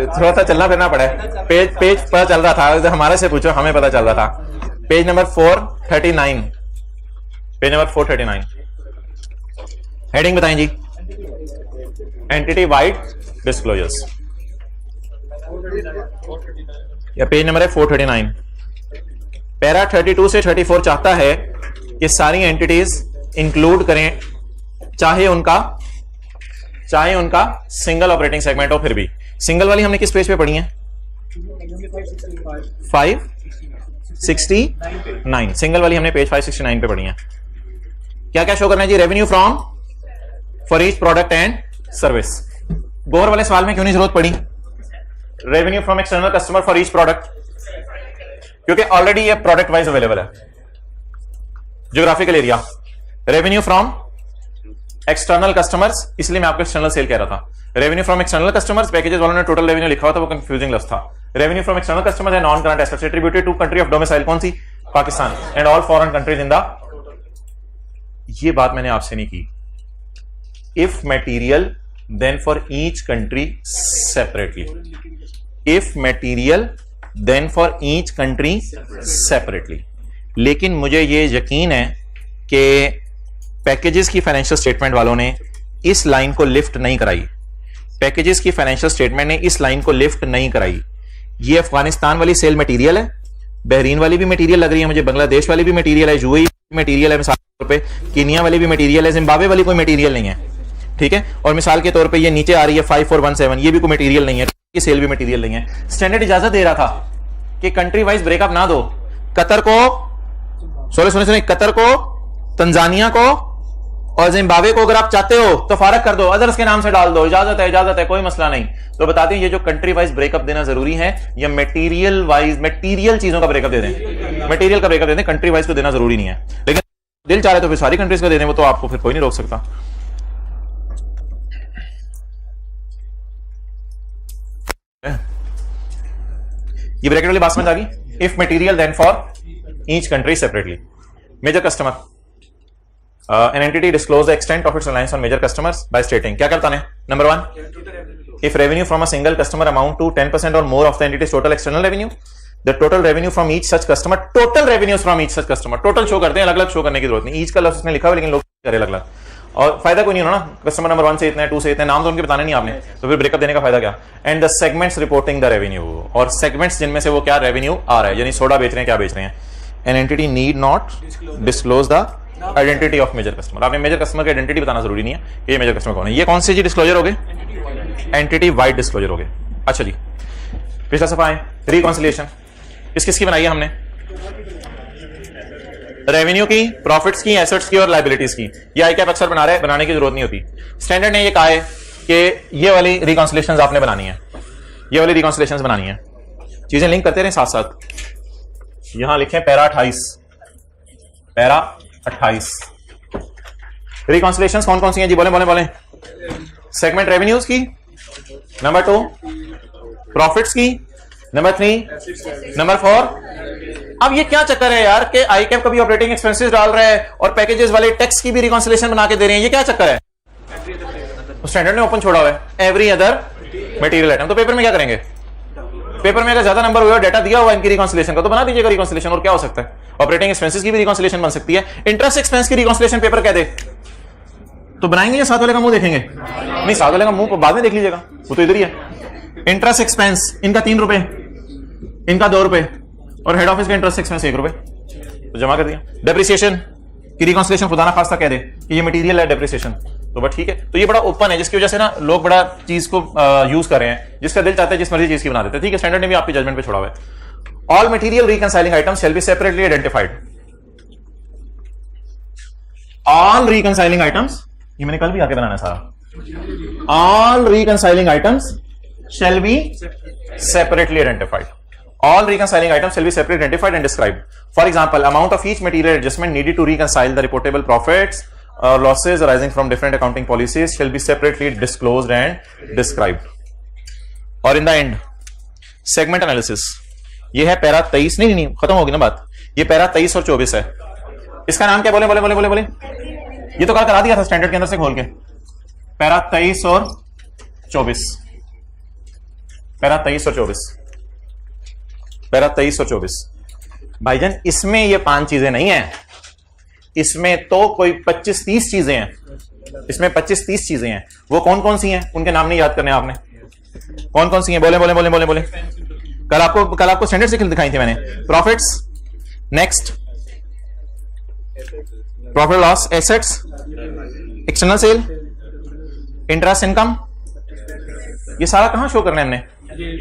थोड़ा सा चलना फिरना पड़ा है। पेज पता चल रहा था, हमारे से पूछो, हमें पता चल रहा था। Page number 439, page number 439। Heading बताएं जी, एंटिटी वाइड डिस्क्लोजर्स, या पेज नंबर है 439। पैरा 32 से 34 चाहता है कि सारी एंटिटीज इंक्लूड करें, चाहे उनका सिंगल ऑपरेटिंग सेगमेंट हो। फिर भी सिंगल वाली हमने किस पेज पे पढ़ी है? 569। सिंगल वाली हमने पेज 569 पे पढ़ी है। क्या क्या शो करना है जी? Revenue from for each product and service. गोर वाले सवाल में क्यों नहीं जरूरत पड़ी? Revenue from external customer for each product, क्योंकि ऑलरेडी ये प्रोडक्ट वाइज अवेलेबल है। Geographical area, revenue from external customers, इसलिए मैं आपको एक्सटर्नल सेल कह रहा था। Revenue from external customers, packages वालों ने टोटल रेवेन्यू लिखा हुआ था, वो कंफ्यूजिंग लफ्ज था। Revenue from external customers and non current assets attributed to country of domicile, कौन सी? Pakistan and all foreign countries in the. ये बात मैंने आपसे नहीं की। If material then for each country separately, if material then for each country separately. लेकिन मुझे ये यकीन है कि पैकेजेस की फाइनेंशियल स्टेटमेंट वालों ने इस लाइन को लिफ्ट नहीं कराई। पैकेजेस की फाइनेंशियल स्टेटमेंट ने इस लाइन को लिफ्ट नहीं कराई। ये अफगानिस्तान वाली सेल मटेरियल है, बहरीन वाली भी मटेरियल लग रही है मुझे, बांग्लादेश वाली भी मटेरियल है, यूएई मटेरियल है मिसाल के तौर पे, कीनिया वाली भी मटेरियल है, जिम्बाब्वे वाली कोई मटेरियल नहीं है, ठीक है। और मिसाल के तौर पे ये नीचे आ रही है 5417, ये भी कोई मटेरियल नहीं है, ये सेल भी मटेरियल नहीं है। स्टैंडर्ड इजाजत दे रहा था कि कंट्री वाइज ब्रेकअप ना दो। कतर को, सुने, कतर को, तंजानिया को और जिम्बाब्वे को अगर आप चाहते हो तो फारक कर दो, अदर्स के नाम से डाल दो, इजाजत है, कोई मसला नहीं। तो बता दें ये जो कंट्री वाइज ब्रेकअप देना जरूरी है, या मटेरियल वाइज मटेरियल चीजों का ब्रेकअप दे दें, मटेरियल का ब्रेकअप दे दें, कंट्री वाइज को देना जरूरी नहीं है। लेकिन दिल चाहे तो फिर सारी कंट्रीज को दे दें, वो तो आपको फिर कोई नहीं रोक सकता। ये ब्रैकेट वाली बात समझ आ गई? If material then for each country separately. Major customer, an entity disclose the extent of its reliance on major customers by stating, क्या करता है? Number 1, if revenue from a single customer amount to 10% or more of the entity's total external revenue, the total revenue from each such customer, total revenues from each such customer, total show करते हैं, अलग अलग show करने की जरूरत नहीं. Each का लफ्ज उसने लिखा हुआ लेकिन लोग करे अलग अलग, और फायदा कोई नहीं होना ना. कस्टमर नंबर 1 से इतने, 2 से इतने, नाम तो उनके बताने नहीं आपने, तो फिर ब्रेकअप देने का फायदा क्या? And the segments reporting the revenue, और सेगमेंट्स जिनमें से वो क्या रेवेन्यू आ रहा है, यानी सोडा बेच रहे हैं, क्या बेच रहे हैं. An entity need not disclose the identity of major customer. आपने मेजर कस्टमर की आइडेंटिटी बताना जरूरी नहीं है कि ये मेजर कस्टमर कौन है. ये कौन सी जी डिस्क्लोजर हो गए? एंटिटी वाइड डिस्क्लोजर हो गए. अच्छा जी, पिछला सफा है रिकॉन्सिलिएशन. किस किस की बनाई है हमने? रेवेन्यू की, प्रॉफिट्स की, एसेट्स की और लायबिलिटीज की. ये आईकैप अक्सर बना रहे हैं, बनाने की जरूरत नहीं होती. स्टैंडर्ड ने ये कहा है कि ये वाली रिकॉन्सिलिएशंस आपने बनानी है, ये वाली रिकॉन्सिलिएशंस बनानी है. चीजें लिंक करते रहे साथ साथ. यहां लिखें पैरा 28, पैरा 28. रिकॉन्सिलिएशंस कौन कौन सी हैं जी? बोले बोले बोले. सेगमेंट रेवेन्यूज की, नंबर 2 प्रॉफिट्स की, नंबर 3, नंबर 4. अब ये क्या चक्कर है यार कि आईकैप कभी ऑपरेटिंग एक्सपेंसेस डाल रहा है और पैकेजेस वाले टैक्स की भी रिकॉन्सिलिएशन बना के दे रहे हैं. ये क्या चक्कर है? स्टैंडर्ड ने ओपन छोड़ा हुआ है एवरी अदर मटेरियल आइटम. तो पेपर में क्या करेंगे? पेपर में अगर ज्यादा नंबर हुआ, डाटा दिया हुआ इनकी रिकॉन्सिलिएशन का, तो बना दीजिएगा रिकॉन्सिलिएशन. और क्या हो सकता है? ऑपरेटिंग एक्सपेंसेस की भी रिकॉन्सिलिएशन बन सकती है. इंटरेस्ट एक्सपेंस की रिकॉन्सिलिएशन पेपर कह दे तो बनाएंगे या साथ वाले का मुंह देखेंगे? नहीं, साथ वाले का मुंह बाद में देख लीजिएगा, वो तो इधर ही है. इंटरेस्ट एक्सपेंस इनका 3 रुपए, इनका 2 रुपए, और हेड ऑफिस का इंटरेस्ट एक्सपेंस 1 रुपए, तो जमा कर दिया. डेप्रिसिएशन की रिकॉन्सिलिएशन खुदा ना खास्ता कह दे कि ये मटेरियल है डेप्रिसिएशन, तो बस ठीक है. तो ये बड़ा ओपन है, जिसकी वजह से ना लोग बड़ा चीज को यूज कर रहे हैं, जिसका दिल चाहता है जिस मर्जी चीज की बना देते हैं. ठीक है, स्टैंडर्ड ने भी आपकी जजमेंट पे छोड़ा हुआ है. All material reconciling items shall be separately identified. All reconciling items, ये मैंने कल भी आके बनाना सारा. All reconciling items shall be separately identified. All reconciling items shall be separately identified and described. For example, amount of each material adjustment needed to reconcile the reportable profits or losses arising from different accounting policies shall be separately disclosed and described. और in the end, segment analysis. ये है para 23, नहीं खत्म होगी ना बात. ये para 23 और 24 है. इसका नाम क्या? बोले बोले बोले बोले बोले. ये तो कल करा दिया था स्टैंडर्ड के अंदर से खोल के. पैरा 23 और 24, पैरा 23 और 24, पैरा 23 और 24. भाईजान इसमें ये 5 चीजें नहीं है, इसमें तो कोई 25-30 चीजें हैं. इसमें 25-30 चीजें हैं. वो कौन कौन सी हैं? उनके नाम नहीं याद करने आपने. कौन कौन सी हैं? बोले बोले बोले बोले बोले. कल आपको स्टैंडर्ड से दिखाई थी मैंने. Profits, next profit loss, assets, external sale, interest income. ये सारा कहां शो करना है हमने?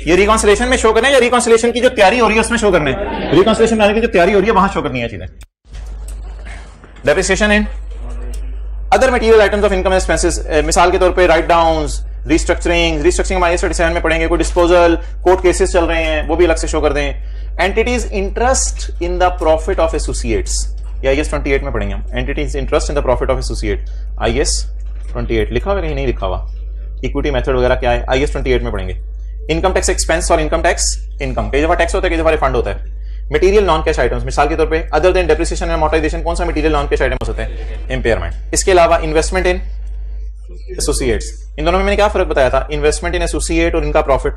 ये रिकॉन्सिलिएशन में शो करना है या रिकॉन्सिलिएशन की जो तैयारी हो रही है उसमें शो करना है? रिकॉन्सिलिएशन बनाने की जो तैयारी हो रही है वहां शो करनी है चीजें. Depreciation and other material items of income expenses. मिसाल के तौर पे राइट डाउन्स, रिस्ट्रक्चरिंग हमारे 37 में पढ़ेंगे. कोई डिस्पोजल, कोर्ट केसेस चल रहे हैं, वो भी अलग से शो कर दें. Entities interest in the profit of associates, या IAS 28 में पढ़ेंगे हम. Entities interest in the profit of associate, IAS 28 लिखा हुआ कहीं नहीं लिखा हुआ. इक्विटी मेथड वगैरह क्या है, IAS 28 में पढ़ेंगे. इनकम टैक्स एक्सपेंस और इनकम टैक्स इनकम, कई दफा टैक्स होता है, कई दफा रिफंड होता है. मटेरियल नॉन कैश आइटम्स, मिसाल के तौर पे other than depreciation and amortisation, कौन सा मटेरियल नॉन कैश आइटम हो सकते हैं? इंपेयरमेंट. इसके अलावा इन्वेस्टमेंट इन एसोसिएट्स. इन दोनों में मैंने क्या फर्क बताया था? इन्वेस्टमेंट इन एसोसिएट और इनका प्रॉफिट.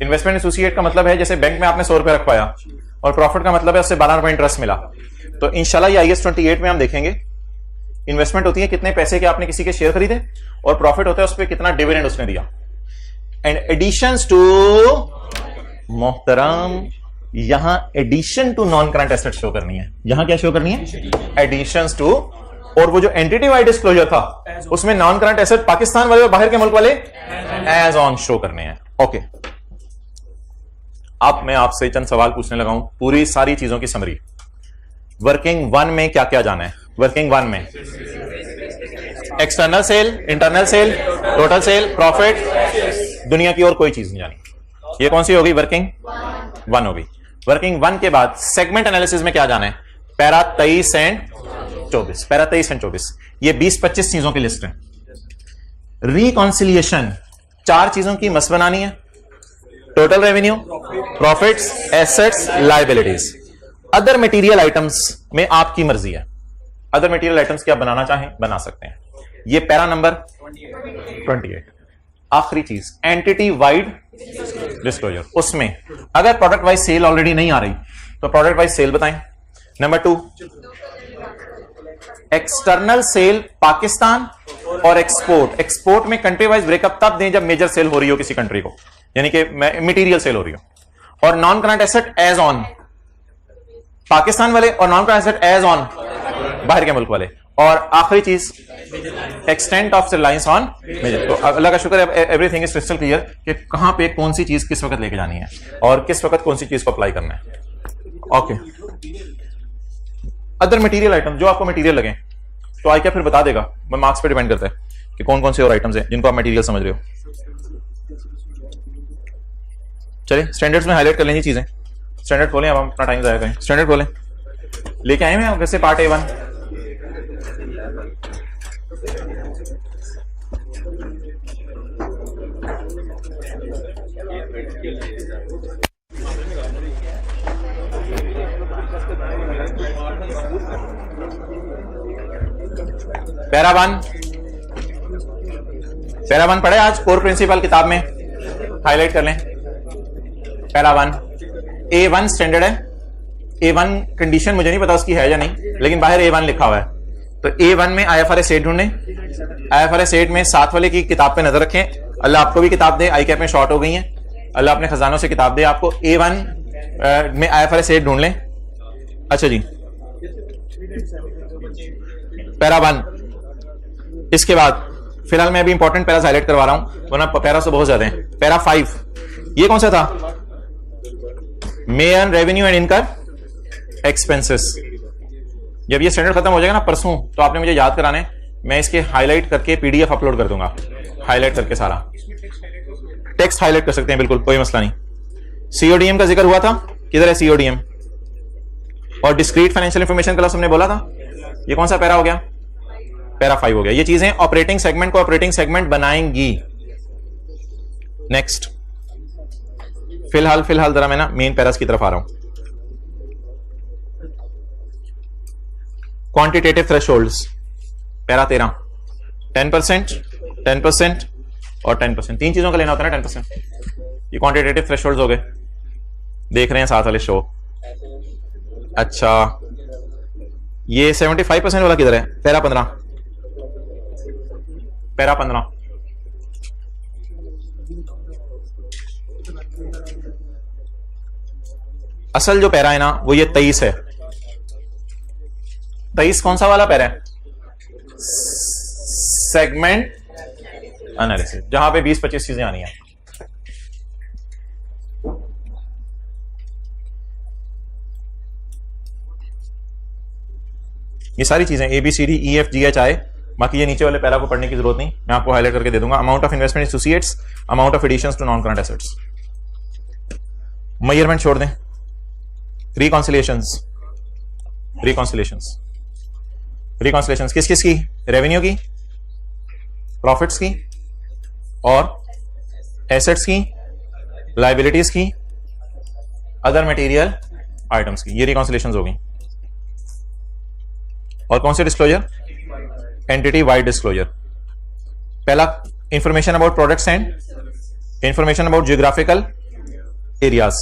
इन्वेस्टमेंट एसोसिएट का मतलब है जैसे बैंक में आपने 100 रुपए रखवाया और प्रॉफिट का मतलब है उससे 12 रुपए इंटरेस्ट मिला. तो इंशाल्लाह ये IAS 28 में हम देखेंगे. इन्वेस्टमेंट होती है कितने पैसे के आपने किसी के शेयर खरीदे, और प्रॉफिट होता है उस पर कितना डिविडेंड उसने दिया. एंड एडिशंस टू मोहतरम, यहां addition to non current asset show करनी है. यहां क्या शो करनी है? Additions to. और वो जो एंटिटी वाइड डिस्क्लोजर था उसमें नॉन करंट एसेट पाकिस्तान वाले और बाहर के मुल्क वाले एज ऑन शो करने हैं. ओके, अब मैं आपसे चंद सवाल पूछने लगा हूं, पूरी सारी चीजों की समरी. वर्किंग 1 में क्या क्या जाना है? वर्किंग 1 में external sale, internal sale, total sale, profit, दुनिया की और कोई चीज नहीं जानी. ये कौन सी होगी? वर्किंग 1 होगी. वर्किंग 1 के बाद सेगमेंट एनालिसिस में क्या जाना है? Para 23 and 24. पैरा 23 एंड 24 ये 20-25 चीजों की लिस्ट है. रिकॉन्सिलिएशन 4 चीजों की मस बनानी है. Total revenue, profits, assets, liabilities. Other material items में आपकी मर्जी है, अदर मटेरियल आइटम्स क्या बनाना चाहें बना सकते हैं। ये पैरा नंबर 28। आखिरी चीज एंटिटी वाइड डिस्क्लोजर, उसमें अगर प्रोडक्ट वाइज सेल ऑलरेडी नहीं आ रही तो प्रोडक्ट वाइज सेल बताएं। नंबर 2 एक्सटर्नल सेल पाकिस्तान और एक्सपोर्ट, एक्सपोर्ट में कंट्री वाइज ब्रेकअप तब दें जब मेजर सेल हो रही हो किसी कंट्री को, यानी कि मटेरियल सेल हो रही हो। और non current asset as on Pakistan वाले और non current asset as on बाहर के मुल्क वाले। और आखिरी चीज extent of reliance on major. तो अल्लाह का शुक्र है एवरीथिंग इज क्रिस्टल क्लियर कि कहां पे कौन सी चीज किस वक्त लेके जानी है और किस वक्त कौन सी चीज को अप्लाई करना है। ओके, अदर मटेरियल आइटम जो आपको मटेरियल लगे तो आई क्या फिर बता देगा, मैं मार्क्स पे डिपेंड करता है कि कौन कौन से और आइटम्स हैं जिनको आप मटेरियल समझ रहे हो। चलिए स्टैंडर्ड्स में हाईलाइट कर लेंगे चीजें। स्टैंडर्ड खोलें, अब हम अपना टाइम जाया करें। स्टैंडर्ड खोलें, लेके आए हैं वैसे पार्ट A1। पैरा वन पढ़े आज कोर प्रिंसिपल किताब में, हाईलाइट कर लें। पैरा 1 A1 स्टैंडर्ड है। A1 कंडीशन मुझे नहीं पता उसकी है या नहीं, लेकिन बाहर A1 लिखा हुआ है। तो A1 में IFRS 8 ढूंढें। IFRS 8 में 7 वाले की किताब पे नजर रखें। अल्लाह आपको भी किताब दे, आई कैप में शॉर्ट हो गई है, अल्लाह अपने खजानों से किताब दे आपको। A1 में IFRS 8 ढूंढ लें। अच्छा जी, पैरा 1। इसके बाद फिलहाल मैं अभी इंपॉर्टेंट पैरास हाईलाइट करवा रहा हूं, वरना पैरा तो बहुत ज्यादा है। पैरा 5 ये कौन सा था? May earn revenue and income expenses. जब ये स्टैंडर्ड खत्म हो जाएगा ना परसों, तो आपने मुझे याद कराना है, मैं इसके हाईलाइट करके PDF अपलोड कर दूंगा, हाईलाइट करके सारा टेक्स्ट हाईलाइट कर सकते हैं, बिल्कुल कोई मसला नहीं। CODM का जिक्र हुआ था, किधर है CODM? और डिस्क्रीट फाइनेंशियल इंफॉर्मेशन का हमने बोला था, ये कौन सा पैरा हो गया? पैरा 5 हो गया। ये चीजें ऑपरेटिंग सेगमेंट को ऑपरेटिंग सेगमेंट बनाएंगी। नेक्स्ट, फिलहाल जरा मैं ना मेन पैरास की तरफ आ रहा हूं। क्वांटिटेटिव थ्रेशोल्ड्स, पैरा 13 10%, 10% और 10%, तीन चीजों का लेना होता है ना 10%। ये क्वांटिटेटिव थ्रेशोल्ड्स हो गए, देख रहे हैं साथ वाले शो। अच्छा, ये 75% वाला किधर है? Para 15, para 15। असल जो पैरा है ना वो ये 23 है। 23 कौन सा वाला पैरा है? सेगमेंट एनालिसिस, जहां पे 20-25 चीजें आनी है। ये सारी चीजें ABCDEFGHI, बाकी ये नीचे वाले पैरा को पढ़ने की जरूरत नहीं, मैं आपको हाईलाइट करके दे दूंगा। Amount of investment associates, amount of additions to non current assets, measurement छोड़ दें। रिकॉन्सिलेशंस किस किस की? रेवेन्यू की, प्रॉफिट्स की और एसेट्स की, लायबिलिटीज की, अदर मटेरियल आइटम्स की। ये रिकॉन्सिलेशंस हो गई। और कौन से डिस्क्लोजर? Entity wide disclosure. पहला information about products and information about geographical areas.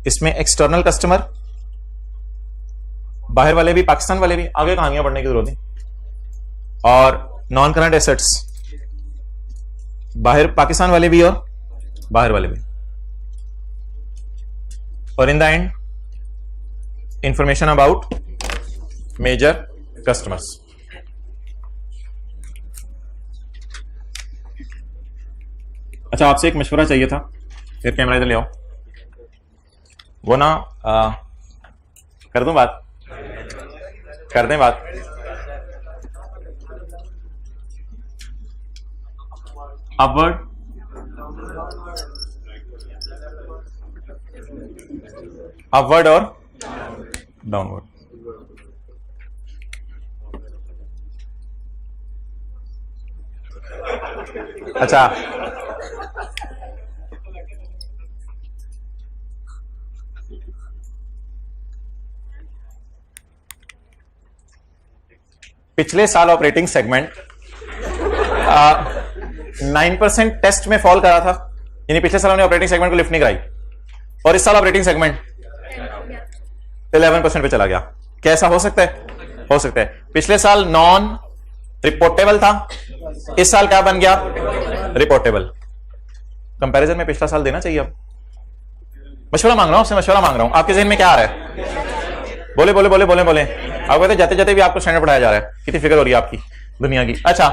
इसमें एक्सटर्नल कस्टमर, बाहर वाले भी, पाकिस्तान वाले भी, आगे कहानियां पढ़ने की जरूरत नहीं। और नॉन करंट एसेट्स, बाहर पाकिस्तान वाले भी और बाहर वाले भी। और in the end information about major customers. अच्छा, आपसे एक मशवरा चाहिए था, फिर कैमरा इधर ले आओ। वो ना कर दूं बात, कर दें बात। अपवर्ड, अपवर्ड और डाउनवर्ड। अच्छा, पिछले साल ऑपरेटिंग सेगमेंट 9% टेस्ट में फॉल करा था, यानी पिछले साल हमने ऑपरेटिंग सेगमेंट को लिफ्ट नहीं कराई, और इस साल ऑपरेटिंग सेगमेंट 11% पे चला गया। कैसा हो सकता है? हो सकता है पिछले साल नॉन रिपोर्टेबल था, इस साल क्या बन गया? रिपोर्टेबल। कंपैरिजन में पिछला साल देना चाहिए। अब मशवरा मांग रहा हूं, आपसे मशवरा मांग रहा हूं, आपके ज़हन में क्या आ रहा है? बोले बोले बोले बोले बोले। आप कहते जाते जाते भी आपको स्टैंडर्ड पढ़ाया जा रहा है, कितनी फिक्र हो रही है आपकी दुनिया की। अच्छा,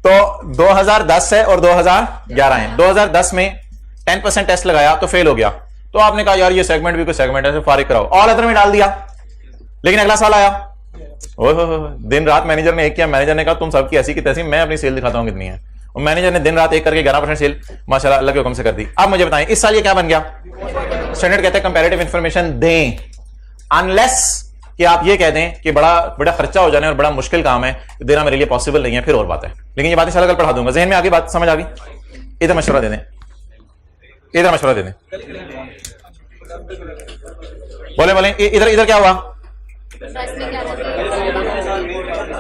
तो 2010 है और 2011 है। 2010 में 10% टेस्ट लगाया तो फेल हो गया, तो आपने कहा यार ये सेगमेंट भी कोई सेगमेंट है, फारिग कराओ, ऑल अदर में डाल दिया। लेकिन अगला साल आया, ओह दिन रात मैनेजर ने एक किया, मैनेजर ने कहा तुम सबकी ऐसी की तैसी, मैं अपनी सेल दिखाता हूं कितनी है, और मैनेजर ने दिन रात एक करके 11% सेल माशाल्लाह अल्लाह के हुक्म से कर दी। अब मुझे बताएं इस साल ये क्या बन गया? स्टैंडर्ड कहते हैं कंपैरेटिव इंफॉर्मेशन दें, अनलेस कि आप ये कह दें कि बड़ा खर्चा हो जाने और बड़ा मुश्किल काम है, देना मेरे लिए पॉसिबल नहीं है, फिर और बात है। लेकिन ये बात इंशाल्लाह कल पढ़ा दूंगा। ज़हन में आगे बात समझ आ गई? इधर मशवरा दे दें, इधर मशवरा दे दें। बोले बोले इधर इधर क्या हुआ?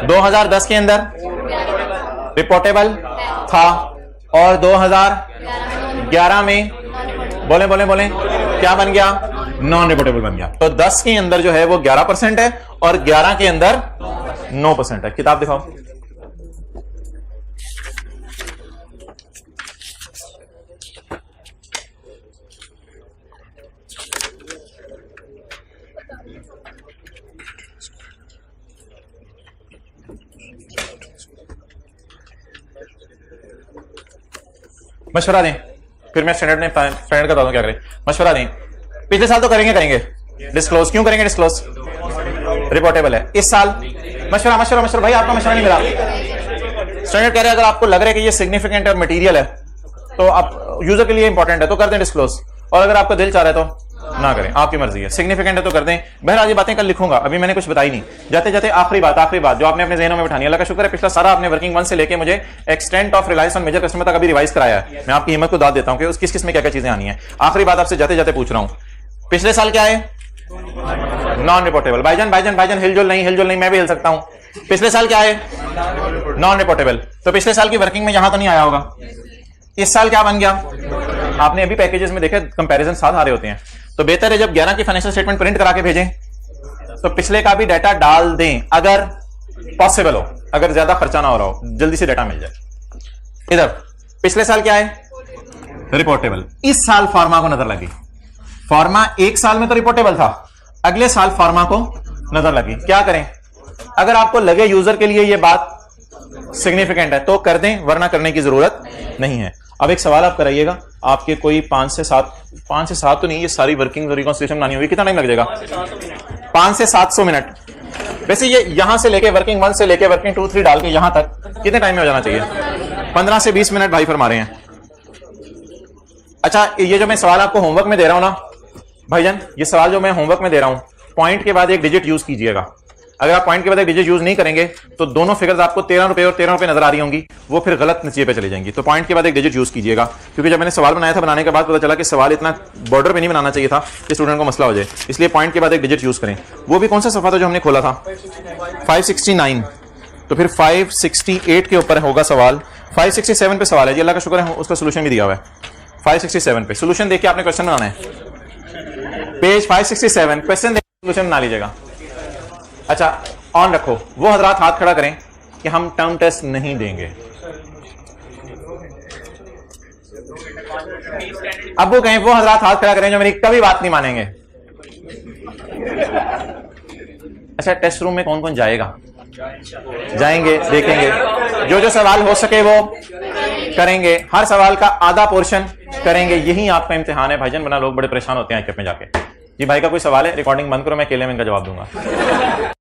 2010 के अंदर रिपोर्टेबल था और 2011 में बोले बोले बोले क्या बन गया? नॉन रिपोर्टेबल बन गया। तो 10 के अंदर जो है वो 11% है और 11 के अंदर 9% है। किताब दिखाओ। मशवरा दें, फिर मैं स्टैंडर्ड का बता दूं क्या करें। मशवरा दें, पिछले साल तो करेंगे डिस्क्लोज। क्यों करेंगे डिस्क्लोज? रिपोर्टेबल है। इस साल मशवरा मशवरा मशवरा भाई आपका मशवरा नहीं मिला। स्टैंडर्ड कह रहे हैं अगर आपको लग रहा है कि ये सिग्निफिकेंट और मटेरियल है तो आप यूजर के लिए इंपॉर्टेंट है तो कर दें डिस्क्लोज, और अगर आपका दिल चाह रहा है तो ना करें, आपकी मर्जी है। सिग्निफिकेंट है तो कर दें। बहरहाल ये बातें कल लिखूंगा, अभी मैंने कुछ बताई नहीं। जाते जाते आखिरी बात जो आपने अपने ज़हनों में बिठानी है। अल्लाह का शुक्र है पिछला सारा आपने वर्किंग 1 से लेके मुझे extent of reliance on major customer तक अभी रिवाइज कराया है। मैं आपकी हिम्मत को दाद देता हूं कि उस किस में क्या क्या चीजें आनी है। आखिरी बात आपसे जाते जाते पूछ रहा हूं, पिछले साल क्या है? Non reportable. भाईजान हिलजुल नहीं, मैं भी हिल सकता हूं। पिछले साल क्या है? Non reportable. तो पिछले साल की वर्किंग में यहां तो नहीं आया होगा। इस साल क्या बन गया? आपने अभी पैकेजेस में देखा कंपैरिजन साथ आ रहे होते हैं, तो बेहतर है जब 11 की फाइनेंशियल स्टेटमेंट प्रिंट करा के भेजें तो पिछले का भी डाटा डाल दें, अगर पॉसिबल हो, अगर ज्यादा खर्चा ना हो रहा हो, जल्दी से डाटा मिल जाए। इधर पिछले साल क्या है? रिपोर्टेबल। इस साल फार्मा को नजर लगी। फार्मा एक साल में तो रिपोर्टेबल था, अगले साल फार्मा को नजर लगी। क्या करें? अगर आपको लगे यूजर के लिए यह बात सिग्निफिकेंट है तो कर दें, वरना करने की जरूरत नहीं है। अब एक सवाल आप कराइएगा, आपके कोई 5 से 7 तो नहीं, ये सारी वर्किंग रिकॉन्सिलिएशन बनानी होगी, कितना टाइम लग जाएगा? 5 से 700 मिनट। वैसे ये यहां से लेके वर्किंग 1 से लेके वर्किंग 2 3 डाल के यहां तक कितने टाइम में हो जाना चाहिए? 15 से 20 मिनट भाई फरमा रहे हैं। अच्छा, ये जो मैं सवाल आपको होमवर्क में दे रहा हूं ना भाईजान, ये सवाल जो मैं होमवर्क में दे रहा हूं, पॉइंट के बाद एक डिजिट यूज कीजिएगा। अगर आप पॉइंट के बाद एक डिजिट यूज नहीं करेंगे तो दोनों फिगर्स आपको 13 रुपए और 13 रुपए नजर आ रही होंगी, वो फिर गलत नतीजे पे चली जाएंगी। तो पॉइंट के बाद एक डिजिट यूज कीजिएगा, क्योंकि जब मैंने सवाल बनाया था, बनाने के बाद पता चला कि सवाल इतना बॉर्डर पे नहीं बनाना चाहिए था कि स्टूडेंट को मसला हो जाए, इसलिए पॉइंट के बाद एक डिजिट यूज करें। वो भी कौन सा सफा था जो हमने खोला था? 569। तो फिर 568 के ऊपर होगा सवाल। 567 पे सवाल है जी, अल्लाह का शुक्र है उसका सोल्यूशन भी दिया हुआ है। 567 पे सोल्यूशन देखिए, आपने क्वेश्चन बनाना है। पेज 567 क्वेश्चन देख सोल्यूशन बना लीजिएगा। अच्छा, ऑन रखो, वो हजरात हाथ खड़ा करें कि हम टर्म टेस्ट नहीं देंगे। अब वो कहें, वो हजरात हाथ खड़ा करें जो मेरी कभी बात नहीं मानेंगे। अच्छा, टेस्ट रूम में कौन कौन जाएगा? जाएंगे, देखेंगे, जो सवाल हो सके वो करेंगे, हर सवाल का आधा पोर्शन करेंगे। यही आपका इम्तिहान है भाईजान, वरना लोग बड़े परेशान होते हैं आके में जाके। जी भाई का कोई सवाल है? रिकॉर्डिंग बंद करो, मैं अकेले में इनका जवाब दूंगा।